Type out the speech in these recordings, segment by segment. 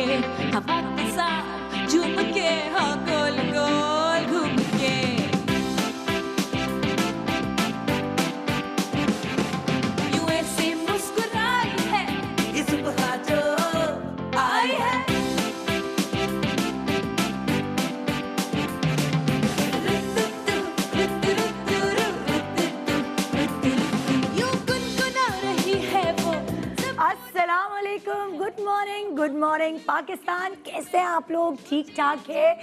हवा के साथ झूम के हाँ गोल गोल घूम के यूं ऐसे मुस्कुराई है ये सुबह जो आई है गुड मॉर्निंग पाकिस्तान। कैसे हैं आप लोग? ठीक ठाक है।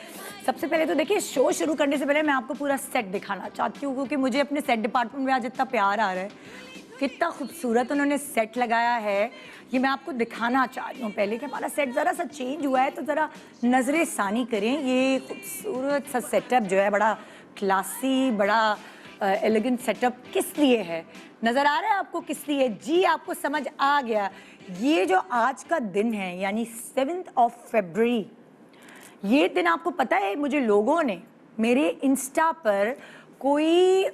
सबसे पहले तो देखिए, शो शुरू करने से पहले मैं आपको पूरा सेट दिखाना चाहती हूँ, क्योंकि मुझे अपने सेट डिपार्टमेंट में आज इतना प्यार आ रहा है। कितना खूबसूरत उन्होंने सेट लगाया है, ये मैं आपको दिखाना चाह रही हूँ। पहले कि हमारा सेट ज़रा सा चेंज हुआ है, तो ज़रा नज़रें सानी करें। ये खूबसूरत सा सेटअप जो है, बड़ा क्लासी, बड़ा एलिगेंट सेटअप किस लिए है? नज़र आ रहा है आपको किस लिए? जी, आपको समझ आ गया। ये जो आज का दिन है, यानी 7 फरवरी, ये दिन आपको पता है, मुझे लोगों ने मेरे इंस्टा पर कोई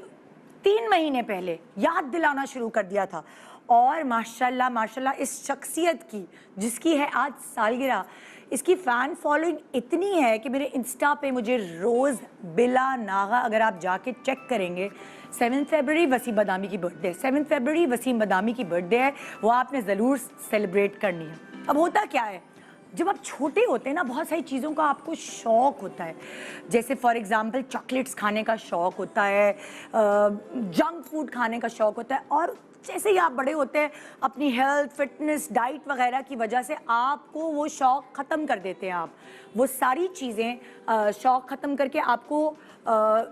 3 महीने पहले याद दिलाना शुरू कर दिया था। और माशाल्लाह माशाल्लाह इस शख्सियत की, जिसकी है आज सालगिरह, इसकी फ़ैन फॉलोइंग इतनी है कि मेरे इंस्टा पे मुझे रोज़ बिला नागा, अगर आप जाके चेक करेंगे, 7 फरवरी वसीम बदामी की बर्थडे, 7 फरवरी वसीम बदामी की बर्थडे है, वो आपने ज़रूर सेलिब्रेट करनी है। अब होता क्या है, जब आप छोटे होते हैं ना, बहुत सारी चीज़ों का आपको शौक़ होता है। जैसे फॉर एग्ज़ाम्पल चॉकलेट्स खाने का शौक़ होता है, जंक फूड खाने का शौक़ होता है। और जैसे ही आप बड़े होते हैं, अपनी हेल्थ, फिटनेस, डाइट वगैरह की वजह से आपको वो शौक़ ख़त्म कर देते हैं। आप वो सारी चीज़ें शौक़ ख़त्म करके आपको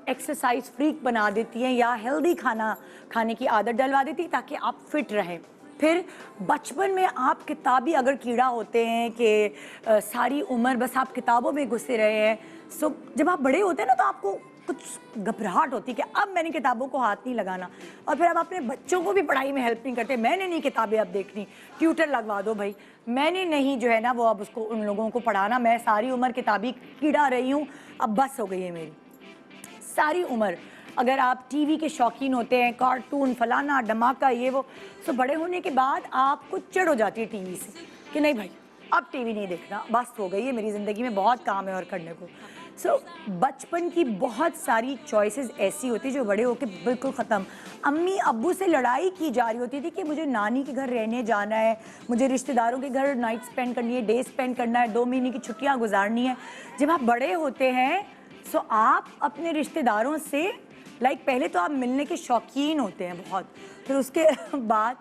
एक्सरसाइज फ्रीक बना देती हैं, या हेल्दी खाना खाने की आदत डलवा देती है, ताकि आप फिट रहें। फिर बचपन में आप किताबी अगर कीड़ा होते हैं कि सारी उम्र बस आप किताबों में घुसे रहे हैं, सो जब आप बड़े होते हैं ना, तो आपको कुछ घबराहट होती है कि अब मैंने किताबों को हाथ नहीं लगाना। और फिर आप अपने बच्चों को भी पढ़ाई में हेल्प नहीं करते। मैंने नहीं किताबें अब देखनी, ट्यूटर लगवा दो भाई। मैंने नहीं जो है ना वो अब उसको, उन लोगों को पढ़ाना। मैं सारी उम्र किताबी कीड़ा रही हूँ, अब बस हो गई है मेरी सारी उम्र। अगर आप टीवी के शौकीन होते हैं, कार्टून फलाना धमाका ये वो, तो बड़े होने के बाद आपको चिढ़ हो जाती है टीवी से कि नहीं भाई अब टीवी नहीं देखना, बस हो गई है, मेरी ज़िंदगी में बहुत काम है और करने को। बचपन की बहुत सारी चॉइसेस ऐसी होती जो बड़े होकर बिल्कुल ख़त्म। अम्मी अब्बू से लड़ाई की जा रही होती थी कि मुझे नानी के घर रहने जाना है, मुझे रिश्तेदारों के घर नाइट स्पेंड करनी है, डे स्पेंड करना है, 2 महीने की छुट्टियाँ गुजारनी है। जब आप बड़े होते हैं, सो आप अपने रिश्तेदारों से पहले तो आप मिलने के शौकीन होते हैं बहुत, फिर उसके बाद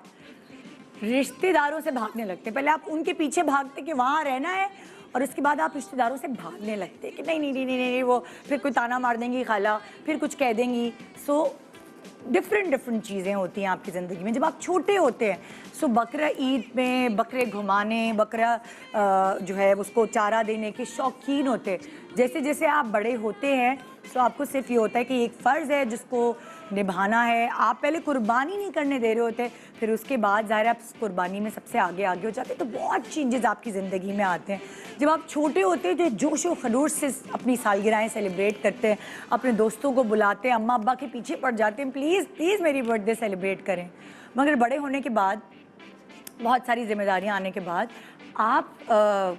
रिश्तेदारों से भागने लगते हैं। पहले आप उनके पीछे भागते कि वहाँ रहना है, और उसके बाद आप रिश्तेदारों से भागने लगते कि नहीं नहीं नहीं नहीं नहीं, वो फिर कोई ताना मार देंगी खाला, फिर कुछ कह देंगी। सो डिफरेंट चीज़ें होती हैं आपकी ज़िंदगी में जब आप छोटे होते हैं। सो बकरा ईद में बकरे घुमाने, बकरा जो है उसको चारा देने के शौकीन होते। जैसे जैसे आप बड़े होते हैं, तो आपको सिर्फ ये होता है कि एक फ़र्ज़ है जिसको निभाना है। आप पहले कुर्बानी नहीं करने दे रहे होते, फिर उसके बाद ज़ाहिर आप कुर्बानी में सबसे आगे आगे हो जाते हैं। तो बहुत चेंजेस आपकी ज़िंदगी में आते हैं। जब आप छोटे होते हैं, जो जोश व खरूश से अपनी सालगिरहें सेलिब्रेट करते हैं, अपने दोस्तों को बुलाते हैं, अम्मा अब्बा के पीछे पड़ जाते हैं, प्लीज़ प्लीज़ मेरी बर्थडे सेलिब्रेट करें। मगर बड़े होने के बाद, बहुत सारी जिम्मेदारियाँ आने के बाद, आप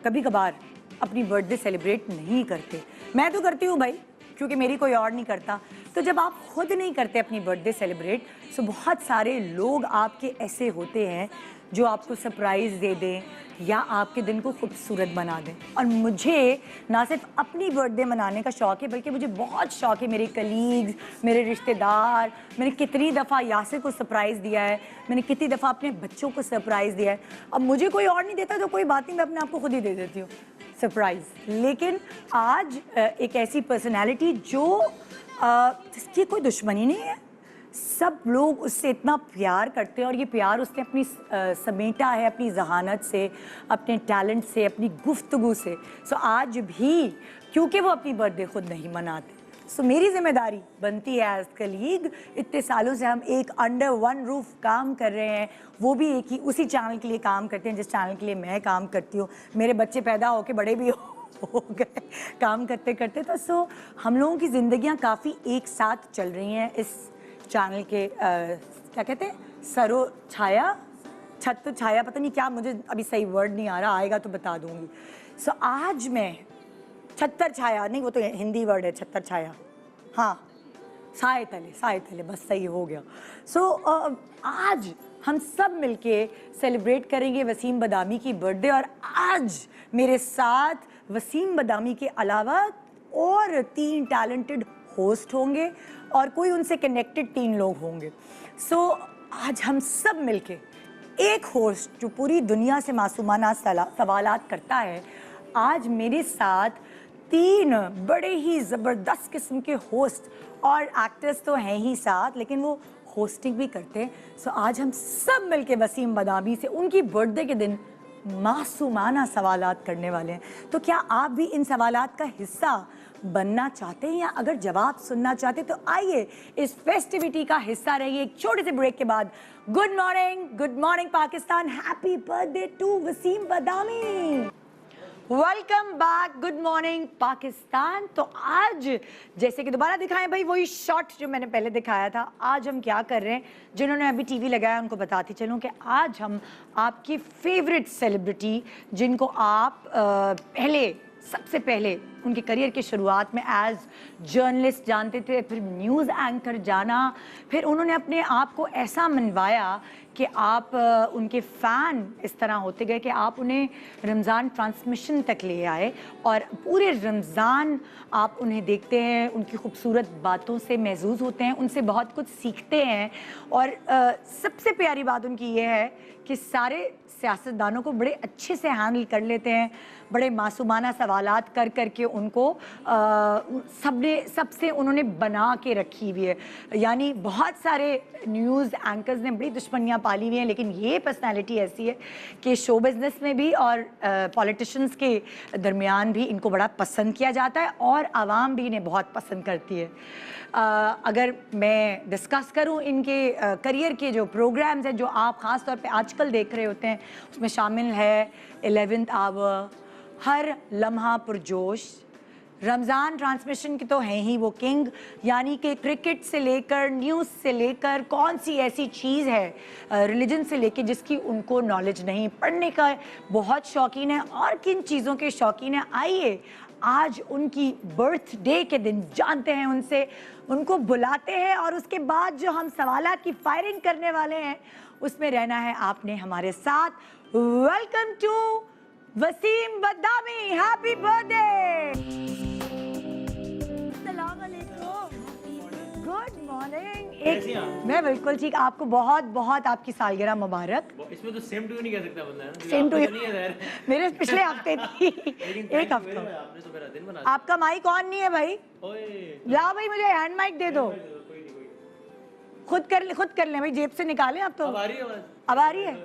कभी कभार अपनी बर्थडे सेलिब्रेट नहीं करते। मैं तो करती हूँ भाई, क्योंकि मेरी कोई और नहीं करता। तो जब आप खुद नहीं करते अपनी बर्थडे सेलिब्रेट, तो बहुत सारे लोग आपके ऐसे होते हैं जो आपको सरप्राइज़ दे दें या आपके दिन को खूबसूरत बना दें। और मुझे ना सिर्फ अपनी बर्थडे मनाने का शौक़ है, बल्कि मुझे बहुत शौक़ है मेरे कलीग्स, मेरे रिश्तेदार। मैंने कितनी दफ़ा यासिर को सरप्राइज़ दिया है, मैंने कितनी दफ़ा अपने बच्चों को सरप्राइज़ दिया है। अब मुझे कोई और नहीं देता तो कोई बात नहीं, मैं अपने आप को खुद ही दे देती हूँ सरप्राइज़। लेकिन आज एक ऐसी पर्सनैलिटी जो जिसकी कोई दुश्मनी नहीं है, सब लोग उससे इतना प्यार करते हैं, और ये प्यार उसने अपनी समेटा है अपनी जहानत से, अपने टैलेंट से, अपनी गुफ्तगू से। सो आज भी क्योंकि वो अपनी बर्थडे खुद नहीं मनाते, सो मेरी जिम्मेदारी बनती है एज कलीग। इतने सालों से हम एक अंडर वन रूफ काम कर रहे हैं, वो भी एक ही उसी चैनल के लिए काम करते हैं जिस चैनल के लिए मैं काम करती हूँ। मेरे बच्चे पैदा होके बड़े भी हो गए काम करते करते। तो सो हम लोगों की ज़िंदगियाँ काफ़ी एक साथ चल रही हैं इस चैनल के क्या कहते हैं, सरो छाया छत छाया, पता नहीं क्या, मुझे अभी सही वर्ड नहीं आ रहा, आएगा तो बता दूंगी। सो आज मैं छत्तर छाया नहीं, वो तो हिंदी वर्ड है छत्तर छाया, हाँ साए तले बस सही हो गया। सो आज हम सब मिलके सेलिब्रेट करेंगे वसीम बदामी की बर्थडे। और आज मेरे साथ वसीम बदामी के अलावा और 3 टैलेंटेड होस्ट होंगे और कोई उनसे कनेक्टेड 3 लोग होंगे। सो आज हम सब मिलके एक होस्ट जो पूरी दुनिया से मासूमाना सवालात करता है, आज मेरे साथ 3 बड़े ही ज़बरदस्त किस्म के होस्ट और एक्टर्स तो हैं ही साथ, लेकिन वो होस्टिंग भी करते हैं। सो आज हम सब मिलके वसीम बदामी से उनकी बर्थडे के दिन मासूमाना सवालात करने वाले हैं। तो क्या आप भी इन सवालात का हिस्सा बनना चाहते हैं, या अगर जवाब सुनना चाहते हैं तो आइए इस फेस्टिविटी का हिस्सा रहिए। एक छोटे से ब्रेक के बाद good morning Pakistan, happy birthday to Wasim Badami. Welcome back, good morning Pakistan. तो आज जैसे कि दोबारा दिखाएं भाई वही शॉट जो मैंने पहले दिखाया था, आज हम क्या कर रहे हैं, जिन्होंने अभी टीवी लगाया उनको बताती चलूं कि आज हम आपकी फेवरेट सेलिब्रिटी, जिनको आप सबसे पहले उनके करियर की शुरुआत में एज जर्नलिस्ट जानते थे, फिर न्यूज़ एंकर जाना, फिर उन्होंने अपने आप को ऐसा मनवाया कि आप उनके फ़ैन इस तरह होते गए कि आप उन्हें रमज़ान ट्रांसमिशन तक ले आए और पूरे रमज़ान आप उन्हें देखते हैं, उनकी खूबसूरत बातों से महजूज़ होते हैं, उनसे बहुत कुछ सीखते हैं। और सबसे प्यारी बात उनकी ये है कि सारे सियासतदानों को बड़े अच्छे से हैंडल कर लेते हैं, बड़े मासूमाना सवालात कर करके उनको सबसे उन्होंने बना के रखी हुई है। यानी बहुत सारे न्यूज़ एंकर्स ने बड़ी दुश्मनियाँ पाली हुई हैं, लेकिन ये पर्सनालिटी ऐसी है कि शो बिज़नेस में भी और पॉलिटिशियंस के दरमियान भी इनको बड़ा पसंद किया जाता है और आवाम भी इन्हें बहुत पसंद करती है। अगर मैं डिस्कस करूं इनके करियर के जो प्रोग्राम्स हैं जो आप ख़ास तौर पे आजकल देख रहे होते हैं, उसमें शामिल है 11th आवर, हर लम्हा पुरजोश, रमज़ान ट्रांसमिशन के तो हैं ही वो किंग, यानी कि क्रिकेट से लेकर न्यूज़ से लेकर कौन सी ऐसी चीज़ है रिलीजन से लेकर जिसकी उनको नॉलेज नहीं, पढ़ने का बहुत शौकीन है और किन चीज़ों के शौकीन है। आइए आज उनकी बर्थडे के दिन जानते हैं उनसे, उनको बुलाते हैं और उसके बाद जो हम सवालात की फायरिंग करने वाले हैं उसमें रहना है आपने हमारे साथ। Welcome to Wasim Badami, happy birthday. Good morning. मैं बिल्कुल ठीक, आपको बहुत बहुत आपकी सालगिरह मुबारक। इसमें तो सेम टू यू नहीं कह सकता बंदा है ना, सेम टू यू नहीं है मेरे पिछले हफ्ते थी एक हफ्ता। आपने तो मेरा दिन बना आपका माइक ऑन नहीं है भाई, लाओ भाई मुझे हैंड माइक दे दो। खुद कर लें भाई, जेब से निकालें। अब तो अब आ रही है आवाज, अब आ रही है,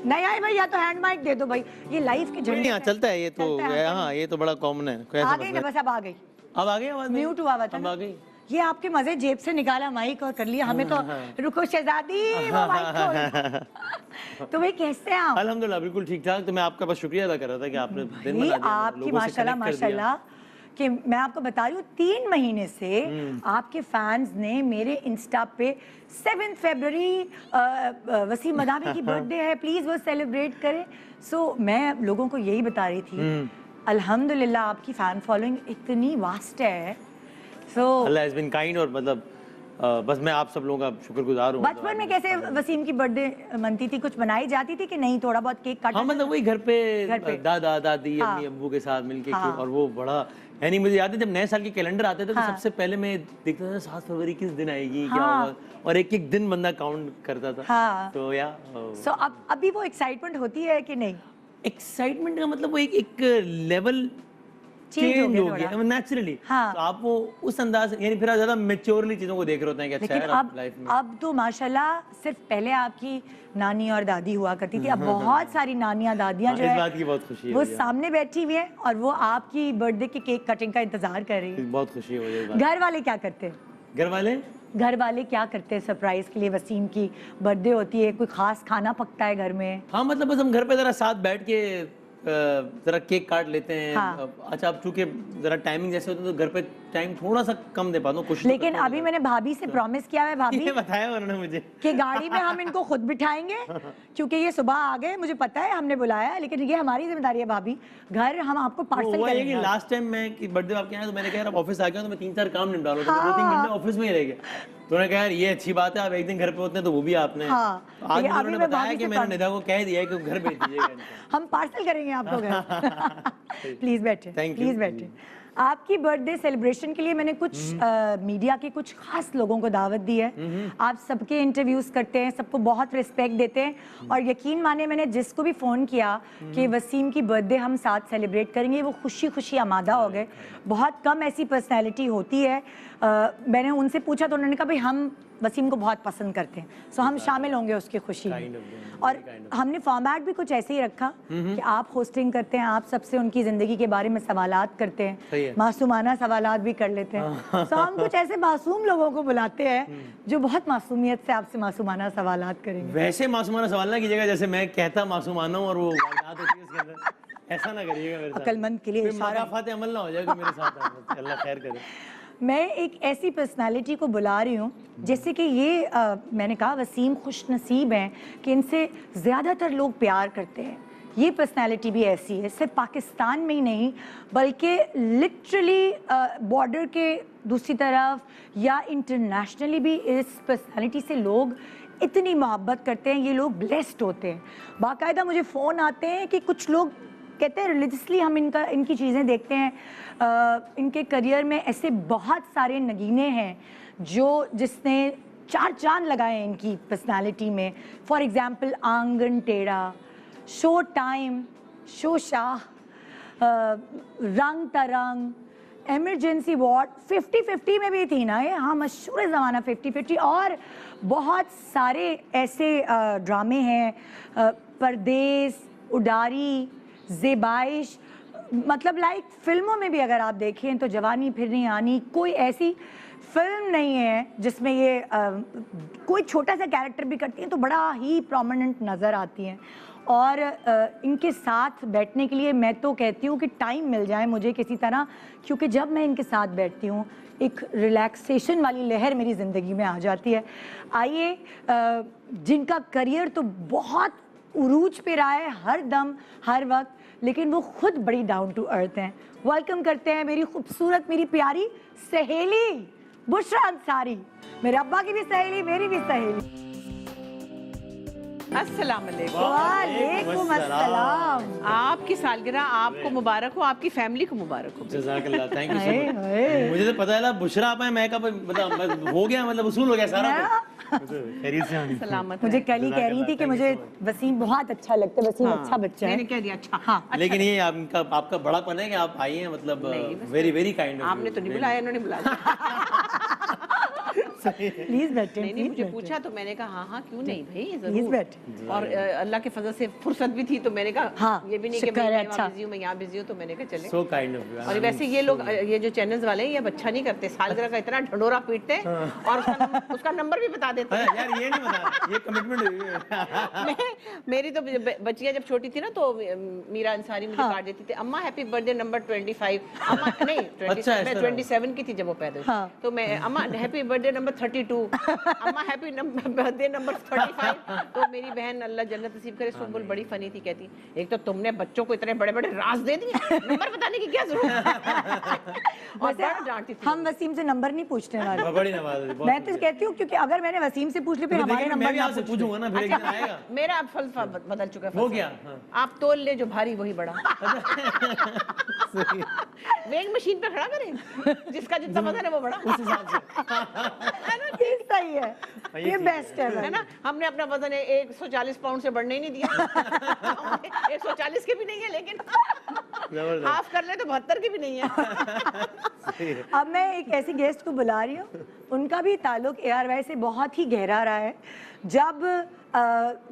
नहीं आई भाई, या तो हैंड माइक दे दो भाई, ये लाइव के झंडे यहाँ चलता है ये तो, हाँ ये तो बड़ा कॉमन है। आ गई ना, बस अब आ गई, अब आ गई आवाज, म्यूट हुआ था, अब आ गई। ये आपके मजे, जेब से निकाला माइक और कर लिया, हमें तो रुको शहजादी वो माइक खोल। तो भाई कैसे हैं आप? अल्हम्दुलिल्लाह बिल्कुल ठीक ठाक। तो मैं आपका बस शुक्रिया अदा कर रहा था कि आपने दिन बना दिया, आपकी माशाल्लाह कि मैं आपको बता रही हूँ 3 महीने से आपके फैंस ने मेरे इंस्टा पे 7 फरवरी वसीम बदामी की बर्थडे है, प्लीज वो सेलिब्रेट करें। सो मैं लोगों को यही बता रही थी, अल्हम्दुलिल्लाह आपकी फैन फॉलोइंग इतनी वास्ट है। सो अल्लाह हैज़ बीन काइंड, और मतलब बस मैं आप सब लोगों का शुक्रगुजार हूँ। बचपन में कैसे वसीम की बर्थडे मनती थी, कुछ बनाई जाती थी कि नहीं, थोड़ा बहुत केक काटते? हाँ मतलब वही घर पे दादा दादी अम्मी अब्बू के साथ मिलके और वो बड़ा, यानी मुझे याद है जब नए साल के कैलेंडर आते थे तो सबसे पहले मैं देखता था 7 फरवरी किस दिन आएगी, क्या होगा, और एक एक दिन बंदा काउंट करता था। तो सो अब अभी वो एक्साइटमेंट होती है कि नहीं? एक्साइटमेंट का मतलब वो एक लेवल चेंज हो गया नेचुरली। तो आप वो उस अंदाज, यानी फिर ज्यादा मैच्योरली चीजों को देख रहे होते हैं कि अच्छा है अब लाइफ में। अब तो माशाल्लाह सिर्फ पहले आपकी नानी और दादी हुआ करती थी, अब बहुत सारी नानियां दादियां जो है, इस बात की बहुत खुशी है, वो सामने बैठी हुई है और वो आपकी बर्थडे के केक कटिंग का इंतजार कर रही है। बहुत खुशी हो रही। घर वाले क्या करते हैं? घर वाले क्या करते हैं सरप्राइज के लिए? वसीम की बर्थडे होती है, कोई खास खाना पकता है घर में? हाँ मतलब बस हम घर पे जरा साथ बैठ के जरा केक काट लेते हैं। हाँ। अच्छा, अब चूंकि जरा टाइमिंग जैसे होता है तो घर पे टाइम थोड़ा सा कम दे पाता हूँ, कोशिश तो लेकिन करता हूँ अभी मैंने भाभी से प्रॉमिस किया है, भाभी ये बताया उन्होंने मुझे कि गाड़ी में हम इनको खुद बिठाएंगे, क्योंकि ये सुबह आ गए, मुझे पता है हमने बुलाया है, लेकिन ये हमारी जिम्मेदारी है भाभी, घर हम आपको पार्सल हुआ ये करेंगे। कि लास्ट टाइम मैं कि बर्थडे आपके यहाँ तो मैंने कहा यार ऑफिस आ गया तो मैं 3-4 काम निपटा लूं, तो 2-3 घंटे ऑफिस में ही रह गया। तो उन्होंने कहा यार ये अच्छी बात है, आप एक दिन घर पे होते हैं तो वो भी आपने। हाँ, तो आज ये अभी उन्होंने मैं बताया भाभी कि से मैंने निदा को कह दिया है कि घर भेज दीजिएगा इनको। हम पार्सल करेंगे आपको घर। प्लीज बैठे, Thank you. प्लीज बैठे। आपकी बर्थडे सेलिब्रेशन के लिए मैंने कुछ मीडिया के कुछ खास लोगों को दावत दी है। आप सबके इंटरव्यूज करते हैं, सबको बहुत रिस्पेक्ट देते हैं, और यकीन माने मैंने जिसको भी फ़ोन किया कि वसीम की बर्थडे हम साथ सेलिब्रेट करेंगे, वो खुशी खुशी आमादा हो गए। बहुत कम ऐसी पर्सनैलिटी होती है। मैंने उनसे पूछा तो उन्होंने कहा भाई हम वसीम को बहुत पसंद करते हैं, सो हम शामिल होंगे उसकी खुशी में। और हमने फॉर्मेट भी कुछ ऐसे ही रखा कि आप होस्टिंग करते हैं, आप सबसे उनकी ज़िंदगी के बारे में सवालात करते हैं, मासूमाना सवालात भी कर लेते हैं। तो हम कुछ ऐसे मासूम लोगों को बुलाते हैं जो बहुत मासूमियत से आपसे मासूमाना सवालात करेंगे। वैसे मासूमाना सवाल ना कीजिएगा जैसे मैं कहता मासूमाना हूँ और वो वारदात होती है उसके अंदर, ऐसा ना करिएगा मेरे साथ। अक्लमंद के लिए इशारा। मगाफात अमल ना हो जाएगा मेरे साथ, अल्लाह खैर करे। मैं एक ऐसी पर्सनालिटी को बुला रही हूँ जैसे कि ये मैंने कहा वसीम खुश नसीब हैं कि इनसे ज़्यादातर लोग प्यार करते हैं। ये पर्सनालिटी भी ऐसी है, सिर्फ पाकिस्तान में ही नहीं बल्कि लिटरली बॉर्डर के दूसरी तरफ या इंटरनेशनली भी इस पर्सनालिटी से लोग इतनी मोहब्बत करते हैं। ये लोग ब्लेस्ड होते हैं। बाकायदा मुझे फ़ोन आते हैं कि कुछ लोग कहते हैं रिलीजियसली हम इनकी चीज़ें देखते हैं। इनके करियर में ऐसे बहुत सारे नगीने हैं जिसने 4 चांद लगाए हैं इनकी पर्सनालिटी में। फॉर एग्ज़ाम्पल आंगन टेढ़ा, शो टाइम, शो शाह, रंग तरंग, एमरजेंसी वार्ड, 50-50 में भी थी ना ये, हाँ मशहूर ज़माना 50-50, और बहुत सारे ऐसे ड्रामे हैं, परदेस, उडारी, ज़ेबाइश, मतलब लाइक फिल्मों में भी अगर आप देखें तो जवानी फिर नहीं आनी, कोई ऐसी फिल्म नहीं है जिसमें ये कोई छोटा सा कैरेक्टर भी करती हैं तो बड़ा ही प्रोमिनेंट नज़र आती हैं। और इनके साथ बैठने के लिए मैं तो कहती हूँ कि टाइम मिल जाए मुझे किसी तरह, क्योंकि जब मैं इनके साथ बैठती हूँ एक रिलैक्सेशन वाली लहर मेरी ज़िंदगी में आ जाती है। आइए, जिनका करियर तो बहुत उरूज पे रहा है हर दम हर वक्त, लेकिन वो खुद बड़ी डाउन टू अर्थ हैं। वेलकम करते हैं मेरी खूबसूरत, मेरी प्यारी सहेली बुशरा अंसारी, मेरे अब्बा की भी सहेली, मेरी भी सहेली। अस्सलाम वालेकुम। वालेकुम अस्सलाम। आपकी सालगिरह आपको मुबारक हो, आपकी फैमिली को मुबारक हो। जज़ाकल्लाह, थैंक यू सो मच। मुझे तो पता है बुशरा आप हैं, मैं कब मतलब हो गया, मतलब वसूल हो गया सारा। खैरियत से होनी। सलामत मुझे कल ही कह रही थी कि मुझे वसीम बहुत अच्छा लगता है, वसीम अच्छा बच्चा है। मैंने कह दिया अच्छा। हाँ, लेकिन ये आपका बड़ापन है कि आप आई हैं, मतलब वेरी वेरी काइंड ऑफ। आपने तो नहीं बुलाया, इन्होंने बुलाया। प्लीज बैठे। नहीं, मुझे पूछा तो मैंने कहा हाँ क्यों नहीं भाई, प्लीज जरूर। बैठे। और अल्लाह के फजल से फुर्सत भी थी तो मैंने कहा हाँ, ये भी नहीं कि शुक्र मैं है, यहाँ अच्छा। बिजी हूँ, मैं यहाँ बिजी हूँ, तो मैंने कहा चले। So kind of you. और वैसे ये लोग, ये जो चैनल्स वाले हैं ये अब अच्छा नहीं करते, सालगिरह का इतना ढंडोरा पीटते हैं और उसका नंबर भी बता देते हैं। यार ये नहीं बता, ये कमिटमेंट हुई है। मेरी तो बच्चियां जब छोटी थी ना तो मीरा अंसारी मुझे कार्ड देती थी, अम्मा हैप्पी बर्थडे नंबर 25, अम्मा नहीं 27, अच्छा, मैं 27 की थी जब वो पैदा हुई। हाँ। तो मैं अम्मा हैप्पी बर्थडे नंबर 32, अम्मा हैप्पी बर्थडे नंबर 35। तो मेरी बहन अल्लाह जन्नत नसीब करे सुबुल बड़ी फनी थी, कहती एक तो तुमने बच्चों को इतने बड़े बड़े राज दे दिए, नंबर बताने की क्या जरूरत है। और बड़ा डांटती थी। हम वसीम से नंबर नहीं पूछने वाले। बड़ी नवाज है। मैं तो कहती हूँ क्योंकि अगर मैंने वसीम से पूछ लिया फिर हमारे मैं नंबर भी ना आपसे पूछूंगा ना, फिर एक दिन आएगा। मेरा अब फलसफा बदल चुका है। हो गया, हाँ। आप तोल ले जो भारी वही बड़ा। वेइंग मशीन पे खड़ा करें, जिसका जितना वजन है वो बड़ा। उस हिसाब से ये सही है, ये बेस्ट है ना। हमने अपना वजन 140 पाउंड से बढ़ने ही नहीं दिया। 140 के भी नहीं है, लेकिन हाफ कर ले तो 72 के भी नहीं है। अब मैं एक ऐसी गेस्ट को बुला रही हूँ, उनका भी ताल्लुक ARY से बहुत ही गहरा रहा है। जब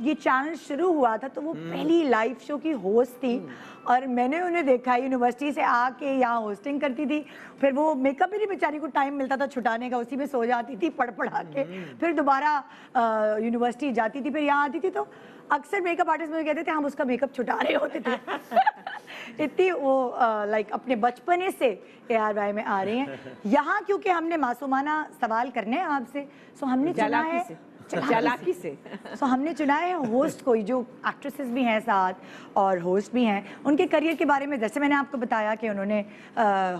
ये चैनल शुरू हुआ था तो वो पहली लाइव शो की होस्ट थी और मैंने उन्हें देखा यूनिवर्सिटी से आके यहाँ होस्टिंग करती थी। फिर वो मेकअप भी नहीं बेचारी को टाइम मिलता था छुटाने का, उसी में सो जाती थी पढ़ के। फिर दोबारा यूनिवर्सिटी जाती थी, फिर यहाँ आती थी। तो अक्सर मेकअप आर्टिस्ट मुझे कहते थे हम उसका मेकअप छुटा रहे होते थे। इतनी वो लाइक अपने बचपने से ARY में आ रही हैं यहाँ, क्योंकि हमने मासूमाना सवाल करने हैं आपसे, सो हमने चुना है चालाकी से सो हमने चुना है होस्ट कोई जो एक्ट्रेसेस भी हैं साथ और होस्ट भी हैं, उनके करियर के बारे में। जैसे मैंने आपको बताया कि उन्होंने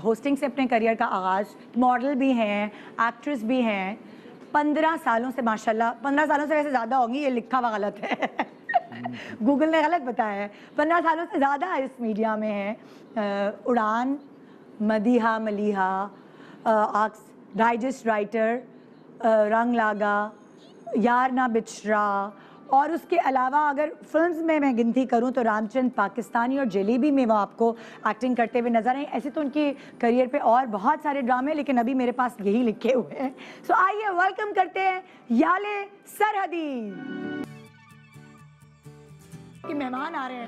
होस्टिंग से अपने करियर का आगाज़, मॉडल भी हैं, एक्ट्रेस भी हैं, 15 सालों से माशाल्लाह, 15 सालों से वैसे ज़्यादा होंगी, ये लिखा हुआ गलत है गूगल ने गलत बताया है, 15 सालों से ज़्यादा इस मीडिया में है। उड़ान, मदीहा मलीहा, डाइजेस्ट राइटर, रंग लागा, यार ना बिछड़ा, और उसके अलावा अगर फिल्म्स में मैं गिनती करूं तो रामचंद पाकिस्तानी और जलेबी में वो आपको एक्टिंग करते हुए नजर आए। ऐसे तो उनके करियर पे और बहुत सारे ड्रामे, लेकिन अभी मेरे पास यही लिखे हुए हैं। सो आइए वेलकम करते हैं याले सरहदी कि मेहमान आ रहे हैं।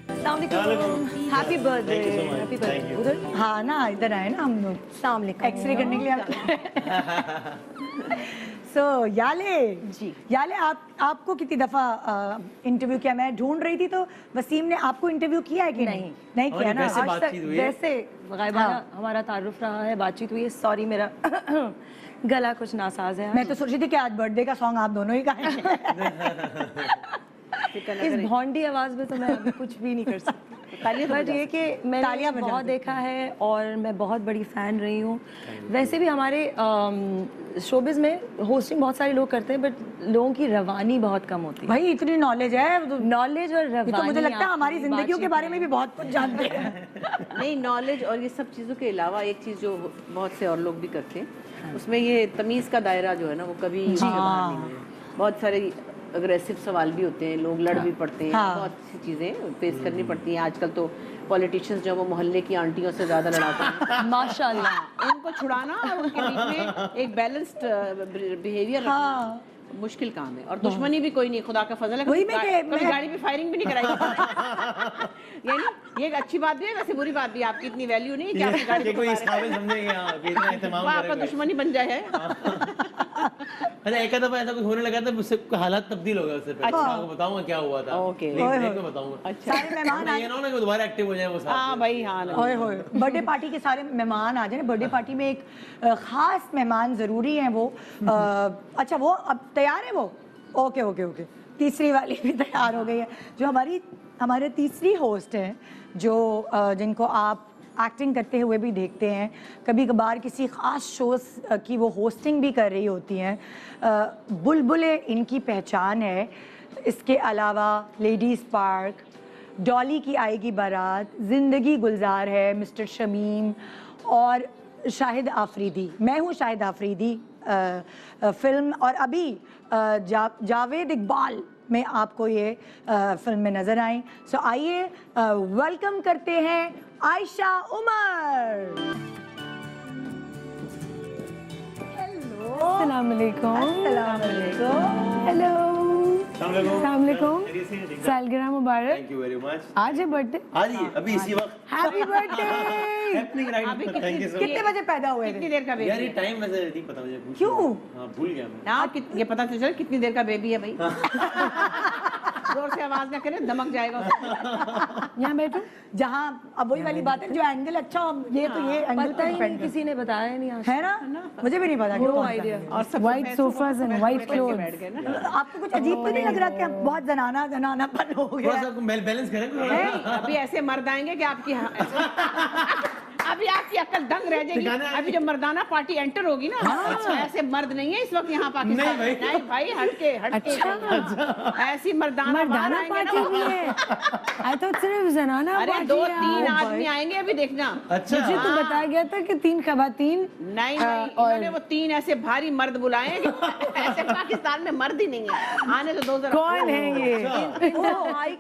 Happy birthday. Happy birthday. उधर हाँ ना, इधर आए ना हम लोग सामने एक्सरे करने के लिए। सो याले जी, याले आपको कितनी दफ़ा इंटरव्यू किया? मैं ढूंढ रही थी तो वसीम ने आपको इंटरव्यू किया है कि नहीं किया ना? वैसे आज तक बातचीत हुई है? वैसे गायबाना हमारा तारुफ रहा है, बातचीत हुई है। सॉरी मेरा गला कुछ नासाज है। मैं तो सोच रही थी कि आज बर्थडे का सॉन्ग आप दोनों ही गाएंगे। इस भौंडी आवाज में तो मैं अभी कुछ भी नहीं कर सकती। बट ये कि मैंने बहुत देखा है और मैं बहुत बड़ी फ़ैन रही हूँ। वैसे भी हमारे शोबिज़ में होस्टिंग बहुत सारे लोग करते हैं, बट लोगों की रवानी बहुत कम होती है। भाई इतनी नॉलेज है, नॉलेज और ये तो रवानी मुझे लगता है हमारी आपकी जिंदगियों के बातचीत बारे में भी बहुत कुछ जानते हैं। नहीं, नॉलेज और ये सब चीज़ों के अलावा एक चीज़ जो बहुत से और लोग भी करते हैं, उसमें ये तमीज़ का दायरा जो है ना, वो कभी बाहर नहीं है। बहुत सारे अग्रेसिव सवाल भी होते हैं, लोग लड़ भी पड़ते हैं, बहुत सी चीज़ें फेस करनी पड़ती हैं। आजकल तो पॉलिटिशियंस जो वो मोहल्ले की आंटियों से ज़्यादा लड़ाते हैं। माशाल्लाह। उनको छुड़ाना और उनके बीच में एक बैलेंस्ड बिहेवियर रखना मुश्किल काम है। और दुश्मनी भी कोई नहीं, खुदा का फजल है। वही कभी गाड़ी पे फायरिंग भी नहीं कराई। यानी ये एक अच्छी बात भी है, वैसे बुरी बात भी है। आपकी इतनी वैल्यू नहीं है कि आपकी गाड़ी कोई इस काबिल समझेंगे कि इतना एहतमाम आपका करेगा। दुश्मनी बन जाए है। अच्छा, एक दफा ऐसा कुछ होने लगा था, उससे हालात तब्दील हो गए। उससे पहले मैं आपको बताऊंगा क्या हुआ था। ओके। लेकिन मैं बताऊंगा। अच्छा, सारे मेहमान ये ना हो ना कि दोबारा एक्टिव हो जाए वो साथ। हाँ भाई, हाँ ओए होए, बर्थडे पार्टी के सारे मेहमान आ जाए। बर्थडे पार्टी में एक खास मेहमान जरूरी है वो। अच्छा, वो अब तैयार है वो? ओके ओके ओके, तीसरी वाली भी तैयार हो गई है। जो हमारे तीसरी होस्ट हैं, जो जिनको आप एक्टिंग करते हुए भी देखते हैं, कभी कभार किसी ख़ास शोज़ की वो होस्टिंग भी कर रही होती हैं। बुलबुले इनकी पहचान है। इसके अलावा लेडीज़ पार्क, डॉली की आएगी बारात, ज़िंदगी गुलजार है, मिस्टर शमीम और शाहिद आफरीदी। मैं हूँ शाहिद आफरीदी फिल्म, और अभी जावेद इकबाल में आपको ये फिल्म में नज़र आई। सो आइए वेलकम करते हैं आयशा उमर। हेलो, अस्सलाम वालेकुम। अस्सलाम वालेकुम। हेलो, अस्सलाम वालेकुम। सालगिरह मुबारक। Thank you very much. आज है बर्थडे। आज ही अभी इसी वक्त happy birthday. Happening right. Thank you so कितने बजे पैदा हुए कितनी थे? देर का बेबी यार ये है? टाइम वैसे नहीं पता मुझे। क्यों? हाँ, भूल गया मैं। ना ये पता चल कितनी देर का बेबी है भाई। जोर से आवाज ना करे, दमक जाएगा। यहाँ बैठो। जहाँ अब वही वाली बात है, जो एंगल अच्छा हो, ये तो ये एंगल पता पे ही नहीं, डिपेंड किसी ने बताया नहीं आज। है ना? मुझे भी नहीं पता कि नो कौन सा आइडिया। है। और सब white sofas and white clothes. बैठ गए ना। आपको कुछ अजीब तो नहीं लग रहा कि आप बहुत जनानापन हो थोड़ा गया? सा बैलेंस करें। अभी ऐसे मर्द आएंगे कि आपकी अभी आपकी अक्ल दंग रह जाएगी। अभी जब मर्दाना पार्टी एंटर होगी ना, ऐसे मर्द नहीं है इस वक्त यहाँ पाकिस्तान। नहीं भाई, हटके ऐसी मर्दाना पार्टी भी है। आई थॉट सिर्फ जनाना अरे पार्टी 2-3 आदमी आएंगे अभी, देखना। अच्छा, मुझे तो बताया गया था कि 3 खवातीन। नहीं, इन्होंने वो 3 ऐसे भारी मर्द बुलाए हैं कि ऐसे पाकिस्तान में मर्द ही नहीं है। आने तो 2 जरा। कौन है ये?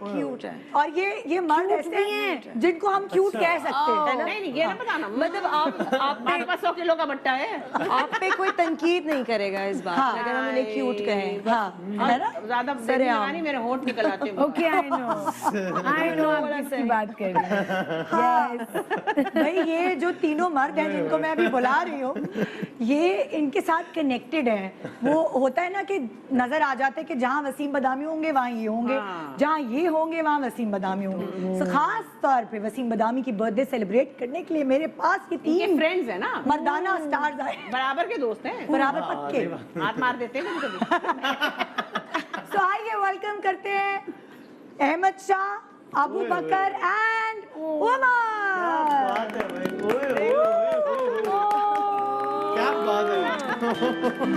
क्यूट है। और ये मर्द ऐसे हैं जिनको हम क्यूट कह सकते हैं। नहीं, ये ना बताना। मतलब आप हमारे पास 100 किलो का बट्टा है। आप पे कोई तनकीद नहीं करेगा इस बात में, अगर हम उन्हें क्यूट कहें। हाँ है ना? ज्यादा नहीं, मेरे होंठ निकल आते हैं। ओके आई नो आप किसकी बात कर रही हैं। भाई ये जो तीनों मर्द हैं जिनको मैं अभी बुला रही हूँ, ये इनके साथ कनेक्टेड है। वो होता है ना कि नजर आ जाते हैं कि जहाँ वसीम बदामी होंगे वहाँ ये होंगे, जहाँ ये होंगे वहाँ वसीम बदामी होंगे। तो खास तौर पे वसीम बदामी की बर्थडे सेलिब्रेट करने के लिए मेरे पास ये तीन फ्रेंड्स है ना, मर्दाना स्टार्स आए, बराबर के दोस्त हैं, बराबर पक्के। हाथ मार देते हैं कभी। तो आइए वेलकम करते हैं अहमद शाह, अबू बकर एंड क्या बात है।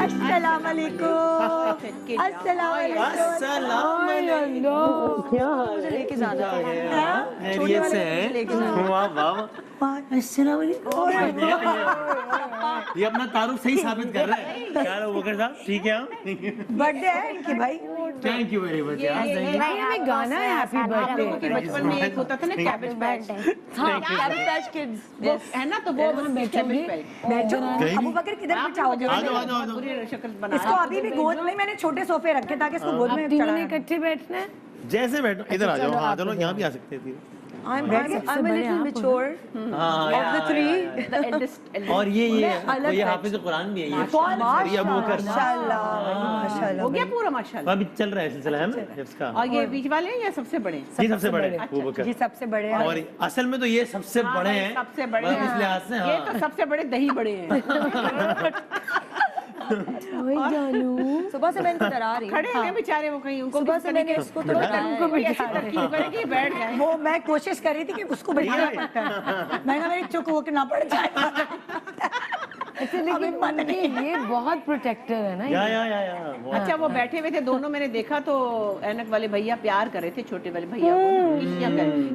अस्सलाम वालेकुम। अस्सलाम वालेकुम। क्या मुझे लेके जाना है। खैरियत से है? वाह वाह। अस्सलाम वालेकुम। ये अपना तारुफ सही साबित कर रहा है। क्या लो बकर साहब, ठीक है? बर्थडे है इनकी भाई। थैंक यू वेरी मच यार। में गाना है हैप्पी आप लोगों के बचपन में एक होता था ना cabbage patch, cabbage patch kids है ना, तो वो कैबेज पैच। बैठो। अबू बकर किधर बिठाओगे? आ जाओ, आ जाओ, आ जाओ। पूरी शक्ल बना इसको अभी भी गोद में, मैंने छोटे सोफे रखे ताकि इसको गोद में चढ़ाना। इकट्ठे बैठना है। जैसे बैठो, इधर आ जाओ। हाँ चलो, यहाँ भी आ सकते हैं। I'm a little mature of the three. The eldest। और ये हाफिज कुरान भी है। ये अबू बकर। माशाल्लाह। हो गया पूरा माशाल्लाह। अभी चल रहा है सिलसिला है ना इसका। और ये बीच वाले हैं या सबसे बड़े? ये सबसे बड़े हैं अबू बकर। ये सबसे बड़े हैं। और असल में तो ये सबसे बड़े हैं। सबसे बड़े बस इस लिहाज से। ये तो सबसे बड़े दही बड़े हैं। सुबह से मैं इनको डरा रही हूँ। खड़े हैं बेचारे वो कहीं, उनको सुबह से मैंने इसको तो उनको बिठा तरकीब करे कि बैठ जाए। वो मैं कोशिश कर रही थी कि उसको बिठाना पड़ता है। मैं ना मेरी चुक वो ना पड़ जाए। लेकिन मन नहीं, ये बहुत प्रोटेक्टर है ना। या अच्छा वो बैठे हुए थे दोनों, मैंने देखा तो ऐनक वाले भैया प्यार कर रहे थे छोटे वाले भैया को।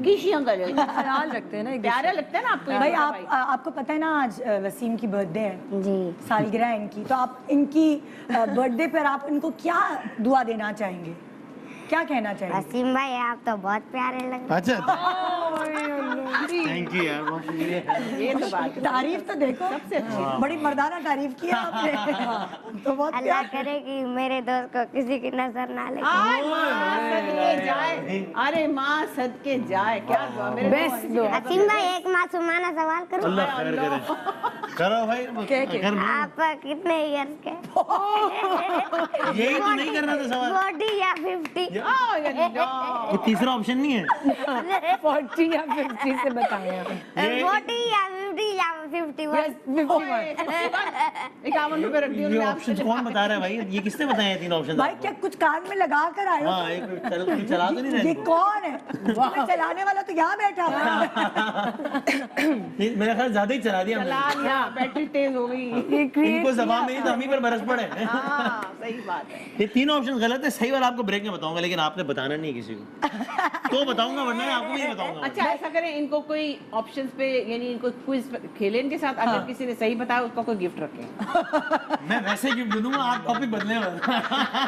किसी अंकल ख्याल रखते हैं ना, प्यारा लगता है ना आपको। भाई आपको पता है ना आज वसीम की बर्थडे है जी, सालगिरह है इनकी, तो आप इनकी बर्थडे पर आप इनको क्या दुआ देना चाहेंगे, क्या कहना चाहेंगे? वसीम भाई आप तो बहुत प्यारे लग रहे। अच्छा थैंक यू यार, बहुत शुक्रिया। ये तो बात है। तारीफ तो देखो, सबसे बड़ी मर्दाना तारीफ की आपने। तो बहुत अल्लाह प्यार। करे कि मेरे दोस्त को किसी की नजर ना लगे। आय माँ सदके जाए, अरे माँ सदके जाए, क्या दुआ मेरे बेस्ट दुआ। वसीम भाई एक मासूमाना सवाल करूं? अल्लाह खैर करे। करो भाई, कर लो। आप कितने इयर्स के? यही तो नहीं करना था सवाल। 40 या 50? ये तीसरा ऑप्शन नहीं है। 40 या 50 से बताएं आप। 40 या 50 या 51? 51 रुपए रख दिए ये उन्होंने ऑप्शन कौन बता रहा है भाई? ये किसने बताया है तीन ऑप्शन? भाई क्या कुछ कान में लगा कर आए हो? हाँ एक चला तो नहीं ये रहे। कौन है? तुम्हें चलाने वाला तो यहाँ बैठा हुआ है। मेरा ख्याल ज्यादा ही चला दिया चला हमने। लिया, बैटरी तेज हो गई। इनको जबान में नहीं तो हम ही पर बरस पड़े। हाँ सही बात है। ये तीन ऑप्शन गलत है, सही वाला आपको ब्रेक में बताऊंगा, लेकिन आपने बताना नहीं है किसी को। तो बताऊंगा, वरना मैं आपको भी नहीं बताऊंगा। अच्छा ऐसा करें, इनको कोई ऑप्शंस पे यानी इनको क्विज खेलें इनके साथ, अगर किसी ने सही बताया उसको कोई गिफ्ट रखें। मैं वैसे गिफ्ट दूंगा, आप टॉपिक बदले।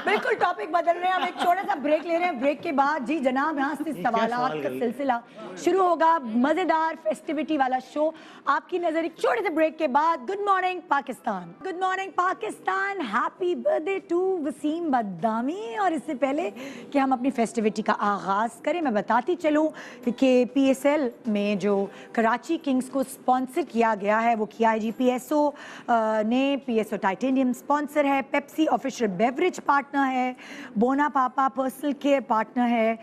बिल्कुल टॉपिक बदल रहे हैं, हम एक छोटा सा ब्रेक ले रहे हैं। ब्रेक के बाद जी जनाब यहाँ से सवालात का सिलसिला शुरू होगा, मजेदार फेस्टिविटी वाला शो आपकी नजर एक छोटे से ब्रेक के बाद। Good morning Pakistan, good morning Pakistan, happy birthday to Wasim Badami. और इससे पहले कि हम अपनी फेस्टिविटी का आगाज करें, मैं बताती चलूं कि PSL में जो कराची किंग्स को स्पॉन्सर किया गया है वो किया है जी PSO ने। PSO टाइटेनियम स्पॉन्सर है, पेप्सी ऑफिशियल बेवरेज पार्टनर है, Bona Papa personal care partner है,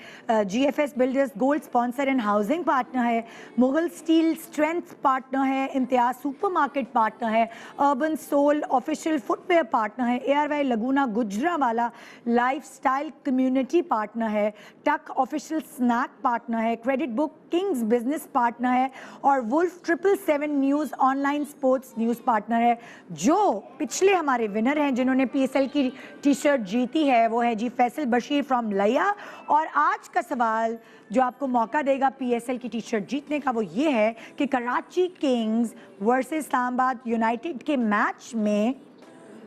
GFS builders gold sponsor and housing partner है, मुगल स्टील स्ट्रेंथ पार्टनर है, इम्तियाज सुपरमार्केट पार्टनर है, urban sole official footwear partner है, ARY Laguna Gujranwala lifestyle community partner है, Tuc official snack partner है, credit book kings business partner है और wolf 777 news online sports news partner है। जो पिछले हमारे विनर हैं जिन्होंने PSL की टी-शर्ट जीती है वो है जी फैसल बशीर फ्रॉम लिया। और आज का सवाल जो आपको मौका देगा PSL की टी-शर्ट जीतने का वो ये है कि Karachi Kings versus Islamabad United के मैच में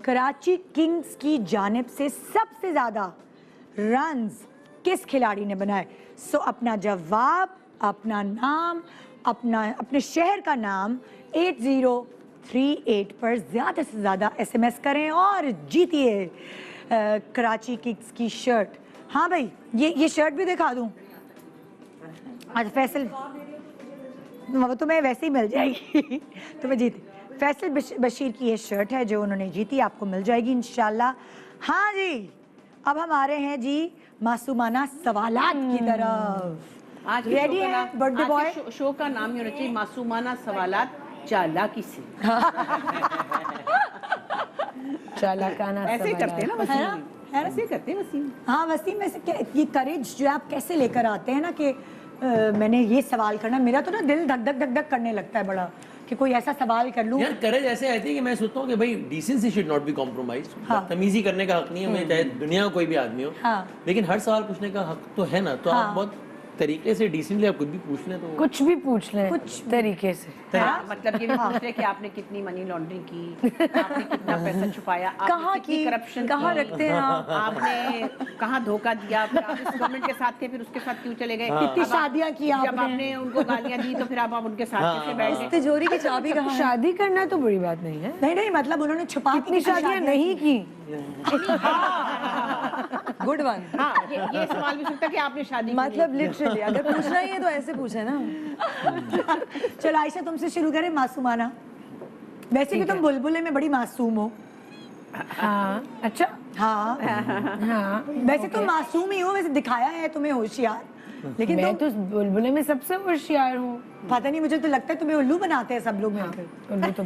कराची किंग्स की जानिब से सबसे ज़्यादा रन्स किस खिलाड़ी ने बनाए। सो अपना जवाब अपना नाम, अपने शहर का नाम 8038 पर ज़्यादा से ज़्यादा SMS करें और जीतिए कराची किक्स की शर्ट। हाँ भाई, ये शर्ट भी दिखा दूँ? आज फैसल वो तुम्हें वैसे ही मिल जाएगी तुम्हें जीती। फैसल बशीर की ये शर्ट है जो उन्होंने जीती, आपको मिल जाएगी इंशाल्लाह। हाँ जी, अब हम आ रहे हैं जी मासूमाना सवालात की तरफ। आज के रेडी शो का है नाम- बर्थडे आज बॉय? के शो का नाम ही होना चाहिए मासूमाना सवालात चालाकी से। चालाकाना ऐसे ही करते हैं ना है वसीम, ना? ऐसे ही करते हैं वसीम। हाँ वसीम, वैसे ये करेज जो आप कैसे लेकर आते हैं ना कि मैंने ये सवाल करना, मेरा तो ना दिल धक धक धक धक करने लगता है बड़ा कि कोई ऐसा सवाल कर लूं। यार करेज ऐसे आती है कि मैं सोचता हूँ कि भाई decency should not be compromise. बदतमीजी करने का हक नहीं है हमें, चाहे दुनिया में कोई भी आदमी हो। हाँ। लेकिन हर सवाल पूछने का हक तो है ना, तो हाँ। आप बहुत तरीके से डिसेंटली आप कुछ भी पूछ लें तो कुछ भी पूछ लें, कुछ तरीके से। हाँ, मतलब ये भी पूछ रहे कि आपने कितनी मनी लॉन्ड्रिंग की, आपने कितना पैसा छुपाया, कहाँ आपने की, करप्शन कहाँ रखते हैं आप? आपने कहाँ धोखा दिया, फिर आप इस गवर्नमेंट के साथ थे फिर उसके साथ क्यों चले गए, कितनी अब आप- शादियां की जब आपने? आपने उनको गालियां दी तो फिर आप उनके साथ कैसे बैठ गए? तिजोरी की चाबी कहाँ है? शादी करना तो बड़ी बात नहीं है। नहीं मतलब उन्होंने छुपा के कितनी शादियां नहीं की? Good one. हाँ, ये सवाल भी सकता है कि आपने शादी क्यों नहीं मतलब लिटरली अगर पूछना ही है तो ऐसे पूछे ना। चलो आयशा, तुमसे शुरू करें मासूमाना। वैसे भी तुम बुलबुले में बड़ी मासूम हो। हाँ अच्छा। हाँ हाँ वैसे तुम मासूम ही हो, वैसे दिखाया है तुम्हें होशियार, लेकिन मैं तुम तो बुलबुले में सबसे होशियार हूँ। पता नहीं, मुझे तो लगता है तुम्हें उल्लू बनाते हैं सब लोग मिलकर। उल्लू तो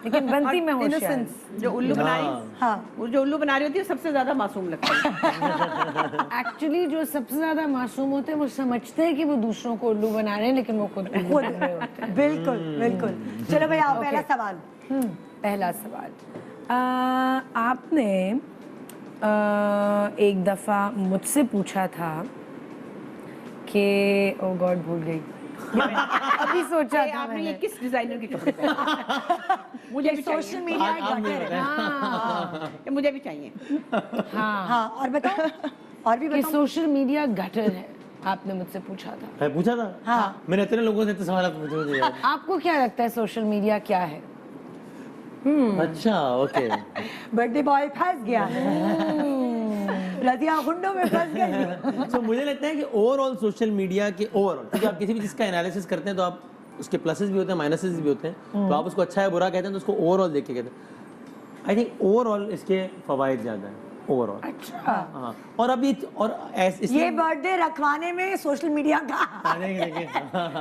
लेकिन बनती मैं होशियार हूँ। जो उल्लू बना रही, हाँ वो जो उल्लू बना रही होती है सबसे ज्यादा मासूम लगता है। एक्चुअली जो सबसे ज्यादा मासूम होते हैं वो समझते हैं कि वो दूसरों को उल्लू बना रहे हैं, लेकिन वो खुद उल्लू बन रहे होते हैं। बिल्कुल बिल्कुल। चलो भाई आओ, पहला सवाल। पहला सवाल, आपने एक दफा मुझसे पूछा था कि ओ गॉड भूल गई अभी सोचा था आपने ये मैंने। किस डिजाइनर के कपड़े पहने? मुझे भी सोशल चाहिए, मीडिया एक आप गटर है। ये मुझे भी चाहिए। हाँ हाँ और बताओ, और भी कि बताओ। सोशल मीडिया गटर है, आपने मुझसे पूछा था। मैं पूछा था। हाँ। मैंने इतने लोगों से इतने सवाल पूछे मुझे यार। आपको क्या लगता है सोशल मीडिया क्या है? अच्छा ओके। बर्थडे बॉय फंस गया रजिया गुंडों में फंस गई। तो मुझे लगता है कि ओवरऑल सोशल मीडिया के ओवरऑल, क्योंकि आप किसी भी चीज़ का एनालिसिस करते हैं तो आप उसके प्लसेस भी होते हैं माइनसेस भी होते हैं, तो आप उसको अच्छा है बुरा कहते हैं तो उसको ओवरऑल देख के कहते हैं। आई थिंक ओवरऑल इसके फवाइद ज़्यादा है ओवरऑल। अच्छा, हाँ, और अभी और ये बर्थडे रखवाने में सोशल मीडिया का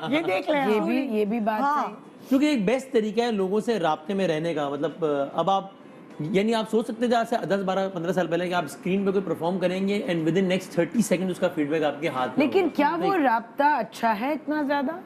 ये देख लें। ये भी बात हाँ। सही। क्योंकि एक बेस्ट तरीका है लोगों से राब्ते में रहने का। मतलब अब आप यानी आप सोच सकते थे आज से 10, 12, 15 साल पहले कि आप स्क्रीन पे कोई परफॉर्म करेंगे and with in next 30 second उसका फीडबैक आपके हाथ में लेकिन होगा। क्या वो राब्ता अच्छा है इतना ज्यादा?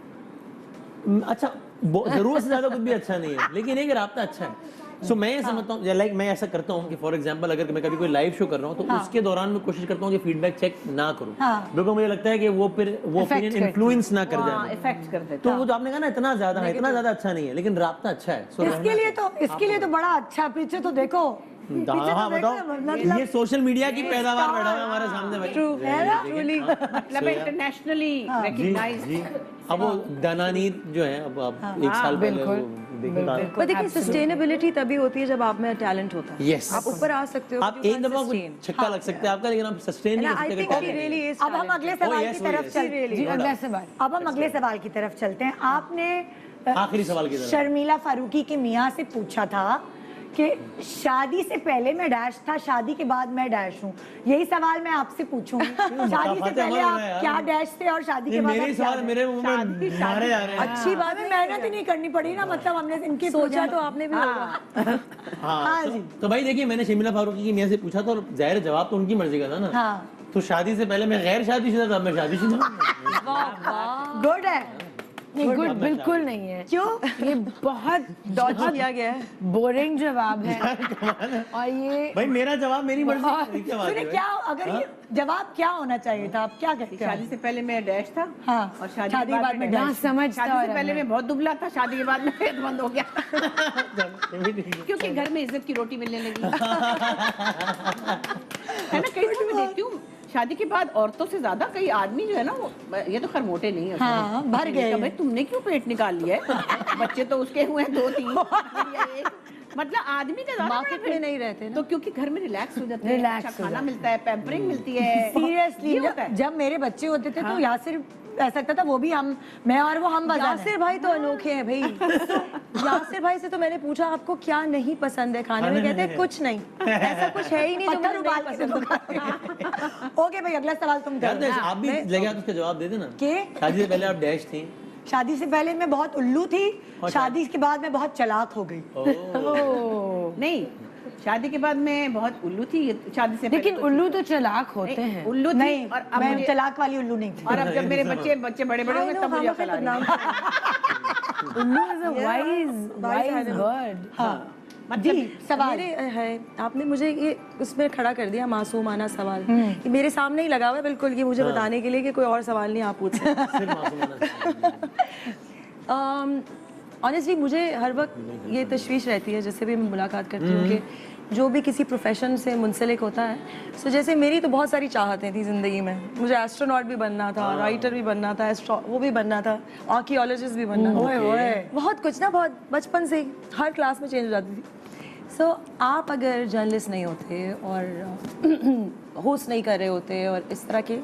अच्छा, जरूरत से ज्यादा कुछ भी अच्छा नहीं है, लेकिन एक राब्ता अच्छा है। सो मैं ये समझता हूँ, लाइक मैं ऐसा करता हूँ कि फॉर एग्जांपल अगर मैं कभी कोई लाइव शो कर रहा हूँ तो उसके दौरान मैं कोशिश करता हूँ कि फीडबैक चेक ना करूँ, बिकॉज मुझे लगता है कि वो फिर वो ओपिनियन इन्फ्लुएंस ना कर जाए। इफेक्ट कर देता तो वो जो आपने कहा ना इतना ज्यादा अच्छा नहीं है, लेकिन राब्ता अच्छा है। So इसके लिए तो बड़ा अच्छा। पीछे तो देखो, हाँ बताओ, ये सोशल मीडिया की पैदावार बैठा हुआ है हमारे सामने भाई। है ना? मतलब इंटरनेशनली जी रिकॉग्नाइज्ड। जी। अब वो दानानीर जो है, अब आप एक साल पहले वो देखा। पर देखिए सस्टेनेबिलिटी तभी होती है जब आप में टैलेंट होता है। Yes. आप ऊपर आ सकते हो, आप एक दफा कुछ छक्का लग सकता है आपका, लेकिन आप सस्टेन नहीं कर आई सकते थिंक अगर शी talent रियली है। इज। अब हम अगले सवाल yes, की oh, तरफ yes. चलते जी अगला सवाल। अब हम अगले सवाल की तरफ चलते हैं। आपने आखिरी सवाल की तरफ। शर्मिला फारूकी के मियाँ से पूछा था कि शादी से पहले मैं डैश था, शादी के बाद मैं डैश हूँ। यही सवाल मैं आपसे पूछूंगी। शादी से पहले आप क्या डैश थे और शादी के बाद मेरे आप क्या सवाल डैश? मेरे मुंह में मारे जा रहे हैं। अच्छी बात है, मेहनत ही नहीं करनी पड़ी ना, मतलब हमने इनकी सोचा तो आपने भी होगा। हाँ तो भाई देखिए, मैंने शर्मिला फारूकी की मियाँ से पूछा था और जाहिर जवाब तो उनकी मर्जी का था ना। हाँ। तो शादी से पहले मैं गैर शादीशुदा था, अब मैं शादीशुदा हूँ। गुड है। नहीं गुड बिल्कुल नहीं है। क्यों? ये बहुत डॉज किया गया है, बोरिंग जवाब है। और ये भाई मेरा जवाब मेरी मर्जी, क्या बात सुनिए, है क्या अगर ये जवाब क्या होना चाहिए था? आप क्या कहते हैं? शादी से पहले मैं डैश था, हाँ, और शादी के बाद में ना डैश। समझता शादी और से पहले मैं बहुत दुबला था, शादी के बाद में पेट बंद हो गया क्योंकि घर में इज्जत की रोटी मिलने लगी है ना। कई बार मैं देखती हूँ शादी के बाद औरतों से ज्यादा कई आदमी जो है ना वो, ये तो खैर मोटे नहीं है, हाँ, भर गए। भाई तुमने क्यों पेट निकाल लिया है? बच्चे तो उसके हुए हैं 2-3 मतलब आदमी का ज्यादा मार्केट में नहीं रहते ना, तो क्योंकि घर में रिलैक्स हो जाते हैं, Relax अच्छा हो खाना मिलता है, पैम्परिंग मिलती है। सीरियसली ये होता है। जब मेरे बच्चे होते थे तो यासिर ऐसा लगता था वो भी हम, मैं और वो हम बजा यासिर भाई तो अनोखे हैं भाई। यासिर भाई से तो मैंने पूछा आपको क्या नहीं पसंद है खाने में, कहते हैं कुछ नहीं, ऐसा कुछ है ही नहीं जो मुझे नहीं पसंद। ओके भाई अगला सवाल तुम यार करो। आप भी लगे आप उसका जवाब दे देना। के? शादी से पहले आप डैश थी। शादी से पहले मैं बहुत उल्लू थी, शादी के बाद मैं बहुत चालाक हो गई। नहीं, शादी के बाद मैं बहुत उल्लू थी, शादी से लेकिन उल्लू तो चालाक होते हैं। उल्लू थी। नहीं, और अब मैं मुझे, चालाक वाली उल्लू नहीं थी। और अब जब मेरे बच्चे बड़े होंगे तब मुझे अकल आ रही है। उल्लू इज अ वाइज बर्ड। हाँ मतलब जी, सवाल मेरे है, आपने मुझे ये उसमें खड़ा कर दिया मासूमाना सवाल कि मेरे सामने ही लगा हुआ है बिल्कुल, ये मुझे बताने के लिए कि कोई और सवाल नहीं आप पूछ ऑनेस्टली मुझे हर वक्त ये तशवीश रहती है जैसे भी मैं मुलाकात करती हूँ कि जो भी किसी प्रोफेशन से मुंसलिक होता है, सो जैसे मेरी तो बहुत सारी चाहतें थी ज़िंदगी में, मुझे एस्ट्रोनॉट भी बनना था, राइटर भी बनना था, वो भी बनना था, आर्कियोलॉजिस्ट भी बनना था, बहुत कुछ ना, बहुत बचपन से ही हर क्लास में चेंज हो जाती थी। सो आप अगर जर्नलिस्ट नहीं होते और होस्ट नहीं कर रहे होते और इस तरह के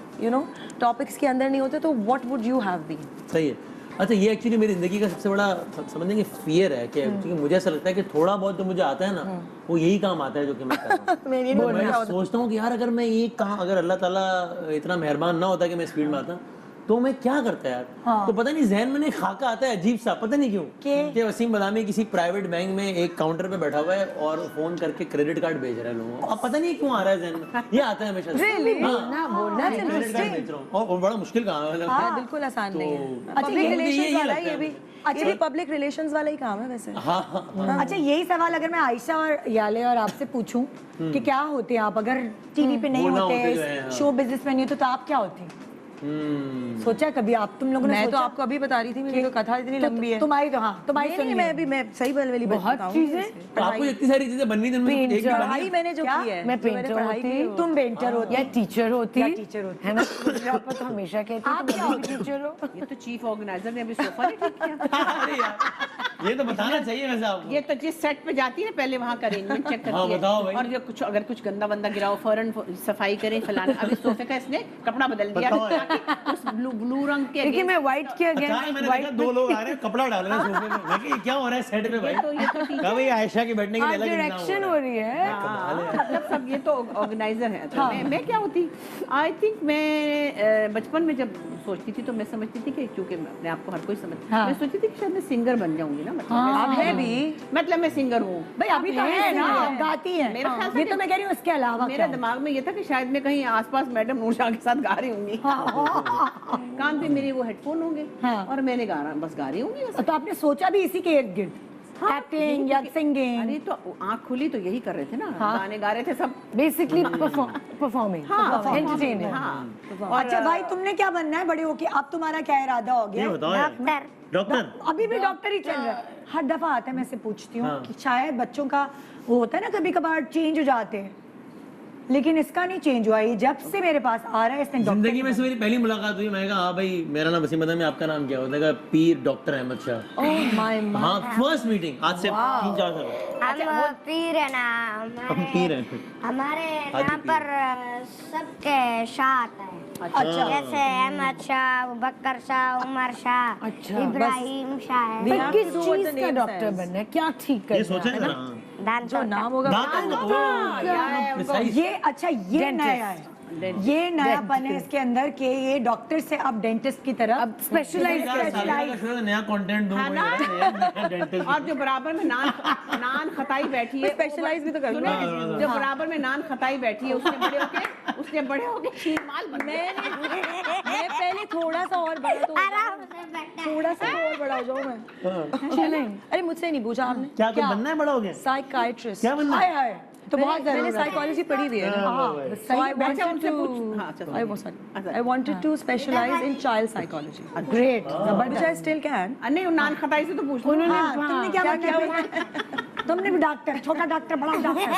टॉपिक्स के अंदर नहीं होते तो what would you have been? सही है। अच्छा, ये एक्चुअली मेरी जिंदगी का सबसे बड़ा समझेंगे फियर है कि क्योंकि मुझे ऐसा लगता है कि थोड़ा बहुत जो मुझे आता है ना वो यही काम आता है जो कि मैं कर रहा हूँ। मैं सोचता हूँ कि यार अगर मैं ये काम, अगर अल्लाह ताला इतना मेहरबान ना होता कि मैं इस फील्ड में आता तो मैं क्या करता यार। तो पता नहीं जहन में खाका आता है अजीब सा, पता नहीं क्यों, कि वसीम बदामी किसी प्राइवेट बैंक में एक काउंटर पे बैठा हुआ है और फोन करके क्रेडिट कार्ड भेज रहा है लोगों को। अब पता नहीं क्यों आ रहा है जहन में, ये आता है हमेशा। बोलना क्रेडिट कार्ड बेच रहा हूँ और बड़ा मुश्किल काम है। बिल्कुल आसान नहीं है। अच्छा, पब्लिक ये रिलेशंस वाला लगता है, ये भी पब्लिक रिलेशंस वाला ही काम है वैसे। अच्छा, यही सवाल अगर मैं आयशा और याले और आपसे पूछूं कि क्या होते हैं आप अगर टीवी पे नहीं वो ना होते, होते जो है, हाँ। शो बिजनेस में नहीं होते तो आप क्या होते? सोचा कभी आप, तुम लोगों ने मैं तो सोचा? आपको अभी बता रही थी, मेरी तो कथा इतनी लंबी है। तुम्हारी तो हाँ, तुम्हारी नहीं, सुनिए। मैं अभी मैं सही वाली बात बहुत बताऊं। चीजें आपको इतनी सारी चीजें बननी थी, उनमें से एक भी बनी पढ़ाई है? मैंने जो क्या? की है, मैं जो मैंने पेंटर पढ़ाई की होती, है वो- तुम पेंटर होती या टीचर होती या टीचर होती है ना, मुझे आप तो हमेशा कहते हैं तुम अभी भी टीचर हो। ये तो चीफ ऑर्गेनाइजर ने अभी सोफा नहीं ठीक किया। अरे यार, ये तो बताना चाहिए वैसे आपको। ये तो जिस सेट पे जाती है ना पहले वहाँ का अरेंजमेंट चेक हाँ, करती बताओ भाई। है, और जो कुछ अगर कुछ गंदा बंदा गिरा हो फौरन सफाई करें, फलाना। अभी सोफे का इसने कपड़ा बदल दिया बताओ यार। ताकि उस ब्लू रंग के देखिए मैं व्हाइट के अचानक मैंने देखा 2 लोग आ रहे हैं, कपड़ा डाल रहे हैं सोफे में। मैं कि क्या हो रहा है सेट पे भाई? कहा भाई आयशा के बैठने के लिए अलग इंतजाम डायरेक्शन हो हो रहा रही है। मतलब सब ये तो ऑर्गेनाइजर है। तो मैं क्या होती, आई थिंक मैं बचपन में जब सोचती थी तो मैं समझती थी कि क्योंकि मैं अपने आप को हर कोई समझती, मैं सोचती थी कि शायद मैं सिंगर बन जाऊंगी ना। आप है भी, मतलब मैं सिंगर हूँ भाई अभी तो है ना, गाती है। मेरा ख्याल था ये तो मैं कह रही हूँ, इसके अलावा मेरे क्या? दिमाग में ये था कि शायद मैं कहीं आसपास मैडम नूरजहां के साथ गा रही होंगी, कान पे मेरे वो हेडफोन होंगे और मैंने बस गा रही होंगी बस। तो आपने सोचा भी इसी के इर्द गिर्द, एक्टिंग या सिंगिंग? अरे तो आँख खुली तो यही कर रहे थे ना, गाने गा रहे थे सब। Basically performing, entertainment. अच्छा भाई, तुमने क्या बनना है बड़े होके? अब तुम्हारा क्या इरादा हो है। गया? ये बताओ यार। डॉक्टर। डॉक्टर? अभी भी डॉक्टर ही चल रहा है। हर दफा आता है, मैं से पूछती हूँ कि शायद बच्चों का वो होता है ना, कभी कभार चेंज हो जाते हैं, लेकिन इसका नहीं चेंज हुआ। ये जब से मेरे पास आ रहा है इसने जिंदगी में से मेरी पहली मुलाकात हुई, मैंने कहा हाँ भाई मेरा नाम वसीम बदामी, आपका नाम क्या होता है? Pir doctor Ahmed Shah. Oh my हाँ, फर्स्ट मीटिंग आज से 3-4 साल पहले। हम पीर है ना, हम पीर हैं। हमारे यहाँ पर सबके शाह आता है। अच्छा। जैसे अहमद शाह, बकर शाह, उमर शाह, इब्राहिम शाह है। पर किस चीज का डॉक्टर बनना है, क्या ठीक ये करना सोचा है? है ना? दांत जो नाम होगा ये अच्छा, ये नया है, ये नयापन है इसके अंदर कि ये डॉक्टर से अब डेंटिस्ट की तरफ अब स्पेशलाइज नया कंटेंट दूं नया डेंटिस्ट। और जो बराबर में नान खताई बैठी है, स्पेशलाइज भी तो करना है। सुनो, जो बराबर में नान खताई बैठी है उसने बड़े होके शीर माल बन गया। मैं पहले थोड़ा सा और बड़ा तो आराम से बैठा है। थोड़ा सा और बड़ा हो जाऊं मैं। अरे मुझसे नहीं पूछा आपने, क्या क्या बनना है बड़ा हो गया? साइकाइट्रिस्ट। क्या बनना हाय है? हाय, तो बहुत मैंने जरूरी है। साइकोलॉजी पढ़ी हुई है ना। So I wanted to I wanted to specialize in child psychology, great, which I still can. नहीं, नान खताई से तो पूछ लो। तुमने क्या बनना है? तुमने भी डॉक्टर, छोटा डॉक्टर, बड़ा डॉक्टर?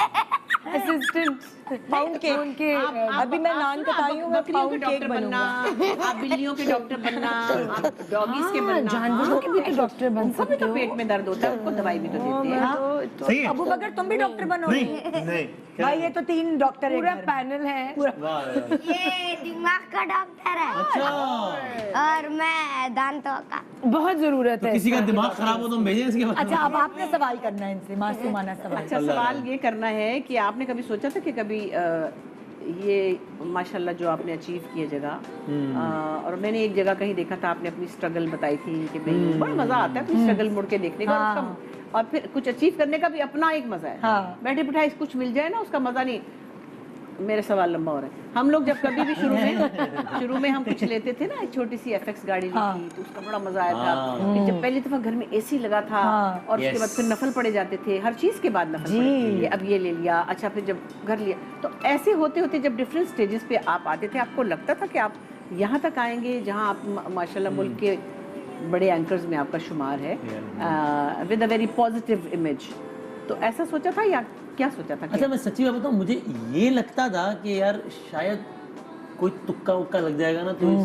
असिस्टेंट पाउंड केक उनके अभी मैं नान बताई हूँ, मैं बकरियों के पाउंड केक डॉक्टर बनना, बनूंगा। आप बिल्लियों के डॉक्टर बनना, आप डॉगीज के बनना, जानवरों के भी तो डॉक्टर बन उनको भी तो पेट में दर्द होता है, उनको दवाई भी तो देते हैं। सही है अबू बकर तुम भी डॉक्टर बनोगे? नहीं भाई ये तो 3 डॉक्टर है पूरा पैनल है। वाह ये दिमाग का डॉक्टर है अच्छा और मैं दांतों का। बहुत जरूरत तो है। किसी का दिमाग खराब हो तो हम भेजें इसके बाद अच्छा अब आपने सवाल करना है इनसे, मासूमाना सवाल। अच्छा सवाल ये करना है कि आपने कभी सोचा था कि कभी ये माशाल्लाह जो आपने अचीव किए जगह और मैंने एक जगह कहीं देखा था आपने अपनी स्ट्रगल बताई थी कि भाई बड़ा मजा आता है अपनी स्ट्रगल मुड़ के देखने का और उसका और फिर कुछ अचीव करने का भी अपना एक मजा है। हाँ। बैठे बिठाए कुछ मिल जाए ना उसका मजा नहीं। मेरा सवाल लंबा हो रहा है। हम लोग जब कभी भी शुरू में हम कुछ लेते थे ना, एक छोटी सी FX गाड़ी ली थी तो उसका बड़ा मजा आया था। फिर जब पहली दफा घर में AC लगा था और उसके बाद फिर नफल पड़े जाते थे, हर चीज के बाद नफल पड़े थे। अब ये ले लिया, अच्छा फिर जब घर लिया तो ऐसे होते होते जब डिफरेंट स्टेजेस पे आप आते थे आपको लगता था कि आप यहाँ तक आएंगे जहाँ आप माशाल्लाह मुल्क के बड़े एंकर्स में आपका शुमार है with a very positive image. तो ऐसा सोचा था या क्या सोचा था? अच्छा मैं सच्ची बात बताऊं, मुझे ये लगता था कि यार शायद कोई तुक्का उक्का लग जाएगा ना तो इस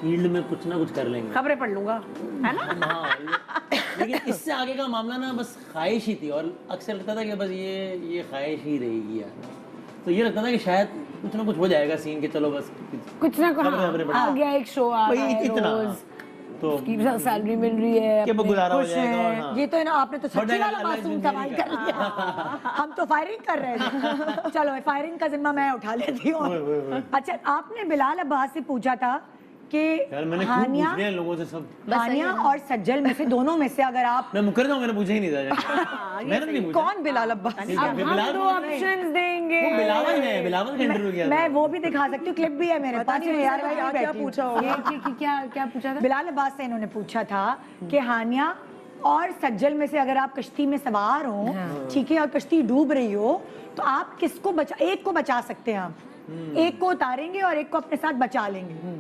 फील्ड में कुछ ना कुछ कर लेंगे। खबरें पढ़ लूंगा, है ना? हाँ लेकिन इससे आगे का मामला ना बस ख्वाहिश ही थी और अक्सर लगता था कि बस ये ख्वाहिश ही रहेगी यार। तो ये लगता था कि शायद कुछ ना कुछ हो जाएगा सीन के, चलो बस कुछ ना कुछ आ गया, एक शो आ रहा है इतना रोज, तो उसकी सैलरी मिल रही है, कि वो अपने गुजारा हो खुश जाएगा। हैं। हाँ। ये तो है ना, आपने तो सच्ची बढ़ेगा वाला अल्लाह मासूम जिंदगी सवाल का। कर लिया। हम तो फायरिंग कर रहे थे। चलो फायरिंग का जिम्मा मैं उठा लेती हूँ। अच्छा आपने बिलाल अब्बास से पूछा था कि यार मैंने खूब हानिया पूछ लिया लोगों से सब। हानिया और सज्जल में से दोनों में से अगर आप मैं मुकर जाऊं, मैंने पूछा ही नहीं था। मैंने नहीं पूछा। कौन बिलाल अब्बास? अब हम 2 ऑप्शंस देंगे। वो बिलावल है, बिलावल का इंटरव्यू किया था। मैं वो भी दिखा सकती हूँ, क्लिप भी है मेरे पास। मैं यार भाई क्या पूछा होगा? क्या पूछा था? बिलाल अब्बास से इन्होंने पूछा था कि हानिया और सज्जल में से अगर आप कश्ती में सवार हो, ठीक है, और कश्ती डूब रही हो तो आप किसको एक को बचा सकते हैं आप, एक को उतारेंगे और एक को अपने साथ बचा लेंगे।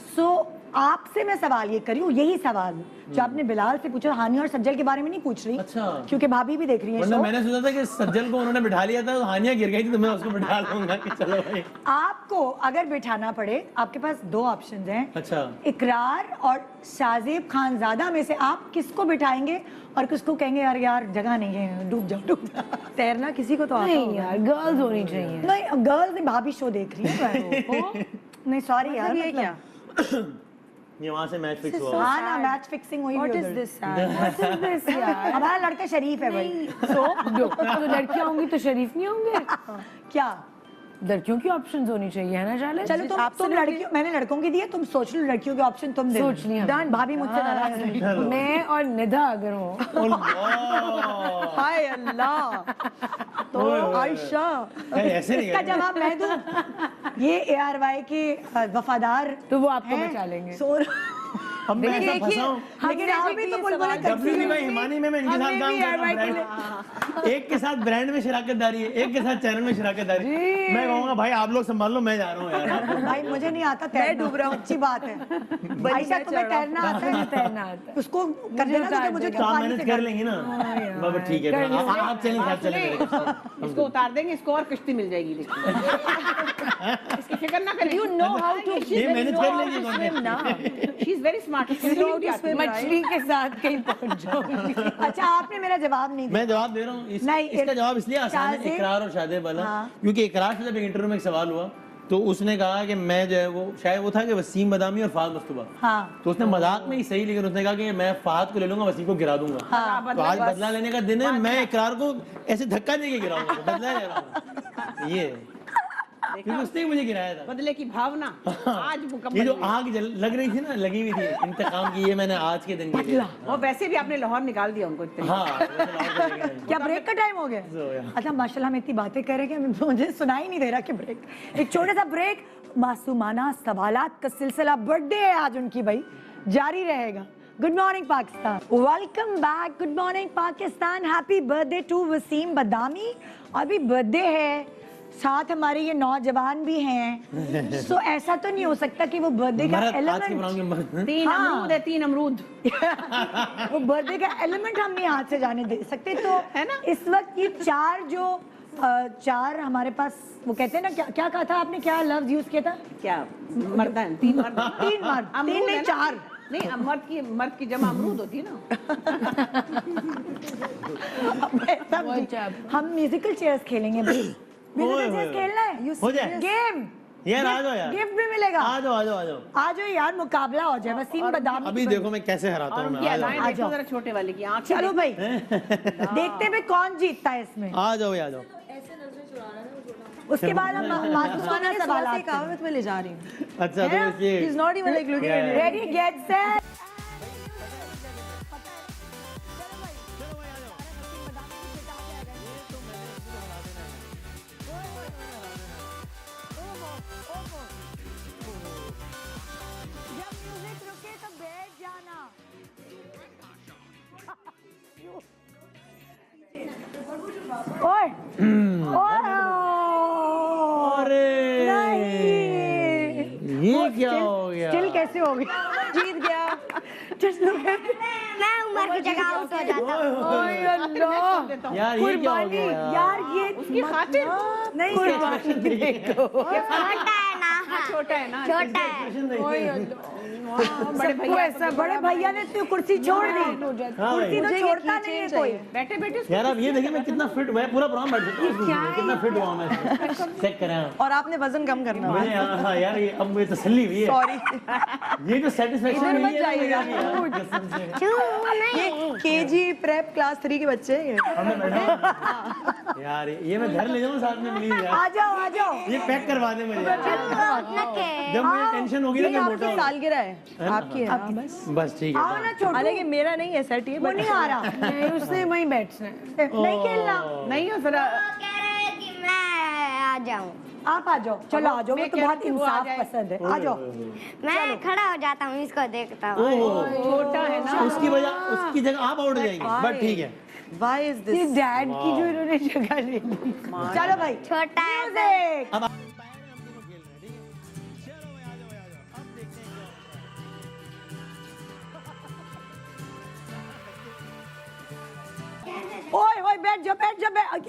सो आपसे मैं सवाल ये करी हूँ, यही सवाल जो आपने बिलाल से पूछा, हानिया और सज्जल के बारे में नहीं पूछ रही। अच्छा। क्योंकि भाभी भी देख रही है वरना शो। मैंने सोचा था कि सज्जल को उन्होंने बिठा लिया था तो हानिया गिर गई थी तो मैं उसको बिठा लूंगा कि चलो भाई। आपको अगर बिठाना पड़े, आपके पास 2 ऑप्शंस हैं। अच्छा। इकरार और शाहजेब खानजादा में से आप किसको बिठाएंगे और किसको कहेंगे यार यार जगह नहीं है, डूब जाओ। तैरना किसी को तो आता नहीं होगा। यार, गर्ल्स होनी चाहिए। नहीं गर्ल्स भाभी शो देख रही है। नहीं सॉरी यार, ये क्या? ये वहाँ से मैच फिक्स हुआ। हाँ ना, मैच फिक्सिंग हुई। What is this यार? What is this यार? हमारा लड़का शरीफ है भाई। तो लड़कियां होंगी तो शरीफ नहीं होंगे? क्या लड़कियों की ऑप्शंस होनी चाहिए, है ना? जाले चलो तुम लड़कियों, मैंने लड़कों की दी है, तुम सोच लो लड़कियों के ऑप्शन तुम दे। सोच लिया। डन, भाभी मुझसे नाराज नहीं। मैं और निधा अगर हो। हाय अल्लाह। तो आयशा ऐसे नहीं इसका जवाब मैं दूं। ये ARY के वफादार तो वो आपको बचा लेंगे। अब मैं ऐसा फंसा हूँ। लेकिन आप भी तो बुलबुल डब्ल्यू भाई हिमानी में मैं इनके साथ काम कर रहा हूँ। एक के साथ ब्रांड में शराकतदारी है, एक के साथ चैनल में शराकतदारी। मैं कहूँगा भाई आप लोग संभाल लो, मैं जा रहा हूँ यार। भाई मुझे नहीं आता तैरना, डूब रहा हूँ, अच्छी बात है। आयशा तुम्हें तैरना आता है? तैरना आता है। उसको कर देना क्योंकि मुझे तो आप मैनेज कर लेंगी ना? बाबा ठीक है, आप चलें साथ चलेंगे। इसको उतार देंगे, इसको और कश्ती मिल जाएगी। लेकिन इसकी फिक्र ना करिए। You know how to ये मैनेज कर लेंगे। She is very smart. मछली के साथ कहीं पहुंच जाऊंगी। अच्छा आपने मेरा जवाब नहीं दिया। मैं जवाब दे रहा हूँ। नहीं, इसका जवाब इसलिए आसान है, इकरार और शाहजेब वाला, क्योंकि इकरार से जब एक इंटरव्यू में एक सवाल हुआ तो उसने कहा कि मैं जो है वो शायद वो था कि वसीम बदामी और फाहद मुस्तफा। हाँ। तो उसने मजाक में ही सही, लेकिन उसने कहा कि मैं फाहद को ले लूंगा, वसीम को गिरा दूंगा। तो आज बदला लेने का दिन है, मैं इकरार को ऐसे धक्का देके गिराऊंगा, बदला ले रहा हूँ। ये क्योंकि उसने ही मुझे गिराया था। बदले की भावना आज ये मुकम्मल जो हुई। आग लग रही थी ना, लगी हुई थी इंतकाम की, ये मैंने आज के दिन के लिए। वो वैसे भी आपने लाहौर निकाल दिया उनको इतने। हाँ वैसे लाहौर चले गए। क्या ब्रेक का टाइम हो गया? अच्छा माशाल्लाह हम इतनी बातें कर रहे हैं कि मुझे सुनाई नहीं दे रहा कि ब्रेक। एक छोटा सा ब्रेक, मासूमाना सवालात का सिलसिला, बर्थडे है आज उनकी भाई, जारी रहेगा। Good morning Pakistan, welcome back. Good morning Pakistan, happy birthday to Wasim Badami. अभी बर्थडे है, साथ हमारे ये नौजवान भी हैं। सो ऐसा तो नहीं हो सकता कि वो बर्थडे का एलिमेंट, 3 अमरूद है, 3 अमरूद। वो बर्थडे का एलिमेंट हम नहीं हाथ से जाने दे सकते। तो है ना? इस वक्त ये 4 जो 4 हमारे पास, वो कहते हैं ना, क्या क्या कहा था आपने, क्या लफ्ज यूज किया था? क्या मर्दान 3 मर्द 3 मर्द, 3 नहीं 4। नहीं, मर्द की जमा अमरूद होती है ना। हम म्यूजिकल चेयर्स खेलेंगे। म्यूजिकल चेयर्स खेलना है, हो जाए गेम यार, आ जाओ यार, गिफ्ट भी मिलेगा। आ जाओ आ जाओ आ जाओ आ जाओ यार, मुकाबला हो जाए। वसीम बादाम अभी देखो मैं कैसे हराता और हूँ। उनकी अदाएं देखो जरा, छोटे वाले की आंखें चलो भाई देखते हैं कौन जीतता है इसमें। आ जाओ आ जाओ। उसके बाद हम मासूमाना सवाल कहावत में ले जा रही हूँ। अच्छा तो ये He's not even like looking at me. Ready get set. जब म्यूजिक रुके तो बैठ जाना। ओए अरे नहीं, ये क्या हो गया? स्टिल कैसे हो गया? जीत गया। Just look at it. मैं उमर की जगह आउट हो जाता हूँ। ओए अल्लाह, यार ये क्या हो गया यार ये उसकी खातिर नहीं, छोटा है ना, छोटा है ना, छोटा है। बड़े भैया ऐसा बड़े भैया ने तो कुर्सी छोड़ दी। कुर्सी तो छोड़ता नहीं है कोई। बैठे बैठे यार अब ये देखिए मैं कितना फिट, मैं पूरा प्रोग्राम बैठ सकता हूँ, कितना फिट हुआ मैं, चेक करें आप। और आपने वजन कम करना मुझे हाँ यार, ये अब मुझे तसल्ली हुई है। सॉरी। ये जो सेटिस्फेक्शन इधर मत मिली है जाइएगा। नहीं ये केजी प्रेप क्लास 3 के बच्चे हैं ये। हमने बैठा यार, ये मैं घर ले जाऊँ साथ में प्लीज यार, आ जाओ आ जाओ। ये पैक करवा दे मुझे। नके जब मुझे टेंशन होगी ना ये मैं आपकी मोटा सालगिरह है, आपकी है हाँ, बस। बस ठीक है। आओ ना छोटू, हालांकि मेरा नहीं है सेट ये, वो नहीं आ रहा। नहीं, उसने वहीं बैठना है। नहीं खेलना, नहीं हो जरा। कह रहे हैं कि मैं आ जाऊँ। आप आ जाओ, चलो आ जाओ। वो मैं तो कह बहुत रही थी वो आ इंसाफ जाए। पसंद है। आ जाओ। मैं खड़ा हो जाता हूँ, इसको देखता हूँ। छोटा है ना, उसकी वजह, उसकी जगह आप आउट हो जाएंगे, बट ठीक है। Why is ये this? डैड की जो इन्होंने जगह ले ली। चलो भाई, छोटा है तो- म्यूजिक। अब आप हम दोनों खेल रहे हैं, ठीक है? चलो भाई, आ जाओ आ जाओ, अब देखते हैं क्या ओए ओए बैठ जाओ बैठ जाओ बैठ।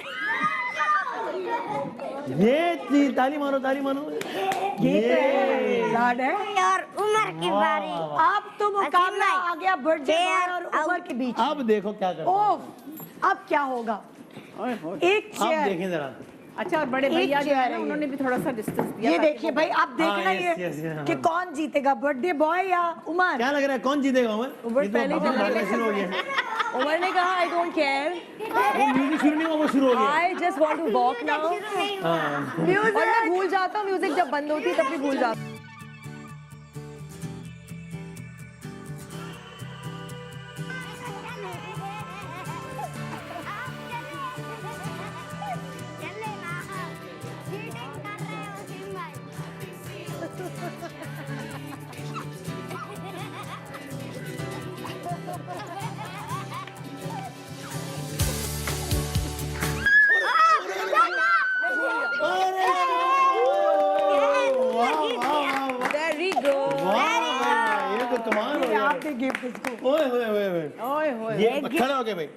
ये ताली मारो ताली मारो। ये लाड है। और उमर की बारी। अब तो मुकाबला आ गया बर्थडे Chair और उमर के बीच। अब देखो क्या करते हैं। ओह, अब क्या होगा? एक आप चेयर। देखें जरा। अच्छा और बड़े भैया जो है चेयर ना है ये। उन्होंने भी थोड़ा सा डिस्टेंस दिया ये ताकि देखिए वो- भाई, आप देखना yes, ये yes, yes, कि हाँ। कौन जीतेगा, बर्थडे बॉय या उमर? क्या लग रहा है कौन जीतेगा उमर? उमर ये तो पहले ही बहुत चला बड़ा शुरू हो गया। उमर ने कहा आई डोंट केयर, वो म्यूजिक शुरू नहीं हुआ, वो शुरू हो गया। I just want to walk now. हाँ। और मैं भूल जाता हूँ म्यूजिक जब बंद होती है तब भी भूल जाता हूँ। चले ना, चीटिंग कर रहे हो सिंह भाई। Very good. वाह, ये तो कमाल हो गया। आपने गिफ्ट इसको। ओए ओए ओए ओए। ओए होए ये खड़े हो गए भाई,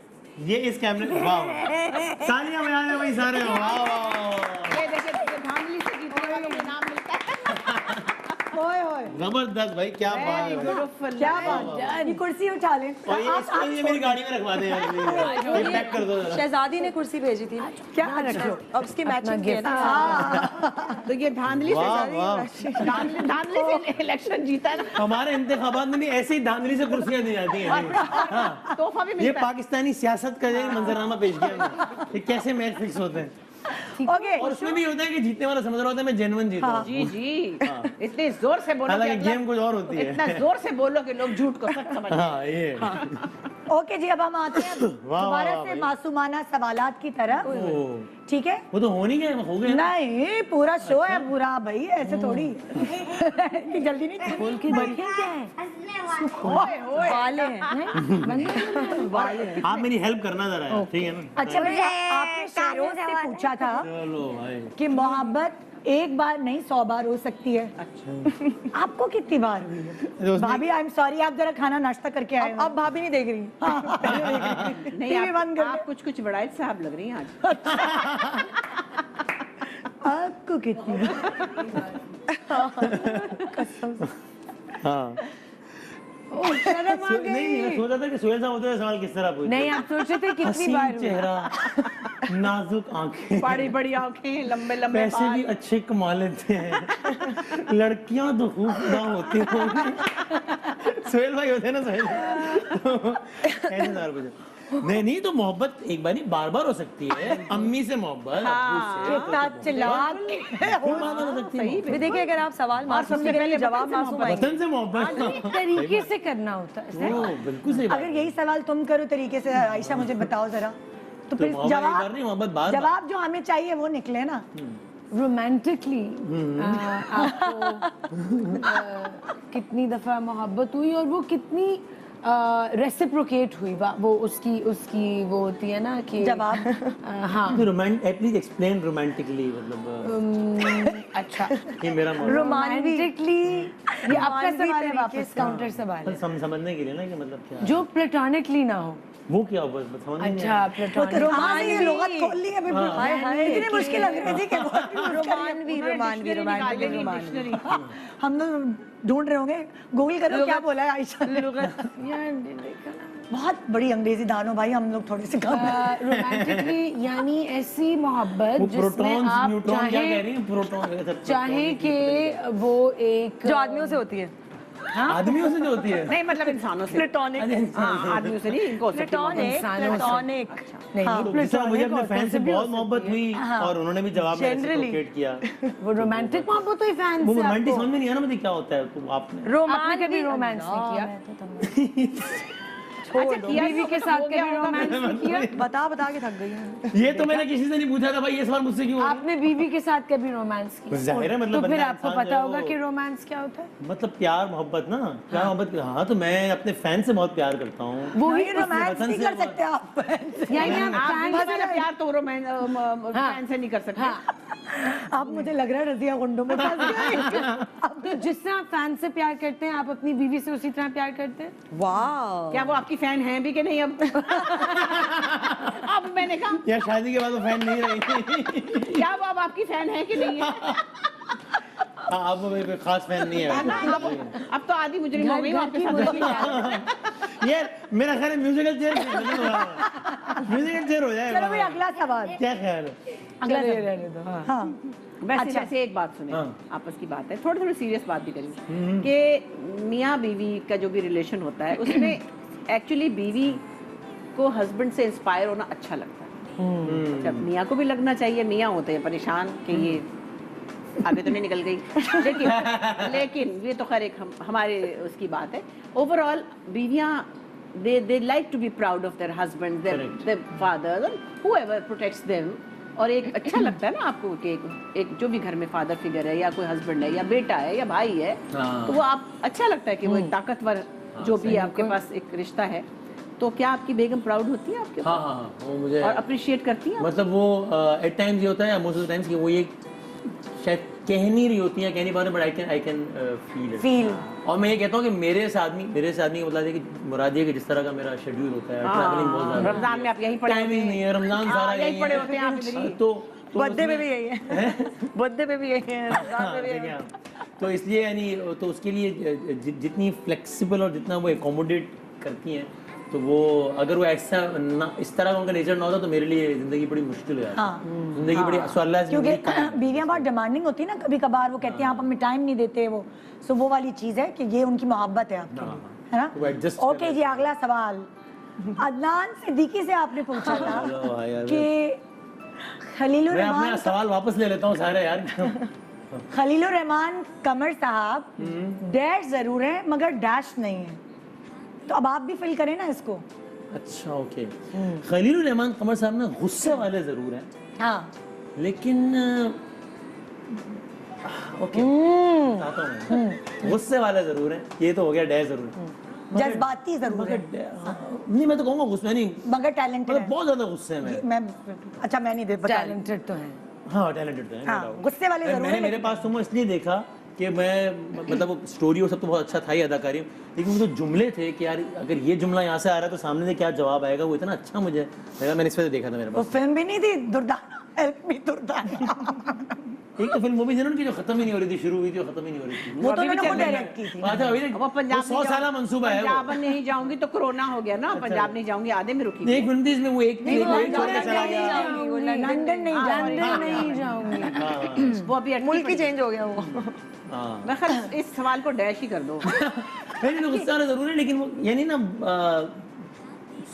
ये इस कैमरे में, वाह वाह। तालियां बजा रहे भाई सारे, वाह वाह वाह। ये देखिए धांधली से जीतने वालों को नाम मिलता है। ओए ओए, जबरदस्त भाई, क्या बात है भाई। Beautiful. क्या बात है। ये कुर्सी उठा लें। और ये इसको ये मेरी गाड़ी में रखवा दे यार, please। ये पैक कर दो जरा। शहजादी ने कुर्सी भेजी थी, क्या रखो? अब उसकी मैचिंग की है ना। तो ये धांधली से वाह वाह। धांधली से इलेक्शन जीता ना, हमारे इंतखाबात में भी ऐसे ही धांधली से कुर्सियां दी जाती हैं। हाँ, तोहफा भी ये मिलता है। पाकिस्तानी सियासत का ये मंजरनामा पेश किया हमने। ये कैसे मैच फिक्स होते हैं, ओके, और उसमें भी होता है कि जीतने वाला समझ रहा होता है मैं जेन्युइन जीता हूँ। जी जी, इतने जोर से बोलो कि हालांकि अगला- गेम कुछ और होती है। इतना जोर से बोलो कि लोग झूठ को सच समझ हाँ ये ओके जी, अब हम आते हैं वाह, दोबारा वाह, से भाई। मासूमाना सवालात की तरफ। ओ, ठीक है? वो तो हो नहीं गया, हो गया ना। नहीं, पूरा शो है पूरा भाई, ऐसे थोड़ी कि जल्दी नहीं खोल के देखिए क्या है। वाले हैं, वाले हैं। आप मेरी हेल्प करना जरा यार, ठीक है ना? अच्छा भैया, आपने शेरों से पूछा था चलो भाई। कि मोहब्बत एक बार नहीं 100 बार हो सकती है। अच्छा आपको कितनी बार हुई है? भाभी आई एम सॉरी, आप जरा खाना नाश्ता करके आए। अब भाभी नहीं देख रही। नहीं टीवी बंद कर आप कुछ बड़ाई साहब लग रही हैं आज। आपको कितनी हाँ शर्म आ नहीं मैं गई। सोचा था कि सोहेल साहब होते हैं सवाल किस तरह पूछते नहीं आप सोचे थे कितनी हसीन बार हुई? चेहरा, नाजुक आंखें, बड़ी बड़ी आंखें, लंबे लंबे पैसे भी बाल। अच्छे कमा लेते हैं, लड़कियां तो खूब ना होती होंगी। सोहेल भाई होते हैं ना सोहेल, तो ऐसे सवाल पूछो। नहीं तो मोहब्बत एक बार नहीं बार बार हो सकती है। अम्मी से मोहब्बत, अब्बू से कितना चालाक खूब बार हो सकती है। भी देखिए अगर आप सवाल मासूम से करेंगे जवाब मासूम आएंगे। वतन से मोहब्बत तरीके से करना होता है। ओ, बिल्कुल सही बात अगर यही सवाल तुम करो तरीके से आयशा मुझे बताओ जरा, तो फिर मोहब्बत एक बार नहीं, मोहब्बत बार बार। जवाब जो हमें चाहिए वो निकले ना। रोमांटिकली आपको कितनी दफा मोहब्बत हुई और वो कितनी रेसिप्रोकेट हुई, वो उसकी वो होती है ना कि जवाब हाँ प्लीज एक्सप्लेन रोमांटिकली, मतलब अच्छा ये मेरा मौजूद रोमांटिकली ये आपका सवाल है, वापस काउंटर सवाल है। समझने के लिए ना कि मतलब क्या जो प्लेटोनिकली ना हो। वो क्या बस समझ नहीं अच्छा प्लेटोनिक रोमानवी लुगत खोल ली है बिल्कुल। हाय हाय इतनी मुश्किल अंग्रेजी के रोमानवी रोमानवी रोमानवी रोमानवी हम लोग ढूंढ रहे होंगे, गूगल करो क्या बोला है आयशा ने। बहुत बड़ी अंग्रेजी दानो भाई, हम लोग थोड़े से कम हैं। रोमांटिकली यानी ऐसी मोहब्बत वो जिसमें प्रोटॉन्स आप न्यूट्रॉन क्या कह रही हैं, प्रोटॉन चाहे कि वो एक जो आदमियों से होती है आदमियों से जो होती है। नहीं मतलब इंसानों से। प्लेटोनिक हाँ, आदमियों से नहीं, इनको हो सकती है। प्लेटोनिक नहीं तो जिस तरह मुझे अपने फैन से बहुत मोहब्बत हुई और उन्होंने भी जवाब में Generally. रेसिप्रोकेट किया। वो रोमांटिक मोहब्बत हुई फैन वो से रोमांटिक आपको। समझ में नहीं आया ना मुझे क्या होता है, तो आपने आपने कभी रोमांस नहीं किया? अच्छा किया बीवी के साथ कभी रोमांस नहीं किया? बता के थक गई है। ये तो मैंने किसी से नहीं पूछा था भाई, ये सवाल मुझसे क्यों? आपने बीवी के साथ कभी रोमांस किया? जाहिर है, मतलब तो फिर बंदा आपको इंसान पता जो है होगा वो- कि रोमांस क्या होता है। मतलब प्यार मोहब्बत ना, प्यार मोहब्बत। हाँ तो मैं अपने फैन से बहुत प्यार करता हूँ। वो ही नहीं रोमांस वतन नहीं से कर वो- सकते आप। यानी आप आप फैन भी वाला प्यार तो फैन से नहीं कर सकते। अब मुझे लग रहा है रजिया गुंडों में फंस गई। तो जिस तरह आप फैन से प्यार करते हैं आप अपनी बीवी से उसी तरह प्यार करते हैं? वाह क्या वो आपकी फैन है भी कि नहीं अब? अब मैंने कहा या शादी के बाद वो फैन नहीं रही? क्या वो अब आपकी फैन है कि नहीं है? हाँ अब वो मेरे खास फैन नहीं है। अब तो आधी मुजरिम हो गई आपके साथ। यार मेरा ख्याल है म्यूजिकल चेयर हो जाए। चलो भाई अगला सवाल। क्या ख्याल है? अगला सवाल। हाँ वैसे वैसे एक बात सुने, हाँ। आपस की बात है, थोड़ी थोड़ी सीरियस बात भी करेंगे कि मियाँ बीवी का जो भी रिलेशन होता है उसमें एक्चुअली बीवी को हस्बैंड से इंस्पायर होना अच्छा लगता है। जब मियाँ को भी लगना चाहिए, मियाँ होते हैं परेशान कि ये आगे तो नहीं निकल गई, लेकिन ये तो खैर एक हमारे उसकी बात है। ओवरऑल बीवियाँ they like to be proud of their husband, their father, whoever protects them। और एक अच्छा लगता है ना आपको कि एक जो भी घर में फादर फिगर है या कोई हस्बैंड है या बेटा है या भाई है, तो वो आप अच्छा लगता है कि वो एक ताकतवर जो भी आपके पास एक रिश्ता है। तो क्या आपकी बेगम प्राउड होती है आपके हाँ हाँ हाँ वो मुझे और अप्रिशिएट करती है? मतलब वो एट टाइम्स ये होता है, मोस्ट ऑफ द टाइम्स कि वो ये शायद कह नहीं रही होती है, कह नहीं पा रहे, बट आई कैन फील। और मैं ये कहता हूँ कि मेरे से आदमी का मतलब है कि मुराद ये कि जिस तरह का मेरा शेड्यूल होता है, ट्रैवलिंग बहुत ज़्यादा, रमजान में आप यहीं पड़े होते टाइमिंग नहीं है, रमजान सारा यहीं पड़े होते हैं आप इधर ही। तो बर्थडे पे भी यही है, बर्थडे पे भी यही है, रमजान पे भी यही है। तो इसलिए यानी तो उसके लिए जितनी फ्लेक्सिबल और जितना वो एकोमोडेट करती हैं, तो वो अगर वो ऐसा ना इस तरह का उनका नेचर ना होता तो मेरे लिए जिंदगी बड़ी मुश्किल हो जाती। जिंदगी बड़ी अल्लाह से क्योंकि बीवियां बहुत डिमांडिंग होती है ना, कभी कभार वो कहती हैं आप हमें टाइम नहीं देते, वो सो वो वाली चीज है कि ये उनकी मोहब्बत है आपके लिए, है वो ना। adjust ओके जी अगला सवाल अदनान सिद्दीकी से आपने पूछा था कि खलीलुर मैं अपना रहमान सवाल वापस ले लेता हूँ सारे यार। खलीलुर रहमान कमर साहब डैश जरूर है मगर डैश नहीं है, तो अब आप भी फिल करें ना इसको। अच्छा ओके, खलीलुर रहमान कमर साहब ना गुस्से वाले जरूर हैं, हाँ लेकिन ओके बताता हूँ मैं, गुस्से वाले जरूर हैं, ये तो हो गया, डैश जरूर है, जज्बाती जरूर है नहीं मैं तो कहूँगा गुस्से नहीं, मगर टैलेंटेड मतलब है। बहुत ज्यादा गुस्से में। मैं अच्छा मैं नहीं दे बता रही। टैलेंटेड तो है। हाँ टैलेंटेड तो है, no हाँ, doubt। गुस्से वाले जरूर मैंने हैं, मेरे पास तुम इसलिए देखा कि मैं मतलब वो स्टोरी और सब तो बहुत अच्छा था ही अदाकारी, लेकिन वो जो जुमले थे कि यार अगर ये जुमला यहाँ से आ रहा है तो सामने से क्या जवाब आएगा, वो इतना अच्छा मुझे लगा, मैंने इस वजह से देखा था मेरे वो पास। फिल्म भी नहीं थी दुर्दाना, हेल्प मी दुर्दाना। एक तो फिल्म वो भी थी ना उनकी जो खत्म ही नहीं हो रही थी, शुरू हुई थी और खत्म ही नहीं हो रही थी। वो तो अभी भी उन्होंने खुद चल रही है। डायरेक्ट की थी। अच्छा अभी वो पंजाब 100 साल मंसूबा है वो। पंजाब नहीं जाऊंगी तो कोरोना हो गया ना, पंजाब नहीं जाऊंगी आधे में रुकी। एक फिल्म थी इसमें वो एक छोड़ के चला गया। लंदन नहीं जाऊंगी, नहीं जाऊंगी। वो अभी मुल्क ही चेंज हो गया वो। हाँ मैं खैर इस सवाल को डैश ही कर दो। नहीं तो गुस्सा आना जरूर है, लेकिन वो यानी ना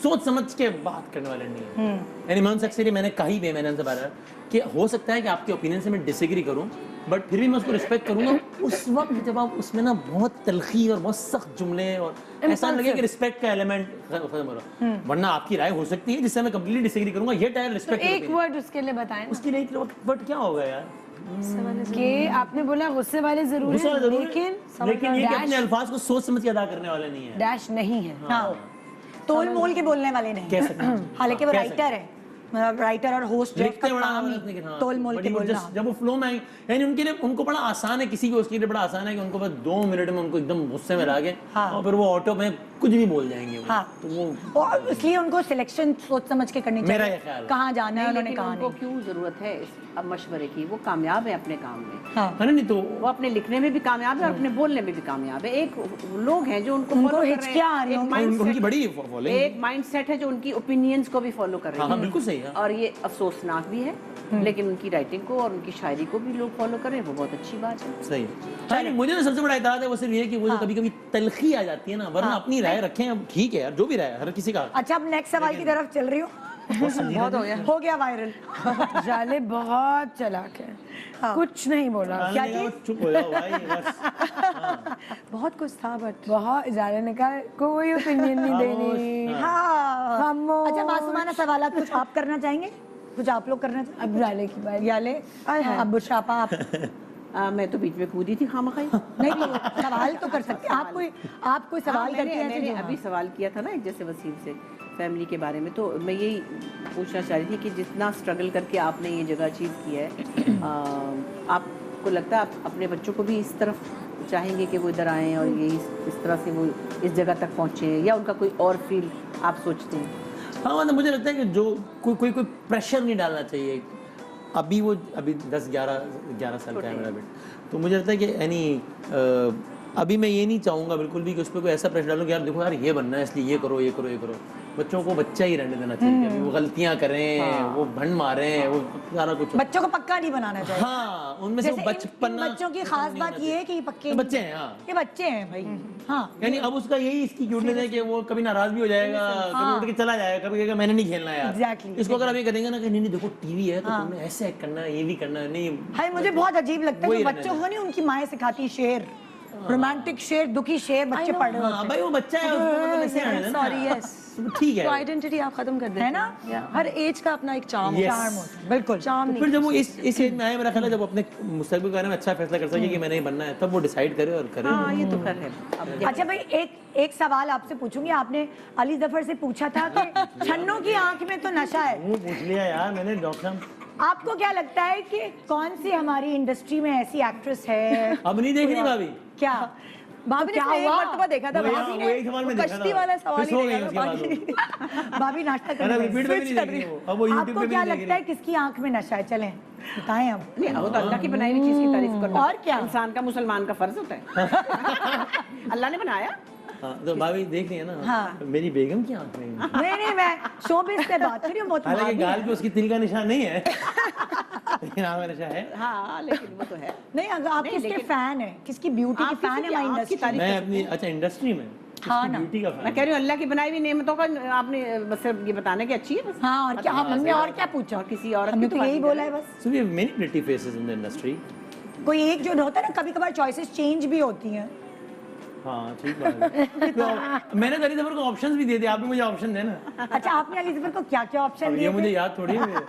सोच समझ के बात करने वाले नहीं है। यानी मैं उनसे अक्सर ये मैंने कही भी, मैंने उनसे बात कि हो सकता है कि आपके ओपिनियन से मैं डिसएग्री करूं, बट फिर भी मैं उसको रिस्पेक्ट करूंगा उस वक्त जब आप उसमें ना बहुत तलखी और बहुत सख्त जुमले और ऐसा लगे कि रिस्पेक्ट का एलिमेंट खत्म हो रहा, वरना आपकी राय हो सकती है जिससे मैं कंप्लीटली डिसएग्री करूंगा, ये टायर रिस्पेक्ट एक वर्ड उसके लिए बताएं ना। उसके लिए बट क्या होगा यार, कि आपने बोला गुस्से वाले जरूर गुस्सा हैं, जरूर है, लेकिन लेकिन ये कि डैश- अपने अल्फाज को सोच समझ के अदा करने वाले नहीं है। डैश नहीं है। हाँ, तोल मोल के बोलने वाले नहीं। कह सकते हैं। हालांकि वो कह राइटर है, मतलब राइटर और होस्ट लिखते बड़ा लेकिन हाँ, तोल मोल but के he would बोलना। just- जब वो फ्लो में आएंगे, यानी उनके लिए उनको बड़ा आसान है, किसी को उसके लिए बड़ा आसान है कि उनको बस 2 मिनट में उनको एकदम गुस्से में ला के हाँ। और फिर वो ऑटो में कुछ भी बोल जाएंगे वो। हाँ। तो वो और इसलिए उनको सिलेक्शन सोच समझ के करनी मेरा चाहिए। ये ख्याल है। कहाँ जाना है उन्होंने, लेकिन कहाँ उनको नहीं। क्यों जरूरत है इस अब मशवरे की, वो कामयाब है अपने काम में, हाँ, है ना, नहीं तो वो अपने लिखने में भी कामयाब है और अपने बोलने में भी कामयाब है। एक लोग हैं जो उनको उनको follow कर रहे हैं, हिचकियाँ आ रही एक होंगी। mindset- उनकी बड़ी फॉलोइंग एक माइंडसेट है जो उनकी ओपिनियंस को भी फॉलो कर रहे हाँ हैं। हाँ बिल्कुल सही है। और ये अफसोसनाक भी है, लेकिन उनकी राइटिंग को और उनकी शायरी को भी लोग फॉलो करें, वो बहुत अच्छी बात है। सही है। हाँ, नहीं, मुझे तो सबसे बड़ा इताद है वो सिर्फ ये कि वो कभी कभी तलखी आ जाती है ना, वरना अपनी राय रखें, अब ठीक है यार जो भी राय है, हर किसी का अच्छा अब नेक्स्ट सवाल की तरफ चल रही हूँ। बहुत हो गया वायरल। जाले बहुत चालाक है, हाँ। कुछ नहीं बोला। क्या डालने का चीज़? चुप हो जाओ भाई बस। बहुत कुछ था बट बहुत जाले ने कहा कोई ओपिनियन नहीं देनी। हाँ, खामोश। अच्छा मासूमाना सवाल कुछ आप करना चाहेंगे, कुछ आप लोग करना चाहेंगे? अब जाले की बात। याले अब बुशापा आप मैं तो बीच में कूदी थी खामखाई। नहीं तो सवाल तो कर सकते हैं। आप कोई सवाल करते हैं मैंने अभी सवाल किया था ना एक जैसे वसीम से फैमिली के बारे में, तो मैं यही पूछना चाह रही थी कि जितना स्ट्रगल करके आपने ये जगह अचीव की है, आपको लगता है आप अपने बच्चों को भी इस तरफ चाहेंगे कि वो इधर आएँ और ये इस तरह से वो इस जगह तक पहुँचे, या उनका कोई और फील्ड आप सोचते हैं? हाँ मतलब मुझे लगता है कि जो कोई प्रेशर नहीं डालना चाहिए। अभी 10-11 साल का है मेरा बेटा, तो मुझे लगता है कि यानी अभी मैं ये नहीं चाहूँगा बिल्कुल भी कि उस पर कोई ऐसा प्रेशर डालूं कि यार देखो यार ये बनना है इसलिए ये करो ये करो ये करो। बच्चों को बच्चा ही रहने देना चाहिए, अभी वो गलतियाँ करें, वो भंड मारें, वो सारा कुछ। बच्चों को पक्का नहीं बनाना चाहिए। हाँ उनमें से जैसे बचपन इन बच्चों की खास बात ये है कि ये पक्के बच्चे हैं। हाँ ये बच्चे हैं भाई। हाँ यानी अब उसका यही इसकी क्यूटनेस है कि वो कभी नाराज भी हो जाएगा, कभी उठ के चला जाएगा, कभी कहेगा मैंने नहीं खेलना यार। Exactly, इसको अगर आप ये करेंगे ना कि नहीं नहीं देखो टीवी है तो तुम्हें ऐसे एक्ट करना है, ये भी करना है, नहीं हाय मुझे बहुत अजीब लगता है वही कि रहने बच्चों को नहीं उनकी माएँ सिखाती शेर, रोमांटिक शेर, दुखी शेर बच्चे पढ़ रहे हाँ होते भाई वो बच्चा है उसको मतलब ऐसे रहने देना। सॉरी यस ठीक तो है। आइडेंटिटी आप खत्म कर देते है ना? हर एज का अपना एक चार्म Yes. चार्म होता है, बिल्कुल। चार्म तो फिर जब वो इस एज में आए, मेरा ख्याल है जब अपने मुस्तकबिल के बारे में अच्छा फैसला कर सके कि मैंने ये बनना है, तब वो डिसाइड करे और करे। हाँ ये तो खैर है। अब अच्छा भाई एक सवाल आपसे पूछूंगी। आपने अली जफर से पूछा था कि छन्नों की आंख में तो नशा है, वो पूछ लिया यार मैंने डॉक्टर साहब। आपको क्या लगता है कि कौन सी हमारी इंडस्ट्री में ऐसी एक्ट्रेस है? अब नहीं देख रही भाभी? क्या भाभी ने क्या एक हुआ? मर्तबा देखा था, वो भाभी एक ने सवाल में वो देखा कश्ती था। वाला सवाल फिर सो ही गई देखा उसके था, बाद बाकी भाभी नाश्ता अरे करने रिपीट में भी नहीं देख रही वो, अब वो यूट्यूब आपको पे भी क्या नहीं देख लगता है रही। किसकी आंख में नशा है? चलें बताएं अब। नहीं, वो तो अल्लाह की बनाई हुई चीज की तारीफ करना और क्या? इंसान का मुसलमान का फर्ज होता है। अल्लाह ने बनाया। हाँ तो भाभी देख रही है ना? हाँ। मेरी बेगम की आंख में नहीं मैं शोबिस से बात कर रही हूँ, बहुत हालांकि भाभी गाल है। पे उसकी तिल का निशान नहीं है, लेकिन आंख में नशा है। हाँ लेकिन वो तो है। नहीं अगर आप नहीं, किसके लेकिन- फैन है, किसकी ब्यूटी की आप फैन है किसी की हमारी आंख की इंडस्ट्री? तारीफ मैं अपनी अच्छा इंडस्ट्री में हाँ उसकी ना। ब्यूटी का मैं फैन कह रही हूँ अल्लाह की बनाई हुई नेमतों का आपने बस सिर्फ ये बताना कि अच्छी है बस। हाँ और क्या, हमने और क्या पूछा? और किसी औरत हमने की तो बात यही नहीं बोला कर है बस। So we have many pretty faces in the industry. कोई एक जो होता है ना, कभी कभार चॉइसेस चेंज भी होती हैं। हाँ ठीक बात है। तो मैंने अली जफर को ऑप्शंस भी दे दिए, आप भी मुझे ऑप्शन देना। अच्छा आपने अली जफर को क्या क्या ऑप्शन अब ये दिए मुझे थे? याद थोड़ी है।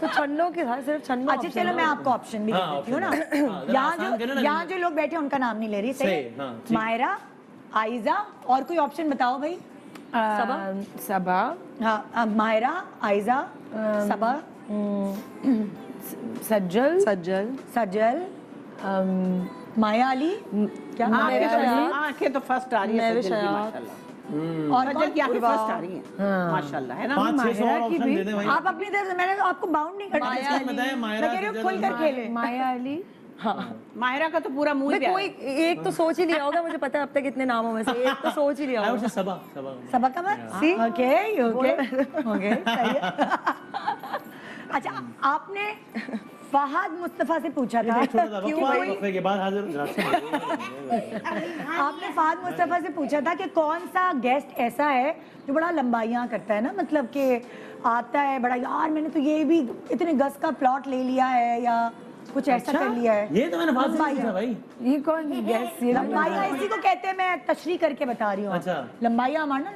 तो छन्नों के साथ सिर्फ छन्नों अच्छा चलो मैं आपको ऑप्शन भी दे हाँ, देती हूँ ना। option। हाँ, जरा आसान करो ना। यहाँ जो लोग बैठे हैं उनका नाम नहीं ले रही, सही? सही, हाँ, ठीक। मायरा, आइजा, और कोई ऑप्शन बताओ भाई। सबा, हाँ मायरा, आइजा, सबा, सज्जल सज्जल, सजल, माया अली, क्या आंखें तो फर्स्ट आ रही है महविश सज्जल की, हयात। माशाल्लाह। और सज्जल की आंखें फर्स्ट आ रही हैं माशाल्लाह, है ना? 5-6 और ऑप्शन दे दें भाई। आप अपनी तरफ से, मैंने आपको बाउंड नहीं करना इसका बताएं, मायरा, मैं कह रही हूँ सजल, खुल कर खेले। माया अली। माहिरा का तो पूरा मुंह ही मैं प्यारा कोई एक तो सोच ही लिया होगा, मुझे पता है अब तक इतने नामों में से एक तो सोच ही लिया I would होगा। say सबा सबा। सबक का मत सी ओके ओके ओके सही है। अच्छा, आपने फहद मुस्तफा से पूछा था क्यों वक्फे के बाद हाजिर आपने फहद मुस्तफा से पूछा था कि कौन सा गेस्ट ऐसा है जो बड़ा लंबाइयाँ करता है ना, मतलब कि आता है बड़ा, यार मैंने तो ये भी इतने गज का प्लॉट ले लिया है या कुछ ऐसा कर लिया है। ये तो मैंने फास्ट से पूछा भाई। ये कौन गेस? ये लंबाइयाँ इसी को कहते हैं, मैं तशरीह करके बता रही हूँ। अच्छा। लंबाइयाँ माना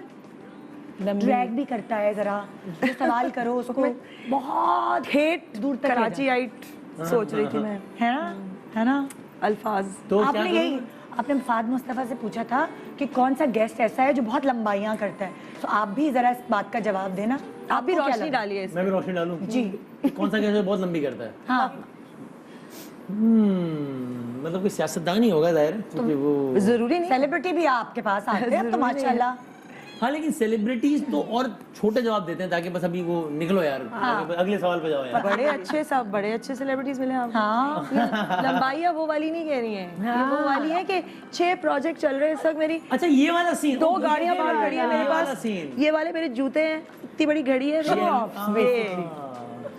ड्रैग भी करता है, जरा जो सवाल करो उसको बहुत हेट दूर तक ले कराची आइट सोच रही थी मैं, जाए। है ना अल्फाज। तो क्या आपने यही आपने फहद मुस्तफा से पूछा था कि कौन सा गेस्ट ऐसा है जो बहुत लंबाइयाँ करता है, तो आप भी जरा इस बात का जवाब देना। आप भी आपको क्या रोशनी लगा? डालिए मैं भी रोशनी डालूं जी। कौन सा कैसे बहुत लंबी करता है? हाँ, मतलब कोई सियासतदान ही होगा जाहिर है, क्योंकि वो जरूरी नहीं। सेलिब्रिटी भी आपके पास आते हैं अब तो माशाल्लाह। हाँ, लेकिन सेलिब्रिटीज तो और छोटे जवाब देते हैं ताकि बस अभी वो निकलो यार, अगले सवाल पे जाओ यार। बड़े अच्छे सेलिब्रिटीज मिले आप। हाँ लंबाइयाँ वो वाली नहीं कह रही हैं, ये वो वाली है कि 6 प्रोजेक्ट चल रहे हैं इस वक्त मेरी, अच्छा ये वाला सीन, 2 गाड़ियाँ बाहर खड़ी है मेरे वाला पास, सीन। ये वाले मेरे जूते हैं, इतनी बड़ी घड़ी है,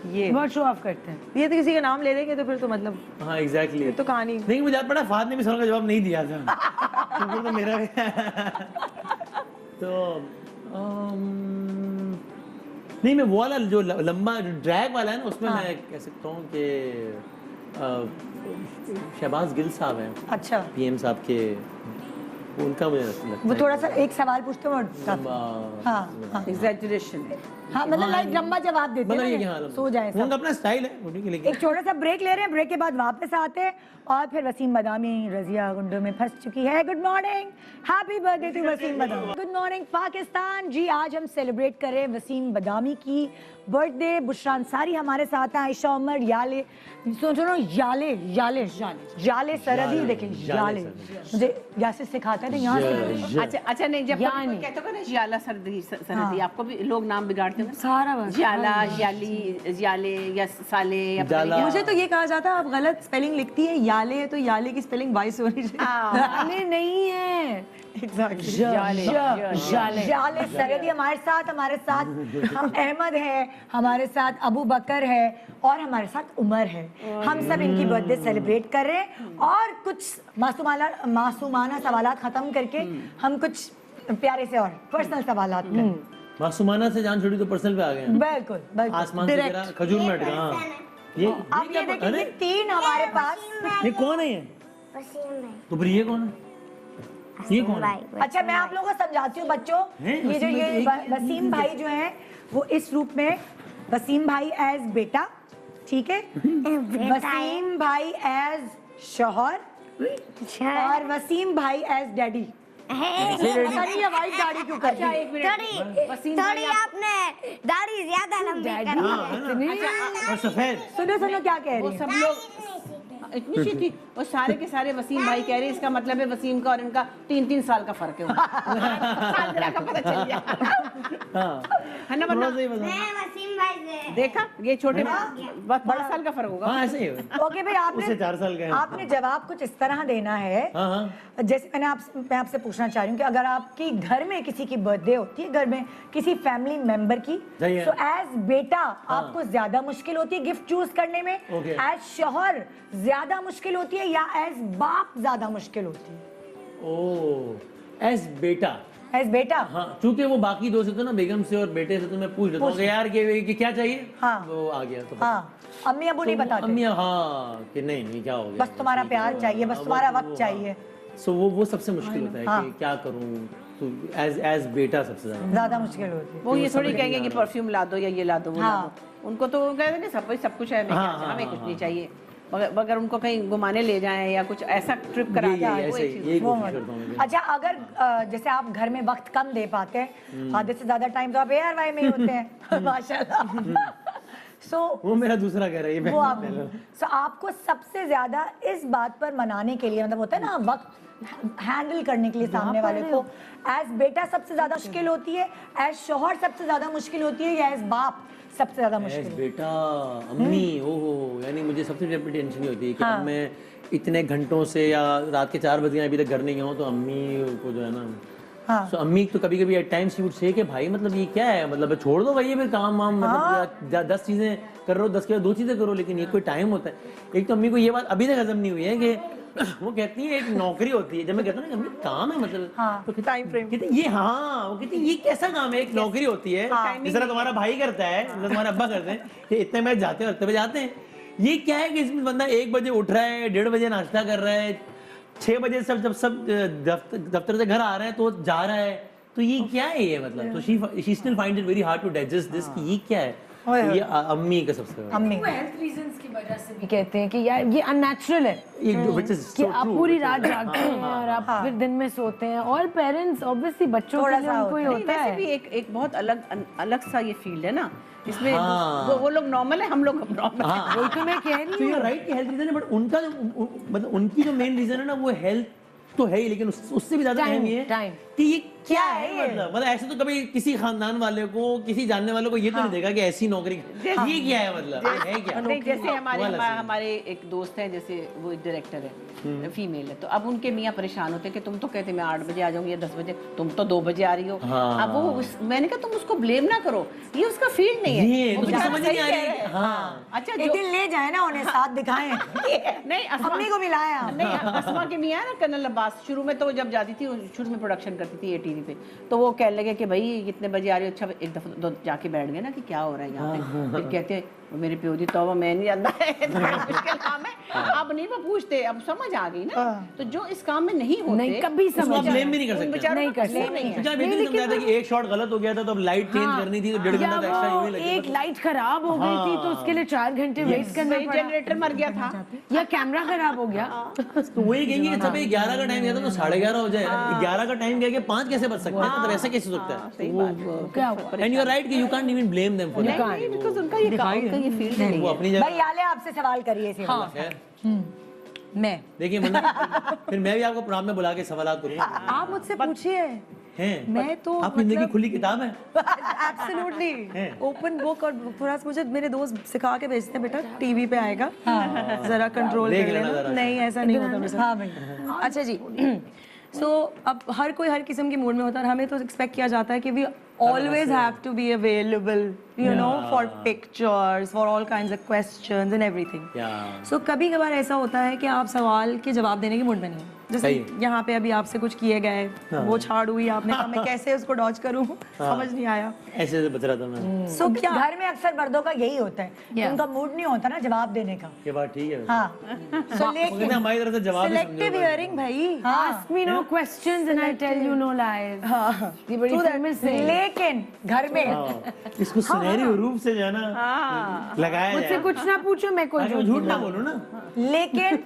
ये बहुत शो ऑफ करते हैं। ये तो किसी का नाम ले देंगे तो फिर तो मतलब हाँ एग्जैक्टली, तो कहानी। नहीं मुझे याद पड़ा फहद ने भी सवाल का जवाब नहीं दिया था तो फिर तो मेरा भी तो नहीं, मैं वो वाला जो लंबा जो ड्रैग वाला है ना, उसमें मैं कह सकता हूँ कि शहबाज गिल साहब हैं, अच्छा, पीएम साहब के, उनका मुझे लगता है वो थोड़ा सा एक सवाल पूछते हैं लंबा, हाँ हाँ एग्जैजरेशन है। हाँ, मतलब लाइक लंबा जवाब देते मतलब ये कि हैं हाँ, ना, सो जाए सब। उनका अपना स्टाइल है वो भी, लेकिन एक छोटा सा ब्रेक ले रहे हैं, ब्रेक के बाद वापस आते हैं और फिर वसीम बदामी रजिया गुंडों में फंस चुकी है। Good morning, happy birthday to Wasim Badami. Good morning Pakistan ji, आज हम सेलिब्रेट कर रहे हैं वसीम बदामी की बर्थडे। बुशरा अंसारी हमारे साथ हैं, आयशा उमर, याले सोचो ना, याले याले याले सरदी, देखें याले, मुझे यासिर सिखाता है ना यहाँ से। अच्छा अच्छा, नहीं जब कोई कहते हो ना जियाला सरदी, आपको भी लोग नाम बिगाड़ते हैं सारा बस जियाला, जियाली, जियाले या साले या पता नहीं क्या। मुझे तो ये कहा जाता है आप गलत स्पेलिंग लिखती है, याले है तो याले की स्पेलिंग वाइस होनी चाहिए। नहीं है। जाले सरदी हमारे साथ हम अहमद है, हमारे साथ अबू बकर है और हमारे साथ उमर है। हम सब इनकी बर्थडे सेलिब्रेट कर रहे हैं और कुछ मासूमाना सवालात खत्म करके हम कुछ प्यारे से और पर्सनल सवालात करें। मासूमाना से जान छोड़ी तो पर्सनल पे आ गए हैं। बिल्कुल बिल्कुल, आसमान से गिरा खजूर में अटका। हाँ, ये अब ये देखिए, ये 3 हमारे पास। ये कौन है? ये तो फिर ये कौन है? ये कौन है? अच्छा, मैं आप लोगों को समझाती हूँ बच्चों, ये जो ये वसीम भाई जो हैं वो इस रूप में, वसीम भाई एज बेटा, ठीक है, वसीम भाई एज शौहर और वसीम भाई एज डैडी। ये वाइट दाढ़ी क्यों कर रही है? थोड़ी आपने दाढ़ी ज्यादा लंबी कर दी है। और सफेद। सुनो क्या कह वो रही सब है? लोग इतनी सी थी, वो सारे के सारे वसीम भाई कह रहे हैं, इसका मतलब है वसीम का और इनका 3-3 साल का फर्क है। सालगिरह का पता चल गया है ना, वरना मैं वसीम भाई से देखा ये छोटे 12 साल का फर्क होगा। हाँ ऐसे ही है। ओके भाई, उससे 4 साल का है। आपने जवाब कुछ इस तरह देना है, हाँ हाँ, जैसे मैं आपसे पूछना चाह रही हूँ कि अगर आपकी घर में किसी की बर्थडे होती है, घर में किसी फैमिली मेंबर की, सही है। तो एज बेटा आपको ज्यादा मुश्किल होती है गिफ्ट चूज करने में, ओके। एज शौहर ज्यादा मुश्किल होती है या एज बाप ज्यादा मुश्किल होती है? ओ एज बेटा। एज बेटा, हाँ, चूंकि वो बाकी दो से तो ना, बेगम से और बेटे से तो मैं पूछ लेता हूँ कि यार कि क्या चाहिए। हाँ। वो आ गया तो हाँ, अम्मी अबू नहीं बताते, अम्मी हाँ कि नहीं ये क्या हो गया, बस तुम्हारा प्यार चाहिए, बस तुम्हारा वक्त चाहिए। सो वो सबसे मुश्किल होता है कि क्या करूँ, तो एज बेटा सबसे ज्यादा मुश्किल होती है। वो ये थोड़ी कहेंगे कि परफ्यूम ला दो या ये ला दो वो ला दो, उनको तो कहते हैं सब कुछ है, हमें कुछ नहीं चाहिए, मगर उनको कहीं घुमाने ले जाएं या कुछ ऐसा ट्रिप करा के आए, वो एक चीज़। अच्छा, अगर जैसे आप घर में वक्त कम दे पाते हैं, आधे से ज्यादा टाइम तो आप ARY में ही होते हैं माशाल्लाह, सो वो मेरा दूसरा घर है ये वो आप सो आपको सबसे ज्यादा इस बात पर मनाने के लिए मतलब होता है ना वक्त हैंडल करने के लिए सामने वाले को एज बेटा सबसे ज्यादा मुश्किल होती है, एज शौहर सबसे ज्यादा मुश्किल होती है, या एज बाप सबसे ज्यादा मुश्किल? बेटा अम्मी ओहो, यानी मुझे सबसे बड़ी टेंशन ये होती है कि अब मैं इतने घंटों से या रात के 4 बज गए अभी तक घर नहीं गया हूँ, तो अम्मी को जो है ना So, अम्मी तो कभी कभी eight times she would say कि भाई मतलब ये क्या है, मतलब छोड़ दो भाई ये फिर काम वाम, मतलब 10 चीजें कर रहे हो, 10 के 2 चीजें करो, लेकिन ये कोई टाइम होता है। एक तो अम्मी को ये बात अभी तक हजम नहीं हुई है कि वो कहती है एक नौकरी होती है, जब मैं कहता हूँ ना अम्मी काम है मतलब तो टाइम फ्रेम कहती है ये, हाँ वो कहती है ये कैसा काम है, एक नौकरी होती है जिस तरह तुम्हारा भाई करता है, जिस तुम्हारे अब्बा करते हैं कि इतने बजे जाते हैं और इतने बजे आते हैं। ये क्या है कि इसमें बंदा 1 बजे उठ रहा है, 1:30 बजे नाश्ता कर रहा है, 6 बजे जब सब दफ्तर से घर आ रहे हैं तो जा रहा है, तो ये क्या है ये मतलब? तो she still find it very hard to digest this कि ये क्या है। तो ये अम्मी का सबसे अम्मी वो हेल्थ रीजंस की वजह से भी कहते हैं कि यार ये अननेचुरल है कि आप पूरी रात जागते हैं और आप फिर दिन में सोते हैं, और पेरेंट्स ऑब्वियसली बच्चों के लिए उनको ही होता है। वैसे भी एक बहुत अलग सा ये फील्ड है ना, इसमें वो लोग नॉर्मल है, हम लोग नॉर्मल है। वही तो मैं कह रही हूँ। तो ये राइट की हेल्थ रीजन है, बट उनका मतलब उनकी जो मेन रीजन है ना वो हेल्थ तो है ही, लेकिन उससे भी ज्यादा अहम ये है कि ये क्या है मतलब ऐसे तो कभी किसी खानदान वाले को, किसी जानने वाले को ये तो नहीं देगा कि ऐसी नौकरी ये क्या है, मतलब है क्या? नहीं, जैसे हमारे एक दोस्त है, जैसे वो एक डायरेक्टर है, फीमेल है, तो अब उनके मियाँ परेशान होते हैं कि तुम तो कहते मैं 8 बजे आ जाऊंगी या 10 बजे, तुम तो 2 बजे आ रही हो। अब वो मैंने कहा तुम उसको ब्लेम ना करो, ये उसका फील्ड नहीं है, वो समझ नहीं आ रही। अच्छा एक दिन ले जाए ना उन्हें, साथ दिखाएं। नहीं, अम्मी को मिलाया नहीं, असमा की मियाँ है ना कर्नल अब्बास, शुरू में तो जब जाती थी, शुरू में प्रोडक्शन करती थी ATV पे, तो वो कहने लगे कि भाई कितने बजे आ रही हो। अच्छा एक दफा जाके बैठ गए ना कि क्या हो रहा है यहाँ पे, फिर कहते हैं मेरे प्यो दी तौबा मैं नहीं जानता है, मुश्किल काम है। अब नहीं वो पूछते, अब समझ आ गई ना, तो जो इस काम में नहीं होते नहीं कभी समझ ब्लेम भी नहीं कर सकते, नहीं कर सकते। तो बेटी ने समझा था कि एक शॉट गलत हो गया था तो अब लाइट चेंज करनी थी, तो 1.5 घंटा तो एक्स्ट्रा यूं ही लगे। एक लाइट खराब हो गई थी तो उसके लिए 4 घंटे वेट करना पड़ा, जनरेटर मर गया था या कैमरा खराब हो गया। तो वही कहेंगे कि जब 11 का टाइम गया था तो 11:30 हो जाए, 11 का टाइम गया कि 5 कैसे बच सकते हैं, मतलब ऐसा कैसे हो सकता है? सही बात। क्या हुआ? एंड यू आर राइट कि you can't even blame them for नहीं, बिकॉज़ उनका ये काम का ये फील्ड नहीं वो है। अपनी भाई जगह। याले आपसे सवाल करिए इसी वाले। मैं देखिए फिर मैं भी आपको प्रोग्राम में बुला के सवाल करूंगा। आप मुझसे पूछिए। हैं मैं तो आपकी जिंदगी खुली किताब है। एब्सोल्युटली ओपन बुक, और थोड़ा सा मुझे मेरे दोस्त सिखा के भेजते हैं, बेटा टीवी पे आएगा जरा कंट्रोल देख कर लेना लेना। जरा। नहीं ऐसा नहीं होता मेरे साथ। हाँ भाई, अच्छा जी, सो अब हर कोई हर किस्म की मूड में होता है, हमें तो एक्सपेक्ट किया जाता है कि we always have to be available, you know, for pictures, for all kinds of questions and everything. So कभी कभार ऐसा होता है कि आप सवाल के जवाब देने की मूड में नहीं हो, जैसे यहाँ पे अभी आपसे कुछ किए गए, वो छाड़ हुई, आपने कहा मैं कैसे उसको डॉज करूँ, समझ नहीं आया, ऐसे से बच रहा था मैं। सो क्या घर में अक्सर मर्दों का यही होता है, उनका मूड नहीं होता ना जवाब देने का। ये बात ठीक है। हाँ, सो लेकिन हमारी तरफ से जवाब ही समझो। selective hearing भाई, ask me no questions and I tell you no lies। हाँ, ये बड़ी famous है। लेकिन घर में इसको सुनहरी रूप से जो है ना लगाया जाए। मुझसे कुछ ना पूछो, मैं कोई झूठ ना बोलो ना। लेकिन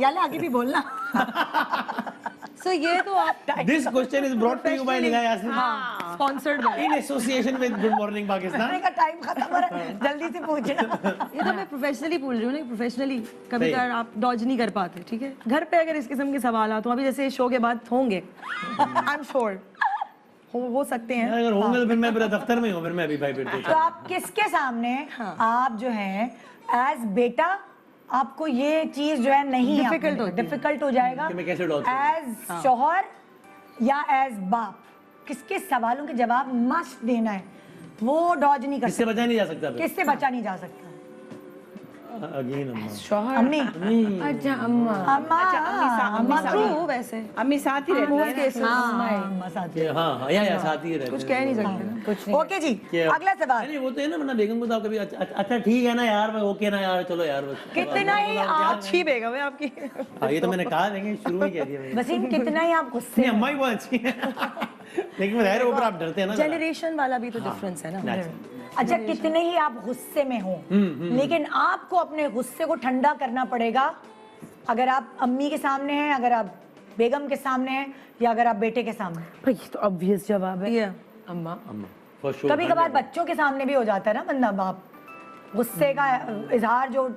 याले आगे भी बोलना। सो ये तो आप This question is brought to you by Nigah Yasmin, sponsored by, in association with Good Morning Pakistan। का टाइम खत्म हो रहा है, जल्दी से पूछना। ये तो मैं प्रोफेशनली पूछ रही हूँ ना, प्रोफेशनली कभी कभार आप डॉज नहीं कर पाते, ठीक है? घर पे अगर इस किस्म के सवाल आते हो, अभी जैसे शो के बाद होंगे, आई एम श्योर हो सकते हैं। अगर होंगे तो फिर मैं पूरा दफ्तर में हूँ, फिर मैं अभी भाई फिर तो आप किसके सामने आप जो है एज बेटा आपको ये चीज जो है नहीं डिफिकल्ट हो जाएगा कि मैं कैसे डॉज एज शौहर या एज बाप, किसके सवालों के जवाब मस्ट देना है, वो डॉज नहीं कर किससे सकता, बचा नहीं जा सकता फिर? किससे बचा नहीं जा सकता। अगेन अम्मा। शौहर, अम्मी, अच्छा अम्मा, अम्मा ट्रू वैसे अम्मी साथ ही रहती है। अम्मा साथ ये हाँ या साथ ही रहते कुछ कह नहीं सकते ना, कुछ नहीं। ओके जी, अगला सवाल। नहीं वो तो है ना, मतलब बेगम को तो आप कभी अच्छा ठीक है ना यार, मैं ओके ना यार, चलो यार बस। कितना ही आप अच्छी बेगम है आपकी। हाँ ये तो मैंने कहा, लेकिन शुरू में कह दिया मैंने। वसीम, कितना ही आप गुस्से नहीं अम्मा ही बहुत अच्छी है, लेकिन ज़ाहिर है ऊपर आप डरते हैं ना। जनरेशन वाला भी तो डिफरेंस है ना। अच्छा, कितने ही आप गुस्से में हो, लेकिन आपको अपने गुस्से को ठंडा करना पड़ेगा। अगर आप अम्मी के सामने हैं, अगर आप बेगम के सामने हैं, या अगर आप बेटे के सामने। भाई ये तो ऑब्वियस जवाब है, अम्मा। अम्मा for sure। कभी कभार बच्चों के सामने भी हो जाता है ना बंदा बाप, गुस्से का इजहार जो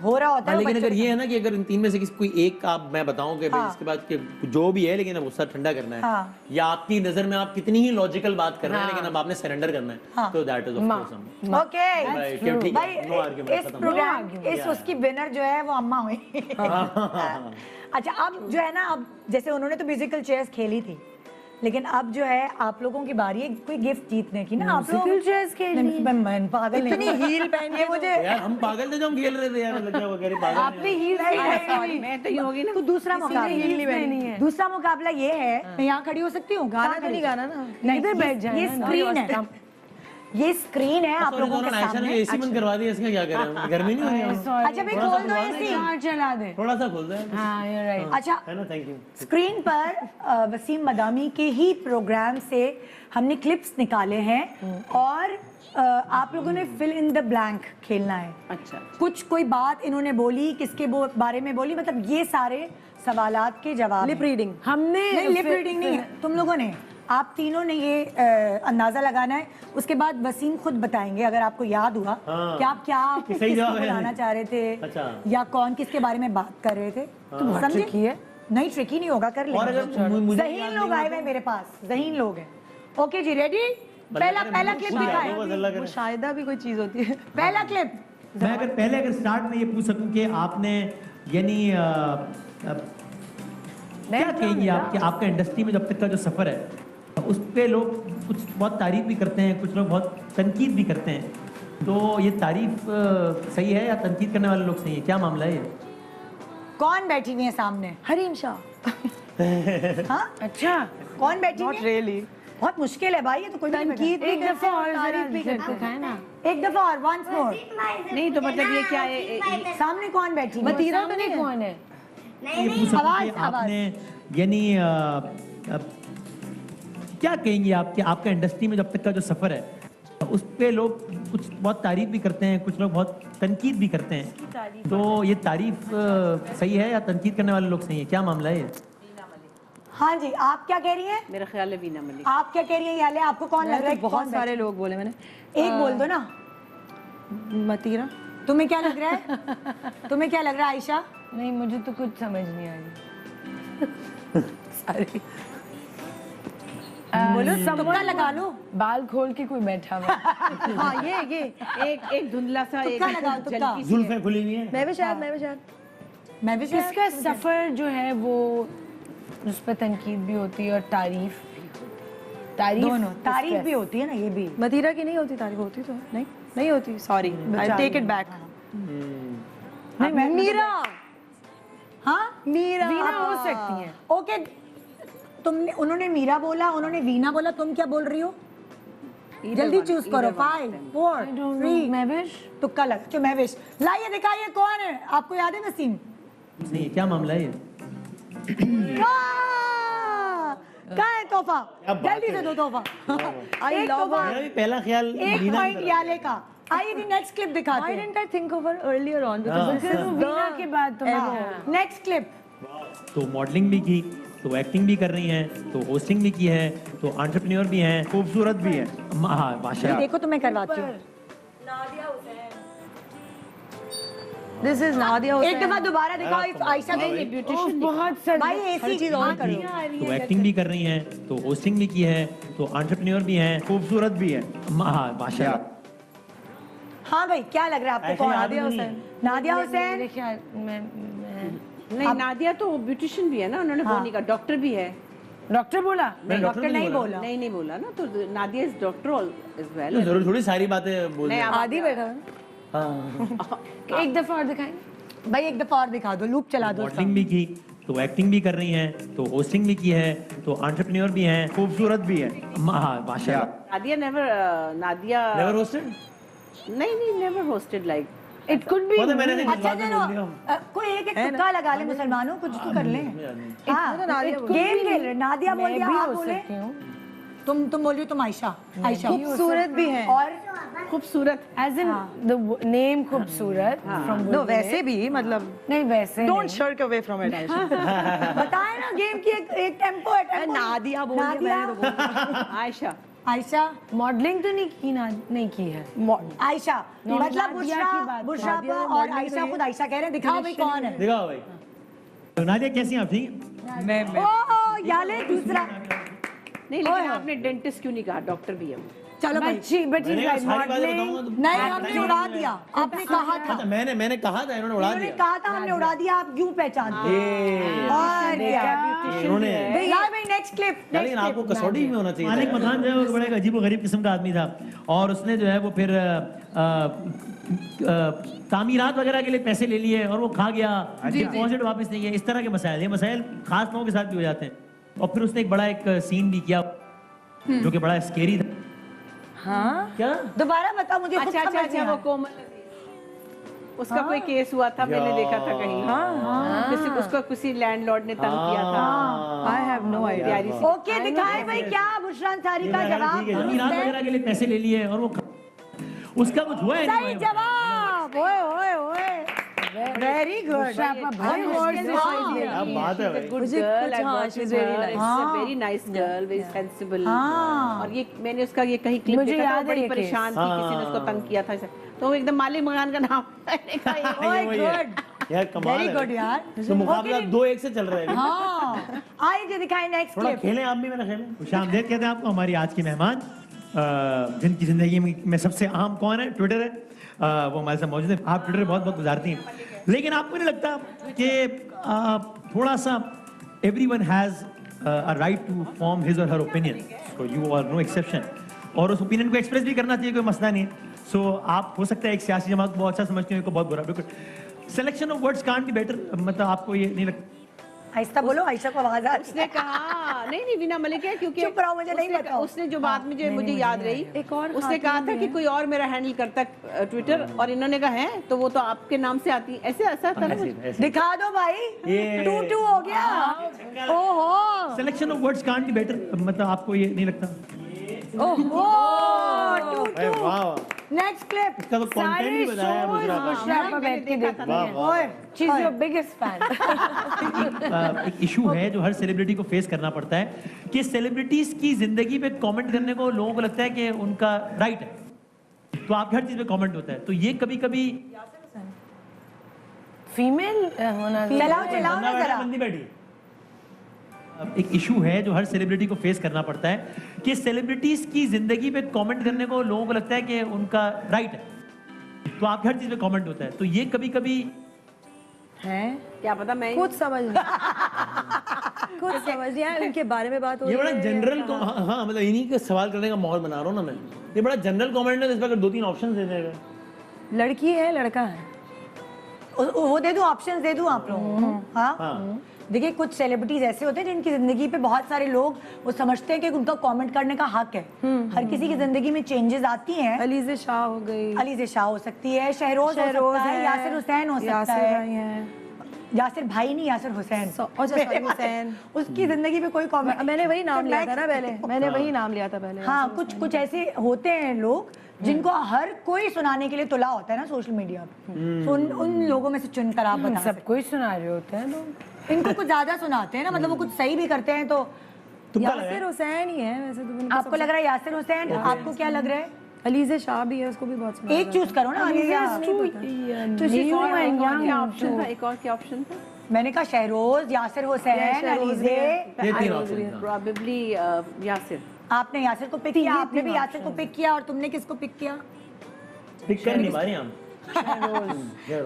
हो रहा होता है वो लेकिन बच्चों अगर ये है ना कि अगर इन तीन में से किसी कोई एक आप मैं बताऊं कि भाई इसके बाद के जो भी है लेकिन अब गुस्सा ठंडा करना है हाँ। या आपकी नजर में आप कितनी ही लॉजिकल बात कर रहे हैं लेकिन अब आपने सरेंडर करना है तो दैट इज ऑफ कोर्स हम ओके भाई, क्यों, ठीक है, भाई no argument, इस खत्म। प्रोग्राम इस उसकी विनर जो है वो अम्मा हुई अच्छा अब जो है ना अब जैसे उन्होंने तो म्यूजिकल चेयर्स खेली थी लेकिन अब जो है आप लोगों की बारी है कोई गिफ्ट जीतने की ना आप लोग म्यूजिकल चेयर्स खेलनी है। मैं पागल इतनी हील पहन के मुझे यार हम पागल थे जो हम खेल रहे थे यार लग जाओ कह पागल आपने हील नहीं, मैं तो यूं होगी ना तो दूसरा मुकाबला हील नहीं पहनी है। दूसरा मुकाबला ये है मैं यहाँ खड़ी हो सकती हूँ गाना तो नहीं गाना ना। नहीं इधर बैठ जाए ये ना, स्क्रीन है ये स्क्रीन है आप लोगों के सामने एसी बंद करवा दिया इसका क्या करें गर्मी नहीं हो रही अच्छा भाई खोल दो एसी हाँ चला दे। थोड़ा सा खोल दे हाँ you're right। अच्छा है ना थैंक यू स्क्रीन पर वसीम मदामी के ही प्रोग्राम से हमने क्लिप्स निकाले हैं और आप लोगों ने फिल इन द ब्लैंक खेलना है अच्छा कुछ कोई बात इन्होंने बोली किसके बारे में बोली मतलब ये सारे सवालात के जवाब लिप हैं। रीडिंग हमने नहीं लिप रीडिंग नहीं है तुम लोगों ने आप तीनों ने ये अंदाजा लगाना है उसके बाद वसीम खुद बताएंगे अगर आपको याद हुआ हाँ। कि आप क्या कि सही किसको जवाब है। बुलाना चाह रहे थे अच्छा। या कौन किसके बारे में बात कर रहे थे तुम समझे नहीं ट्रिकी नहीं होगा कर और अगर मुझे लेंगे याद जहीन लोग नहीं आए हुए हैं मेरे पास जहीन लोग हैं ओके जी रेडी पहला क्लिप दिखाएं वो शायदा भी कोई चीज होती है। पहला क्लिप मैं अगर पहले अगर स्टार्ट में ये पूछ सकूं कि आपने यानी क्या कहेंगी आप कि आपका इंडस्ट्री में जब तक का जो सफ़र है उस पे लोग कुछ बहुत तारीफ भी करते हैं कुछ लोग बहुत तनकीद भी करते हैं तो ये तारीफ सही है या तनकीद करने वाले लोग सही है क्या मामला है ये कौन बैठी हुई है सामने हरीम शाह। हाँ अच्छा कौन बैठी नॉट हुई है रियली। बहुत मुश्किल है भाई ये तो कोई भी नहीं तनकीद बैठा। एक दफा और तारीफ भी करते है हैं ना। एक दफा और वंस मोर नहीं तो मतलब ये क्या है सामने कौन बैठी है मतीरा तो सामने नहीं कौन है ये पूछ सकूं कि आवाज, आपने यानी क्या कहेंगी आप कि आपका इंडस्ट्री में जब तक का जो सफ़र है उस पे लोग कुछ बहुत तारीफ भी करते हैं कुछ लोग बहुत तनकीद भी करते हैं तो ये तारीफ सही है या तनकीद करने वाले लोग सही है क्या मामला है ये हाँ जी आप क्या कह रही हैं मेरा ख्याल है वीना मलिक आप क्या कह रही हैं याले आपको कौन लग रहा है बहुत सारे लोग बोले मैंने। एक बोल दो ना मतीरा। तुम्हें क्या लग रहा है तुम्हें क्या लग रहा है आयशा नहीं मुझे तो कुछ समझ नहीं आ रही सॉरी। बोलो तुक्का लगा लो बाल खोल के कोई बैठा हुआ है। हाँ ये एक धुंधला सा एक तुक्का लगाओ तुक्का जल्दी जुल्फें खुली हुई हैं मैं भी शायद मैं भी शायद- इसका सफर जो है वो उस पर तनकीद भी होती है और तारीफ दोनों तारीफ भी होती है ना ये भी मतीरा की नहीं होती तारीफ होती तो नहीं होती sorry I take it back. नहीं मीरा हाँ मीरा वीना हो सकती है ओके तुमने उन्होंने मीरा बोला उन्होंने वीना बोला तुम क्या बोल रही हो जल्दी चूज करो 5 4 3 महविश तुक्का लगा जो महविश लाइए दिखाइए कौन है आपको याद है वसीम सही है क्या मामला है ये कहाँ है तोहफा क्या बात जल्दी से दो तोहफा I एक love तोहफा मेरा भी पहला ख्याल एक वीना की पॉइंट तरफ। याले का आइए जी नेक्स्ट क्लिप दिखाते Why हैं didn't I think of her earlier on? Because वो वीना के बाद तो नेक्स्ट क्लिप तो मॉडलिंग भी की तो एक्टिंग भी कर रही हैं तो होस्टिंग भी की है तो एंटरप्रेन्योर भी हैं खूबसूरत भी है हाँ माशाल्लाह देखो तो मैं करवाती हूँ This is Nadia एक Hussain. दफा दोबारा दिखाओ इस आयशा के ब्यूटिशियन बहुत सर भाई एसी चीज ऑन करो तो एक्टिंग भी कर रही हैं तो होस्टिंग भी की है तो एंटरप्रेन्योर भी हैं खूबसूरत भी है हाँ माशाल्लाह हाँ भाई क्या लग रहा है आपको ऐसे कौन याद नादिया नहीं है। हुसैन नादिया हुसैन मेरे ख्याल मैं नहीं नादिया तो ब्यूटिशियन भी है ना उन्होंने वो नहीं कहा डॉक्टर भी है डॉक्टर बोला नहीं, डॉक्टर नहीं बोला नहीं नहीं बोला ना तो Nadia is doctor is well तो जरूर थोड़ी सारी बातें बोल नहीं, रहे हैं। आदि बैठा है। हाँ एक दफा और दिखाएं भाई एक दफा और दिखा दो लूप चला दो मॉडलिंग भी की तो एक्टिंग भी कर रही हैं तो होस्टिंग भी की है तो एंटरप्रेन्योर भी हैं खूबसूरत भी है हाँ माशाल्लाह नादिया नादिया नेवर होस्टेड नहीं नहीं never hosted like it could be वो तो मैंने अच्छा बात में बोल दिया चलो कोई एक एक तुक्का लगा ले मुसलमानों कुछ तो कर ले हाँ गेम खेल रहे नादिया बोल दिया आप बोले तुम बोल रही हो तुम आयशा आयशा खूबसूरत भी है और खूबसूरत एज इन द नेम खूबसूरत फ्रॉम नो वैसे भी मतलब नहीं वैसे don't shark away from it. बताए ना गेम की एक टेम्पो है टेम्पो नादिया बोल दिया मैंने तो बोल दिया। आयशा आयशा मॉडलिंग तो नहीं की है। आयशा मतलब बुशरा और आयशा खुद आयशा कह रहे हैं, दिखाओ भाई कौन है। दिखाओ भाई। तो नादिया कैसी हैं आप? ठीक मैं ओ याले दूसरा नहीं, लेकिन आपने डेंटिस्ट क्यों नहीं कहा? डॉक्टर भी है। चलो भाई मैंने कहा सारी बातें बताऊंगा तो नहीं, हमने उड़ा दिया, आपने कहा था। अच्छा, मैंने कहा था, इन्होंने उड़ा इन्होंने दिया। कहा था, हमने उड़ा दिया, आप क्यों पहचानते हैं? और क्या इन्होंने यार भाई नेक्स्ट क्लिप। लेकिन आपको कसौटी में होना चाहिए था मालिक यार। मकान जो है वो बड़ा एक अजीब गरीब किस्म का आदमी था, और उसने जो है वो फिर तामीरात वगैरह के लिए पैसे ले लिए और वो खा गया, डिपॉजिट वापस नहीं किया। इस तरह के मसाइल, ये मसाइल खास लोगों के साथ भी हो जाते हैं। और फिर उसने एक बड़ा एक सीन भी किया जो कि बड़ा स्केरी था। हाँ क्या? दोबारा बताओ मुझे, कुछ समझ नहीं वो आया। कोमल, उसका कोई केस हुआ था, मैंने देखा था कहीं। किसी उसको किसी लैंडलॉर्ड ने तंग किया था। I have no idea. प्यारी सी ओके दिखाए भाई, क्या बुशरा अंसारी का जवाब? तामीरात वगैरह के लिए पैसे ले लिए और वो उसका कुछ हुआ है सही नहीं। जवाब। ओए ओए ओए वेरी गुड। भाई वर्ड से सही दिया। क्या बात है भाई। Good girl, I work with her, it's a very nice girl, very sensible. और ये मैंने उसका ये कहीं क्लिप मुझे देखा था, याद वो है बड़ी ये परेशान थी, किसी ने उसको तंग किया था ऐसे। तो वो एकदम मालिक मकान का नाम मैंने कहा ये ओए वही है। गुड, यार कमाल वेरी है गुड भाई। यार। तो मुकाबला 2-1 से चल रहा है। हाँ आइए जी दिखाएं नेक्स्ट थोड़ा क्लिप। खेलें आप भी, मेरा खेलें। खुशामदीद कहते हैं आपको। हमारी आज की मेहमान जिनकी जिंदगी में सबसे अहम कौन है? ट्विटर है। वो हमारे साथ मौजूद है। आप ट्विटर बहुत गुजारती हैं, लेकिन आपको नहीं लगता कि थोड़ा सा everyone has a right to form his और her opinion, so you are no exception, और उस ओपिनियन को एक्सप्रेस भी करना चाहिए, कोई मसला नहीं है। सो आप हो सकता है एक सियासी जमात को बहुत अच्छा समझते हो, को बहुत बुरा, बिल्कुल selection of words can't be better, मतलब आपको ये नहीं लगता? आहिस्ता बोलो, आयशा को आवाज आ रही उसने कहा नहीं वीना मलिक है, क्योंकि चुप रहो, मुझे नहीं पता। उसने जो बात मुझे याद रही, एक और उसने कहा था कि कोई और मेरा हैंडल करता ट्विटर, और इन्होंने कहा है तो वो तो आपके नाम से आती, ऐसे ऐसा था ना कुछ। दिखा दो भाई, ये 2-2 हो गया। ओहो selection of words can't be better, मतलब आपको ये नहीं लगता? ओहो अरे 2-2। वाह, नेक्स्ट क्लिप। इसका तो कंटेंट भी बताया है बुशरा ने। बुशरा पर बैठ के देखती वाह, है। वाह। ओए she is your biggest fan. एक इशू है जो हर सेलिब्रिटी को फेस करना पड़ता है कि सेलिब्रिटीज की जिंदगी पे कमेंट करने को लोगों को लगता है कि उनका राइट है, तो आपकी हर चीज पे कमेंट होता है। तो ये कभी कभी फीमेल होना चलाओ ना जरा। बंदी बैठी। एक इशू है जो हर सेलिब्रिटी को फेस करना पड़ता है कि सेलिब्रिटीज की जिंदगी पे कमेंट करने को लोगों को लगता है कि उनका राइट है, तो आपकी हर चीज पे कमेंट होता है। तो ये कभी कभी है, क्या पता, मैं कुछ समझ नहीं आया, उनके बारे में बात हो ये रही बड़ा है। जनरल हाँ, मतलब इन्हीं के सवाल करने का माहौल बना रहा हूँ ना मैं। ये बड़ा जनरल कमेंट है, इस पर अगर 2-3 ऑप्शन दे देगा। लड़की है लड़का है, वो दे दूं, ऑप्शंस दे दूं आप लोगों को? हाँ देखिए, कुछ सेलिब्रिटीज ऐसे होते हैं जिनकी जिंदगी पे बहुत सारे लोग वो समझते हैं कि उनका कमेंट करने का हक है। हर किसी की जिंदगी में चेंजेस आती हैं। अलीज़े शाह हो गई, अलीज़े शाह हो सकती है, शहरोज हो सकता है, यासिर हुसैन हो सकता यासिर भाई है, हैं, यासिर भाई नहीं, यासिर हुसैन। अच्छा हुसैन, उसकी जिंदगी में कोई कमेंट, मैंने वही नाम लिया था ना पहले, मैंने वही नाम लिया था पहले। हाँ कुछ ऐसे होते हैं लोग जिनको हर कोई सुनाने के लिए तुला होता है ना सोशल मीडिया पे, तो उन लोगों में से चुनकर आप बता सकते सब कोई सुना रहे होते हैं लोग। हैं। इनको कुछ ज्यादा सुनाते हैं ना, मतलब वो कुछ सही भी करते हैं। तो यासिर हुसैन ही है वैसे तो। आपको लग रहा है यासिर हुसैन, आपको क्या लग रहा है? अलीज़े शाह भी है, उसको भी बहुत सुना। एक चूज करो ना। एक और क्या ऑप्शन था? मैंने कहा शहरोज, यासिर हुसैन, अलीज़े। ये 3 ऑप्शन था। प्रोबेबली यासिर। आपने यासिर को पिक किया, आपने भी यासिर को पिक किया, और तुमने किसको पिक किया? पिक कर नहीं पा रहे हम।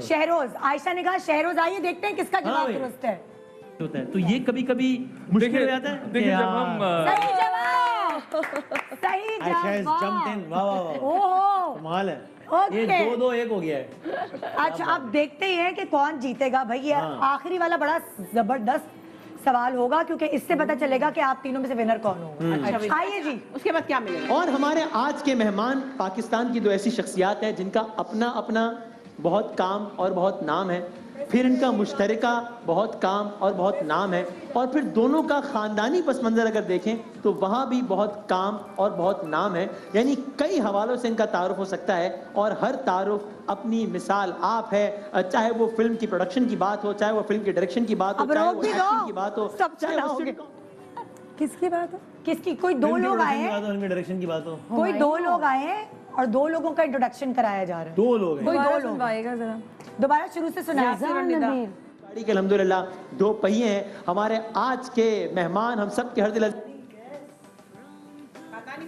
शहरोज। आयशा ने कहा शहरोज। आइए देखते हैं किसका जवाब भाई। दुरुस्त है। होता है, तो ये कभी कभी मुश्किल हो जाता है। देखिए जब हम सही जवाब, सही आयशा has jumped जवाब। in। वाह वाह वाह, ओहो कमाल है। ओके। ये 2-2-1 हो गया है। अच्छा अब देखते ही हैं कि कौन जीतेगा भाई। ये हाँ। आखिरी वाला बड़ा जबरदस्त सवाल होगा, क्योंकि इससे पता चलेगा कि आप तीनों में से विनर कौन होगा। आइए जी, उसके बाद क्या मिलेगा? और हमारे आज के मेहमान पाकिस्तान की 2 ऐसी शख्सियात हैं जिनका अपना अपना बहुत काम और बहुत नाम है, फिर इनका मुश्तरका बहुत काम और बहुत नाम है, और फिर दोनों का ख़ानदानी पस मंज़र अगर देखें तो वहाँ भी बहुत काम और बहुत नाम है। यानी कई हवालों से इनका तारुफ हो सकता है, और हर तारुफ अपनी मिसाल आप है। चाहे वो फिल्म की प्रोडक्शन की बात हो, चाहे वो फिल्म की डायरेक्शन की बात हो, अब चाहे रोक वो भी एक्टिंग दो, की बात हो, सब चाहे वो चलाओगे। किसकी बात है? किसकी? कोई दो लोग आए हैं, उनके डायरेक्शन की बात हो। कोई दो लोग आए हैं और दो लोगों का इंट्रोडक्शन कराया जा रहा है। दो लोग हैं। कोई दो दोबारा लोग। सुनवाइएगा जरा। दोबारा शुरू से सुनाया। गाड़ी के अल्हम्दुलिल्लाह 2 पहिए हैं। हमारे आज के मेहमान हम सब के हर दिल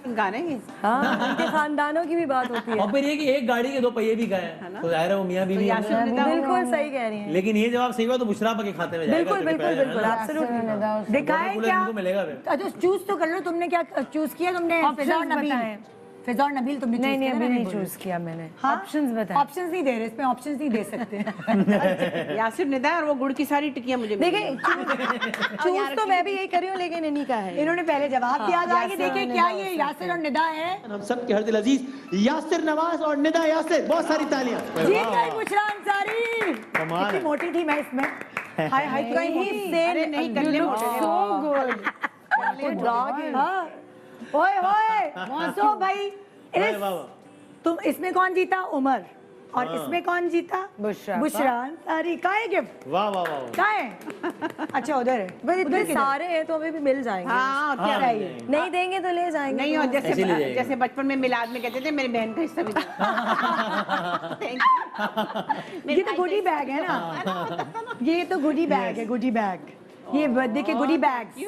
गाने ही हाँ, उनके खानदानों की भी बात होती है। और फिर ये कि एक गाड़ी के 2 पहिए भी गए हैं, तो जाहिर है वो मियां बीवी हैं। बिल्कुल सही कह रही हैं। लेकिन ये जवाब सही हुआ तो बुशरा पके खाते में जाएगा। बिल्कुल बिल्कुल बिल्कुल एब्सोल्युटली। दिखाए क्या? इनको मिलेगा फिर। अच्छा चूज तो कर लो, तुमने क्या चूज किया? तुमने फिजा और नबील। फिजा और नबील तुमने नहीं choose नहीं किया अभी ना? नहीं बोलो। चूज किया मैंने। हाँ? ऑप्शंस बताएं। ऑप्शंस नहीं दे रहे, इसमें ऑप्शंस नहीं दे सकते। यासिर निदा और वो गुड़ की सारी टिकियां मुझे मिली। देखिए चूज तो मैं भी यही कर रही हूँ, लेकिन इन्हीं का है। इन्होंने पहले जवाब दिया था कि देखिए क्या ये यासिर और निदा है। हम सब के हर दिल अजीज यासिर नवाज और निदा यासिर, बहुत सारी तालियां। जीत गई बुशरा अंसारी। कमाल है। कितनी मोटी थी मैं इसमें। हाय हाय कहीं से अरे नहीं कर ले मोटे। So good. हाँ। ओए ओए सो भाई वाह, वाह। तुम इसमें कौन जीता? उमर। और हाँ। इसमें कौन जीता? बुशरा। बुशरा अंसारी। का है गिफ्ट? वाह वाह वाह। का है? अच्छा उधर है। भाई इतने किधर? सारे हैं तो अभी भी मिल जाएंगे। हाँ क्या हाँ, नहीं देंगे तो ले जाएंगे। नहीं, और ऐसे ले जैसे जाइएगा। जैसे बचपन में मिलाद में कहते थे मेरी बहन का हिस्सा भी दो। Thank you। ये तो गुडी बैग है ना? ये तो गुडी बैग है, गुडी बैग। ये बर्थडे के गुडी बैग। ये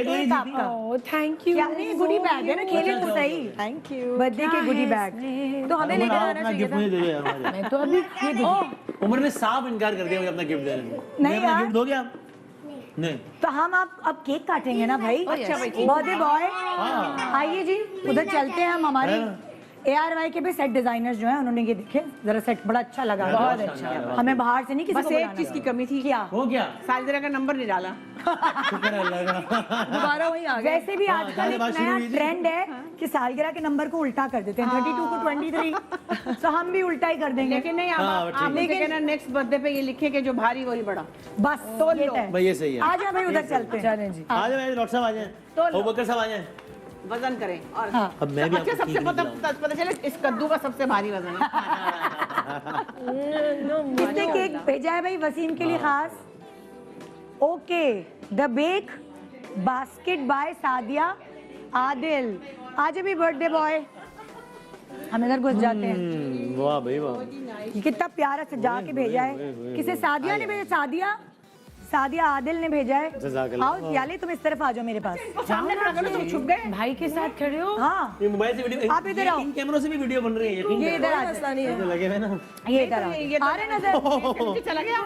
तो ही जीती। आपका। ओह थैंक यू। क्या नहीं गुडी बैग है ना? खेले तो सही। Thank you. बर्थडे के गुडी बैग। तो हमें लेकर आना अपना चाहिए गिफ्ट था। मुझे दे दो यार मुझे। मैं तो अभी ये देखिए उमर ने साफ इनकार कर दिया मुझे अपना गिफ्ट देने से। नहीं अपना यार। गिफ्ट दोगे आप? नहीं। तो हम अब केक काटेंगे ना भाई। अच्छा भाई, ठीक बर्थडे बॉय आइए जी, उधर चलते हैं हम। हमारी ARY के भी सेट डिजाइनर्स जो हैं उन्होंने ये देखे जरा सेट बड़ा अच्छा लगा। बहुत अच्छा। हमें बाहर से नहीं किसी बस को एक बुलाना। चीज की कमी थी। क्या? हो गया? सालगिरह का नंबर नहीं डाला। शुक्र है अल्लाह का। दोबारा वही आ गए। वैसे भी आजकल पहले एक बात शुरू नया हुई थी। ट्रेंड है कि सालगिरह के नंबर को उल्टा कर देते हैं, 32 को 23। तो हम भी उल्टा ही कर देंगे। लेकिन नहीं, हाँ, आप ठीक है। मुझे कहना नेक्स्ट बर्थडे पे ये लिखे कि जो भारी वही बड़ा। बस तो लो। भाई ये सही है। आ जाओ भाई उधर चलते हैं। चलें जी। आ जाओ डॉक्टर साहब आ जाएं। अबू बकर साहब आ जाएं। वजन करें और हाँ। अब मैं भी अच्छा आपको सबसे ठीक पता चले इस कद्दू का सबसे भारी वजन है। किसने केक भेजा है भाई वसीम के लिए खास? Okay the bake basket by Sadia Adil. आज भी बर्थडे बॉय। हम इधर घुस जाते हैं। वाह भाई वाह। ये कितना प्यारा सजा के भेजा है। किसे? सादिया ने भेजा। सादिया आदिल ने भेजा है। जज़ाकल्लाह। आओ याले तुम इस तरफ आ जाओ मेरे पास। सामने खड़ा करो तुम छुप गए। भाई के साथ खड़े हो। हाँ ये मोबाइल से वीडियो आप इधर आओ। इन कैमरों से भी वीडियो बन रही है यकीन ये इधर आ जाओ। मसला नहीं है। तो लगे हुए ना। ये इधर आओ। ये तो- आ रहे नजर। चला गया।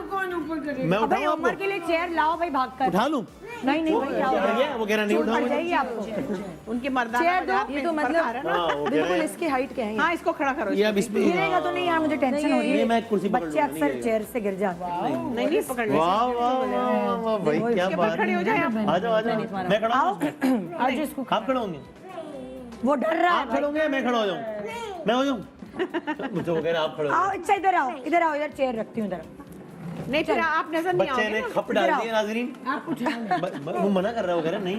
मैं अब भाई उठाऊं उमर आपको? के लिए चेयर लाओ भाई भाग कर। उठा लूं? नहीं नहीं भाई क्या आओ। गया? वो कह रहा नहीं चोट पड़ उठाऊं। जाएगी आपको। उनके मर्दाना चेयर दो। मजाक में ये तो फर्क आ रहा है ना। हाँ, वो कह बिल्कुल रहे हैं। इसकी हाइट क्या है? हाँ इसको खड़ा करो। ये अब इस पे गिरेगा तो नहीं यार, मुझे टेंशन हो रही ये है। मैं कुर्सी पकड़ बच्चे लूंगा, नहीं अक्सर गिरेगा। चेयर से गिर जाते हैं। नहीं नहीं पकड़ ले। वाह वाह वाह वाह भाई क्या इसके बात ऊपर खड़े हो जाए आप। आ जाओ आ जाओ मैं खड़ा हूं उसमें। आज इसको आप खड़े होंगे? वो डर रहा आप है। खड़े होंगे मैं खड़ा हो जाऊं? मैं हो जाऊं? मुझे वो कह रहा आप खड़े हो। आओ अच्छा इधर आओ, इधर आओ, इधर चेयर रखती हूँ इधर। नहीं फिर आप नजर नहीं बच्चे आओगे ने ना। खप डाल दिए नाजरीन। वो मना कर रहा है वो कह रहा नहीं।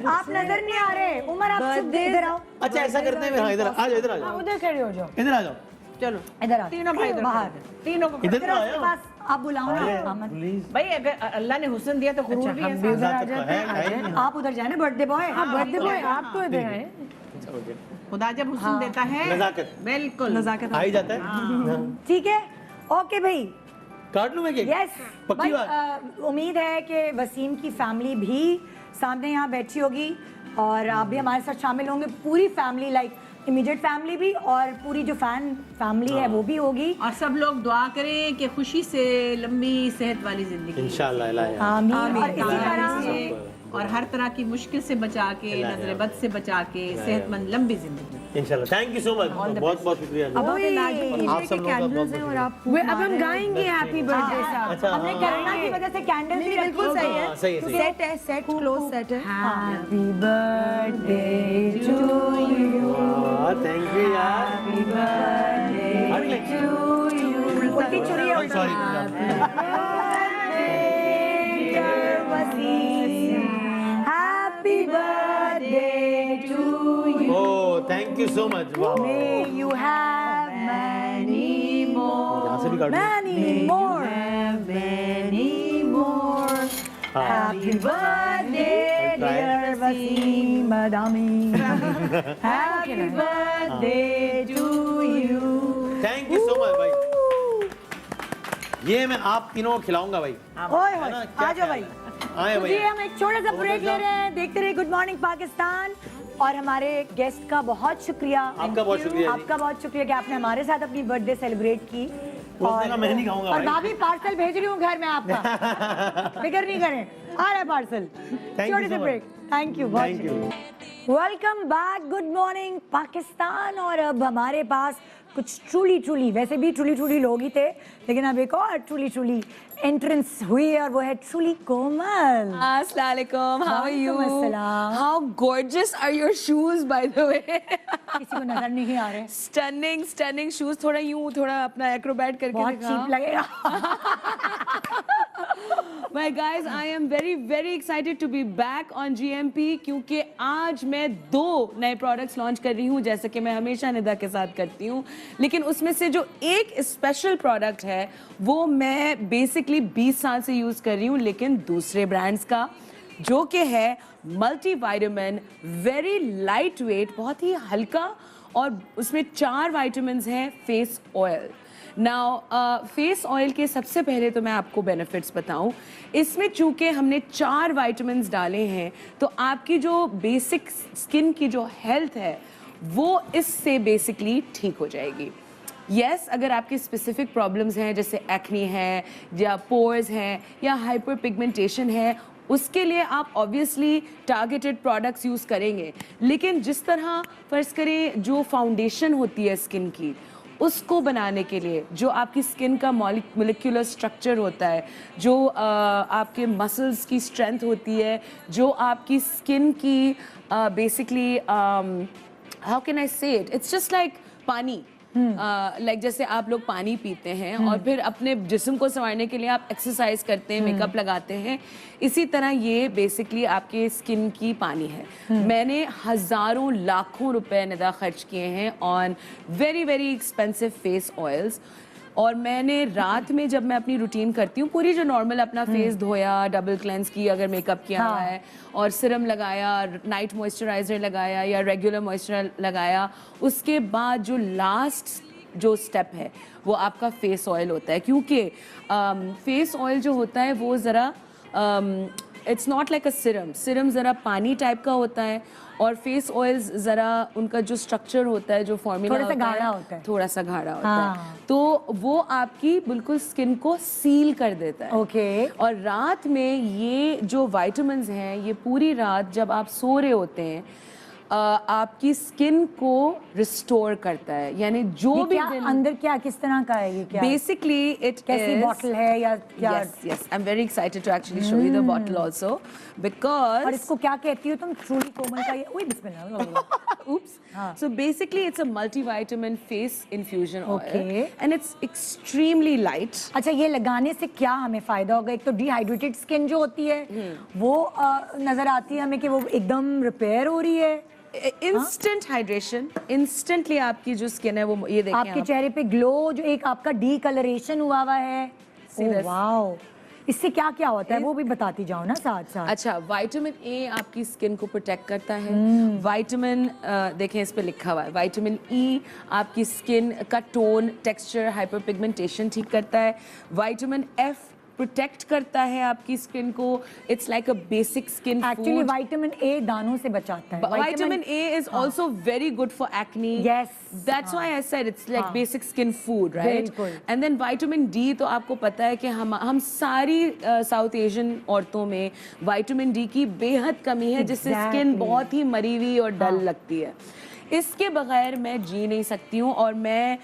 आप नजर नहीं आ रहे। उमर आप चुप इधर आओ। अच्छा ऐसा करते हैं हाँ इधर आ जाओ इधर आ जाओ उधर खड़े हो जाओ। इधर आ जाओ। चलो इधर आओ। तीनों भाई इधर बाहर। तीनों को इधर इधर तो आओ, आया उसके पास आप बुलाओ ना। अमन। प्लीज। भाई अगर अल्लाह ने हुस्न दिया तो गुरूर भी है हम भी उधर आ तो जाते है हैं। है नहीं। आप उधर जाए ना बर्थडे बॉय। हाँ बर्थडे बॉय आप तो इधर आए। खुदा जब हुस्न देता है नजाकत। बिल्कुल नजाकत आ ही जाता है। ठीक है ओके भाई। काट लूं मैं केक? यस पक्की बात। उम्मीद है कि वसीम की फैमिली भी सामने यहाँ बैठी होगी और आप भी हमारे साथ शामिल होंगे। पूरी फैमिली लाइक इमीडिएट फैमिली भी और पूरी जो फैन फैमिली है वो भी होगी। और सब लोग दुआ करें कि खुशी से लंबी सेहत वाली जिंदगी इंशाल्लाह इलाही। आमीन। और इसी तरह से और हर तरह की मुश्किल से बचा के नजर बद से बचा के सेहतमंद लंबी जिंदगी इंशाल्लाह। Thank you so much. बहुत बहुत शुक्रिया। आप सब लोगों का बहुत और आप अब हम गाएंगे हैप्पी बर्थडे साहब। अच्छा हमने कोरोना की वजह से कैंडल भी बिल्कुल सही है। सही है सही है। सेट है, सेट क्लोज सेट है। Happy birthday to you. Thank you यार। उल्टी चुरी है। Sorry. Happy birthday to you. Oh thank you so much. वाह May you have many more, यहाँ से भी काट लो। many more, many more. Happy birthday, dear Wasim Adami. Happy birthday to you. Thank you so much भाई। ये मैं आप तीनों को खिलाऊंगा भाई। ओए है ना? होए, क्या आ जाओ ख्याल भाई। है? आए तो भाई। जी हम एक छोटा सा ब्रेक ले रहे हैं, देखते रहिए गुड मॉर्निंग पाकिस्तान। और हमारे गेस्ट का बहुत शुक्रिया। आपका बहुत शुक्रिया जी। आपका बहुत शुक्रिया कि आपने हमारे साथ अपनी बर्थडे सेलिब्रेट की। उसने कहा मैं नहीं खाऊंगा और भाई। भाभी पार्सल भेज रही हूँ घर में आपका, फिक्र नहीं करें, आ रहा है पार्सल। you छोटे so से much. Break, thank you, Thank you. Welcome back, good morning Pakistan. और अब हमारे पास कुछ ट्रूली वैसे भी ट्रूली लोग ही थे, लेकिन अब एक और ट्रूली एंट्रेंस हुई है और वो है truly Komal. Assalamualaikum. How are you? वालेकुम अस्सलाम। How gorgeous are your shoes, by the way? किसी को नजर नहीं आ रहे, Stunning shoes. थोड़ा यूं, थोड़ा अपना acrobat करके बहुत दिखा। चीप लगेगा। My guys, I am very excited to be back on GMP क्योंकि आज मैं 2 नए प्रोडक्ट्स लॉन्च कर रही हूँ, जैसे कि मैं हमेशा निदा के साथ करती हूँ। लेकिन उसमें से जो एक स्पेशल प्रोडक्ट है वो मैं बेसिकली 20 साल से यूज कर रही हूँ, लेकिन दूसरे ब्रांड्स का, जो कि है multi vitamin, very light weight, बहुत ही हल्का, और उसमें 4 वाइटामिन हैं face oil. Now face oil के सबसे पहले तो मैं आपको बेनिफिट्स बताऊं, इसमें चूंकि हमने 4 वाइटामिन डाले हैं तो आपकी जो बेसिक स्किन की जो हेल्थ है वो इससे बेसिकली ठीक हो जाएगी। यस, अगर आपकी स्पेसिफिक प्रॉब्लम्स हैं जैसे एक्ने है या पोर्स हैं या हाइपर पिगमेंटेशन है, उसके लिए आप ऑब्वियसली टारगेटेड प्रोडक्ट्स यूज़ करेंगे। लेकिन जिस तरह फर्ज करें जो फाउंडेशन होती है स्किन की, उसको बनाने के लिए जो आपकी स्किन का मॉलिक्यूलर स्ट्रक्चर होता है, जो आपके मसल्स की स्ट्रेंथ होती है, जो आपकी स्किन की बेसिकली हाउ कैन आई से इट, इट्स जस्ट लाइक पानी। लाइक जैसे आप लोग पानी पीते हैं और फिर अपने जिस्म को संवारने के लिए आप एक्सरसाइज करते हैं, मेकअप लगाते हैं, इसी तरह ये बेसिकली आपके स्किन की पानी है। मैंने हज़ारों लाखों रुपए निदा खर्च किए हैं on very expensive face oils. और मैंने रात में जब मैं अपनी रूटीन करती हूँ, पूरी जो नॉर्मल अपना फेस धोया, डबल क्लेंस की अगर मेकअप किया हुआ है, और सिरम लगाया, नाइट मॉइस्चराइजर लगाया या रेगुलर मॉइस्चर लगाया, उसके बाद जो लास्ट जो स्टेप है वो आपका फेस ऑयल होता है। क्योंकि फेस ऑयल जो होता है वो ज़रा इट्स नॉट लाइक अ सिरम ज़रा पानी टाइप का होता है, और फेस ऑयल्स ज़रा उनका जो स्ट्रक्चर होता है, जो फॉर्मूला थोड़ा सा गाढ़ा होता है, थोड़ा सा गाढ़ा होता है, तो वो आपकी बिल्कुल स्किन को सील कर देता है। ओके। और रात में ये जो विटामिन्स हैं, ये पूरी रात जब आप सो रहे होते हैं आपकी स्किन को रिस्टोर करता है। यानी जो भी दिन अंदर क्या किस तरह का है ये, क्या बेसिकली इट कैसी बॉटल है या क्या? yes I am very excited to actually show you the bottle also because और इसको क्या कहती हो तुम? ट्रूली कोमल का ये, ओए बिस्मिल्लाह। oops so basically it's a multivitamin face infusion oil, Okay. and it's extremely light. अच्छा, ये लगाने से क्या हमें फायदा होगा? एक तो डिहाइड्रेटेड स्किन जो होती है वो नजर आती है हमें कि वो एकदम रिपेयर हो रही है। इंस्टेंट हाइड्रेशन, इंस्टेंटली आपकी जो स्किन है वो, ये देखें आपके चेहरे पे ग्लो, जो एक आपका डीकलरेशन हुआ है। this. वाओ, इससे क्या क्या होता है वो भी बताती जाओ ना साथ साथ। अच्छा, विटामिन ए आपकी स्किन को प्रोटेक्ट करता है। विटामिन देखें इस पे लिखा हुआ है, विटामिन ई आपकी स्किन का टोन, टेक्सचर, हाइपर पिगमेंटेशन ठीक करता है। विटामिन एफ प्रोटेक्ट करता है आपकी स्किन को, it's like a basic skin food. Actually vitamin A दानों से बचाता है। Vitamin A is also very good for acne. Yes. That's why I said it's like basic skin food, right? बिल्कुल। And then vitamin D तो आपको पता है कि हम सारी साउथ एशियन औरतों में विटामिन डी की बेहद कमी है, जिससे स्किन बहुत ही मरी हुई और डल लगती है। इसके बगैर मैं जी नहीं सकती हूँ, और मैं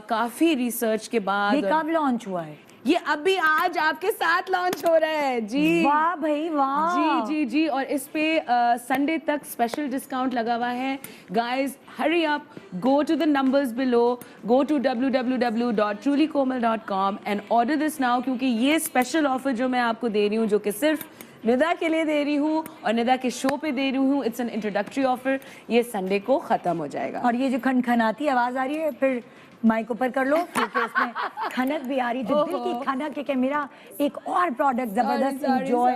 काफ़ी रिसर्च के बाद ये कब लॉन्च हुआ है? ये अभी आज आपके साथ लॉन्च हो रहा है जी। वाह भाई वाह। जी जी जी, और इस पे संडे तक स्पेशल डिस्काउंट लगा हुआ है। Guys hurry up, go to the numbers below, go to www.trulykomal.com and order this now, क्योंकि ये स्पेशल ऑफर जो मैं आपको दे रही हूँ, जो कि सिर्फ निदा के लिए दे रही हूँ और निदा के शो पे दे रही हूँ, इट्स एन इंट्रोडक्टरी ऑफर, ये संडे को खत्म हो जाएगा। और ये जो खनखनाती आवाज आ रही है, फिर माइक ऊपर कर लो क्योंकि इसमें खनक भी आ रही, जो दिल की खनक है कि मेरा एक और प्रोडक्ट जबरदस्त एंजॉय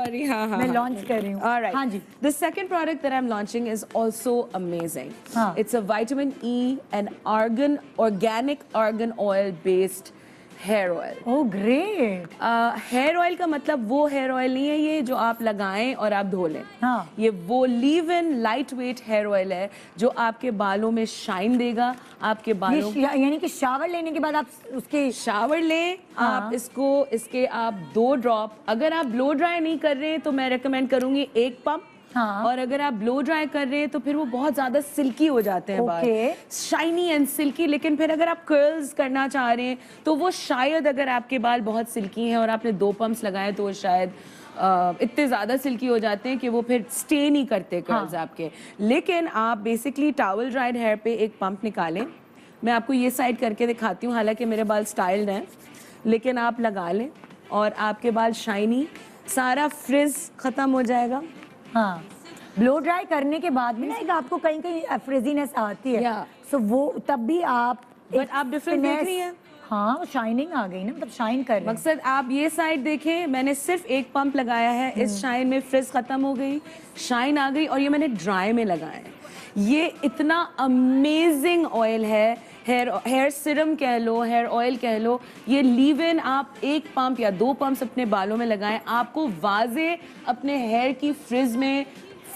मैं लॉन्च कर रही हूँ। हाँ जी, The second product that I'm launching is also amazing. It's a vitamin E and organic argan oil based hair oil. Oh great. Hair oil का मतलब वो हेयर ऑयल नहीं है ये जो आप लगाएं और आप धो लें। हाँ। ये वो leave in light weight hair oil है जो आपके बालों में शाइन देगा, आपके बालों यानी कि शावर लेने के बाद आप उसके शावर लें। हाँ। आप इसके आप 2 ड्रॉप, अगर आप ब्लो ड्राई नहीं कर रहे हैं तो मैं रेकमेंड करूंगी 1 पंप। हाँ। और अगर आप ब्लो ड्राई कर रहे हैं तो फिर वो बहुत ज्यादा सिल्की हो जाते हैं बाल, शाइनी एंड सिल्की। लेकिन फिर अगर आप कर्ल्स करना चाह रहे हैं तो वो शायद, अगर आपके बाल बहुत सिल्की हैं और आपने 2 पंप्स लगाए तो वो शायद इतने ज़्यादा सिल्की हो जाते हैं कि वो फिर स्टे नहीं करते कर्ल्स आपके। लेकिन आप बेसिकली टॉवल ड्राइड हेयर पे 1 पंप निकालें। मैं आपको ये साइड करके दिखाती हूँ, हालांकि मेरे बाल स्टाइल्ड हैं, लेकिन आप लगा लें और आपके बाल शाइनी, सारा फ्रिज ख़त्म हो जाएगा। हाँ, ब्लो ड्राई करने के बाद भी ना एक आपको कहीं कहीं फ्रिजीनेस आती है, सो वो तब भी आप डिफरेंस देख रही हैं। हाँ, शाइनिंग आ गई ना, मतलब शाइन कर रही है। मकसद आप ये साइड देखें, मैंने सिर्फ 1 पंप लगाया है, इस शाइन में फ्रिज खत्म हो गई, शाइन आ गई, और ये मैंने ड्राई में लगाया है। ये इतना अमेजिंग ऑयल है, हेयर सीरम कह लो, हेयर ऑयल कह लो। ये लीव इन आप 1 पंप या 2 पंप्स अपने बालों में लगाएं, आपको वाजे अपने हेयर की फ्रिज में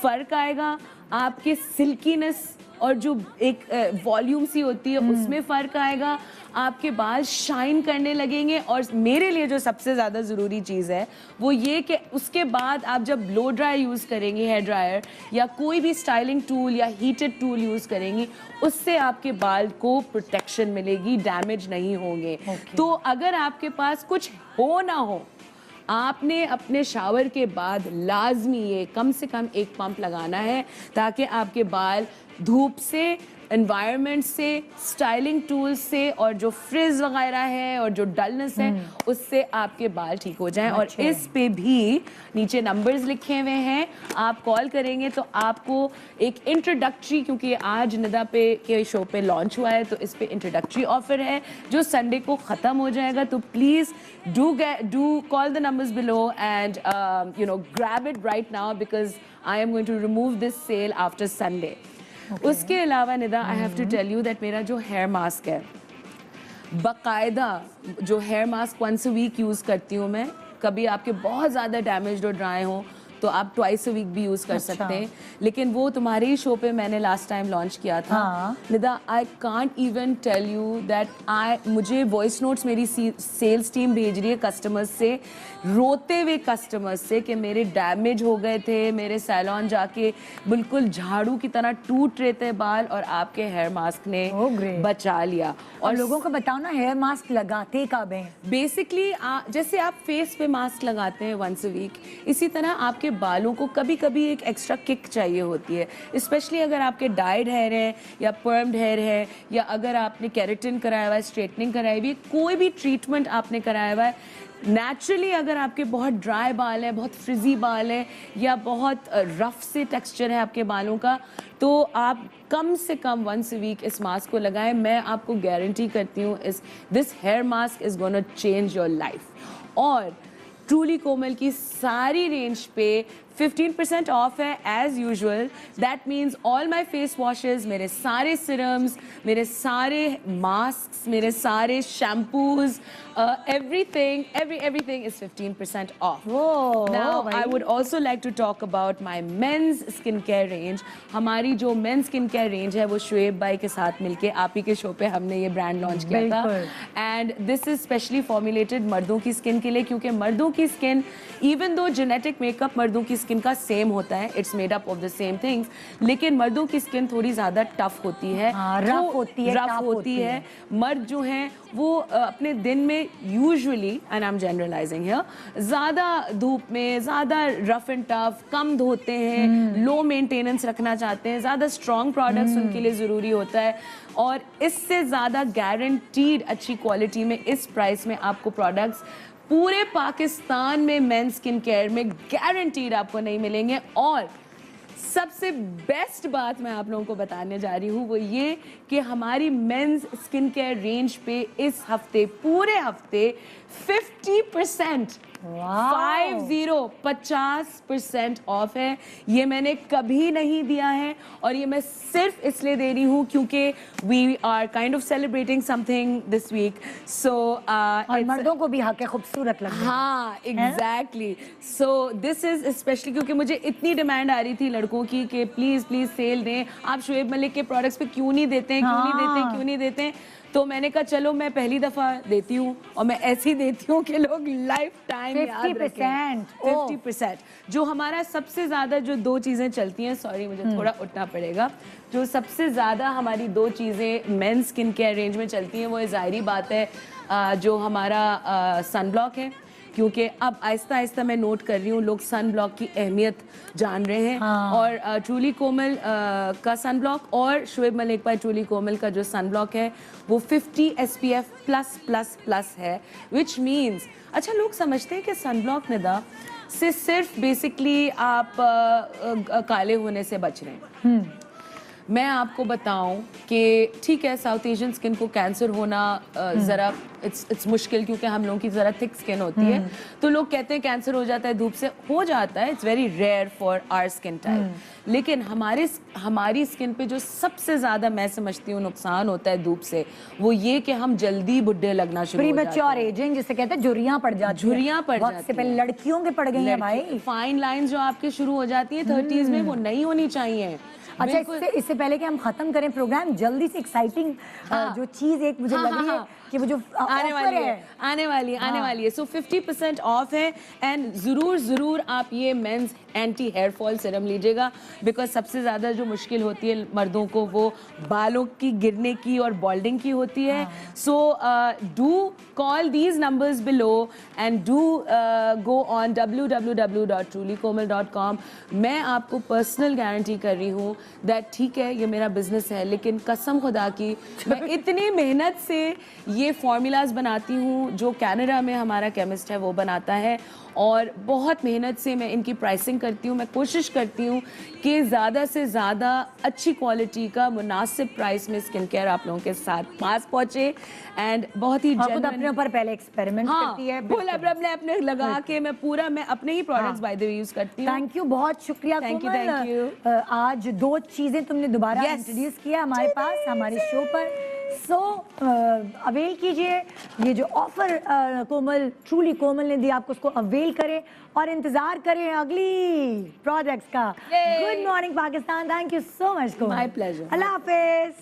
फ़र्क आएगा, आपके सिल्कीनेस और जो एक वॉल्यूम सी होती है उसमें फ़र्क आएगा, आपके बाल शाइन करने लगेंगे। और मेरे लिए जो सबसे ज़्यादा ज़रूरी चीज़ है वो ये कि उसके बाद आप जब ब्लो ड्राई यूज़ करेंगे, हेयर ड्रायर या कोई भी स्टाइलिंग टूल या हीटेड टूल यूज़ करेंगी, उससे आपके बाल को प्रोटेक्शन मिलेगी, डैमेज नहीं होंगे। तो अगर आपके पास कुछ हो ना हो, आपने अपने शावर के बाद लाजमी ये कम से कम 1 पंप लगाना है, ताकि आपके बाल धूप से, एनवायरनमेंट से, स्टाइलिंग टूल्स से और जो फ्रिज वगैरह है और जो डलनेस है उससे आपके बाल ठीक हो जाएं। और इस पे भी नीचे नंबर्स लिखे हुए हैं, आप कॉल करेंगे तो आपको एक इंट्रोडक्टरी, क्योंकि आज निदा पे के शो पे लॉन्च हुआ है तो इस पे इंट्रोडक्टरी ऑफर है जो संडे को ख़त्म हो जाएगा। तो please do call the numbers below and grab it right now, because I am going to remove this sale after Sunday. उसके अलावा Nida, I have to tell you that मेरा जो हेयर मास्क है, बाकायदा जो hair mask 1 a week use करती हूँ मैं, कभी आपके बहुत ज़्यादा डैमेज और ड्राई हो तो आप 2 a week भी यूज़ कर सकते हैं। लेकिन वो तुम्हारे ही शो पे मैंने लास्ट टाइम लॉन्च किया था। Nida, I can't even tell you that मुझे वॉइस नोट्स मेरी सेल्स टीम भेज रही है कस्टमर्स से, रोते हुए कस्टमर्स से, कि मेरे डैमेज हो गए थे, मेरे सैलून जाके बिल्कुल झाड़ू की तरह टूट रहे थे बाल, और आपके हेयर मास्क ने बचा लिया। और लोगों को बताओ ना, हेयर मास्क लगाते कब हैं? बेसिकली जैसे आप फेस पे मास्क लगाते हैं 1 a week, इसी तरह आपके बालों को कभी कभी एक एक्स्ट्रा किक चाहिए होती है, स्पेशली अगर आपके डाइड हेयर है या पर्म्ड हेयर है, या अगर आपने केराटिन कराया हुआ है, स्ट्रेटनिंग कराई हुई है, कोई भी ट्रीटमेंट आपने कराया हुआ है, नेचुरली अगर आपके बहुत ड्राई बाल है, बहुत फ्रिजी बाल है, या बहुत रफ से टेक्सचर है आपके बालों का, तो आप कम से कम 1 a week इस मास्क को लगाएं। मैं आपको गारंटी करती हूँ this hair mask is gonna change your life. और ट्रूली कोमल की सारी रेंज पे 15% ऑफ है as usual. That means all my face washes, मेरे सारे सिरम्स, मेरे सारे मास्क, मेरे सारे shampoos, everything is 15% off. Now I would also like to talk about my men's skincare range. हमारी जो men's skincare range है वो शुएब भाई के साथ मिलके आप ही के शो पे हमने ये ब्रांड लॉन्च किया था, and this is specially formulated मर्दों की स्किन के लिए, क्योंकि मर्दों की skin, even though genetic makeup मर्दों की स्किन का सेम होता है, it's made up of the same things, लेकिन मर्दों की स्किन थोड़ी ज़्यादा टफ होती है, रफ होती है। मर्द जो हैं वो अपने दिन में usually, and I am generalising here, ज़्यादा धूप में, ज़्यादा रफ एंड टफ, कम धोते हैं, लो मेंटेनेंस रखना चाहते हैं, ज़्यादा स्ट्रॉन्ग प्रोडक्ट्स उनके लिए ज़रूरी होता है, और इससे ज़्यादा गारंटीड अच्छी क्वालिटी में इस प्राइस में आपको प्रोडक्ट्स पूरे पाकिस्तान में मेन स्किन केयर में गारंटीड आपको नहीं मिलेंगे। और सबसे बेस्ट बात मैं आप लोगों को बताने जा रही हूँ वो ये कि हमारी मेंस स्किन केयर रेंज पे इस हफ्ते पूरे हफ्ते 50% 50% ऑफ है। ये मैंने कभी नहीं दिया है और ये मैं सिर्फ इसलिए दे रही हूँ क्योंकि we are kind of celebrating something this week. So और मर्दों को भी हक है खूबसूरत लगना। हाँ exactly. So this is specially क्योंकि मुझे इतनी डिमांड आ रही थी लड़कों की कि प्लीज प्लीज सेल दें, आप शुएब मलिक के प्रोडक्ट्स पे क्यों नहीं देते हैं, क्यों नहीं देते हैं, क्यों नहीं देते हैं। तो मैंने कहा चलो मैं पहली दफा देती हूँ और मैं ऐसी देती हूँ कि लोग लाइफ टाइम 50%। जो हमारा सबसे ज्यादा जो दो चीजें चलती हैं, सॉरी मुझे थोड़ा उठना पड़ेगा, जो सबसे ज्यादा हमारी दो चीजें मेन स्किन केयर रेंज में चलती हैं वो जाहिर बात है जो हमारा सनब्लॉक है, क्योंकि अब आहिस्ता आहिस्ता मैं नोट कर रही हूँ लोग सन ब्लॉक की अहमियत जान रहे हैं। और ट्रूली कोमल का सन ब्लॉक और शुएब मलिक पर ट्रूली कोमल का जो सन ब्लॉक है वो 50 SPF+++ है, विच मीन्स अच्छा लोग समझते हैं कि सन ब्लॉक निदा से सिर्फ बेसिकली आप काले होने से बच रहे हैं। मैं आपको बताऊं कि ठीक है साउथ एशियन स्किन को कैंसर होना ज़रा इट्स मुश्किल क्योंकि हम लोगों की ज़रा थिक स्किन होती है, तो लोग कहते हैं कैंसर हो जाता है धूप से, हो जाता है, it's very rare for our skin type. लेकिन हमारी स्किन पे जो सबसे ज़्यादा मैं समझती हूँ नुकसान होता है धूप से वो ये कि हम जल्दी बुढ़े लगना शुरू हो जाते हैं। एजिंग जिसे कहते हैं, झुर्रियाँ पड़ जाती हैं। झुर्रियाँ पड़ जाती हैं। से पहले लड़कियों के पड़ गई हैं भाई। फाइन लाइंस जो आपके शुरू हो जाती है 30s में वो नहीं होनी चाहिए। अच्छा इससे पहले कि हम खत्म करें प्रोग्राम, जल्दी से एक्साइटिंग जो चीज एक मुझे लग रही है कि वो जो आने वाली है सो 50% ऑफ है। एंड जरूर आप ये men's anti hair fall serum लीजिएगा, बिकॉज सबसे ज्यादा जो मुश्किल होती है मर्दों को वो बालों की गिरने की और बॉल्डिंग की होती है। So do call these numbers below and do go on www.trulykomal.com। मैं आपको पर्सनल गारंटी कर रही हूँ दैट ठीक है ये मेरा बिजनेस है, लेकिन कसम खुदा की मैं इतनी मेहनत से ये फॉर्मूलाज बनाती हूँ जो कनाडा में हमारा केमिस्ट है वो बनाता है, और बहुत मेहनत से मैं इनकी प्राइसिंग करती हूँ। मैं कोशिश करती हूँ कि ज़्यादा से ज़्यादा अच्छी क्वालिटी का मुनासिब प्राइस में स्किन केयर आप लोगों के साथ पास पहुँचे। एंड बहुत ही अपने ऊपर पहले एक्सपेरिमेंट करती है, फुल अपने लगा के मैं अपने ही products by the way use करती हूँ। थैंक यू, बहुत शुक्रिया। Thank you. आज दो चीजें तुमने दोबारा इंट्रोड्यूस किया हमारे पास हमारे शो पर। सो अवेल कीजिए ये जो ऑफर कोमल ट्रूली कोमल ने दिया, आपको उसको अवेल करें और इंतजार करें अगली प्रोजेक्ट्स का। Good morning Pakistan, thank you so much Komal. My pleasure. Allah Hafiz.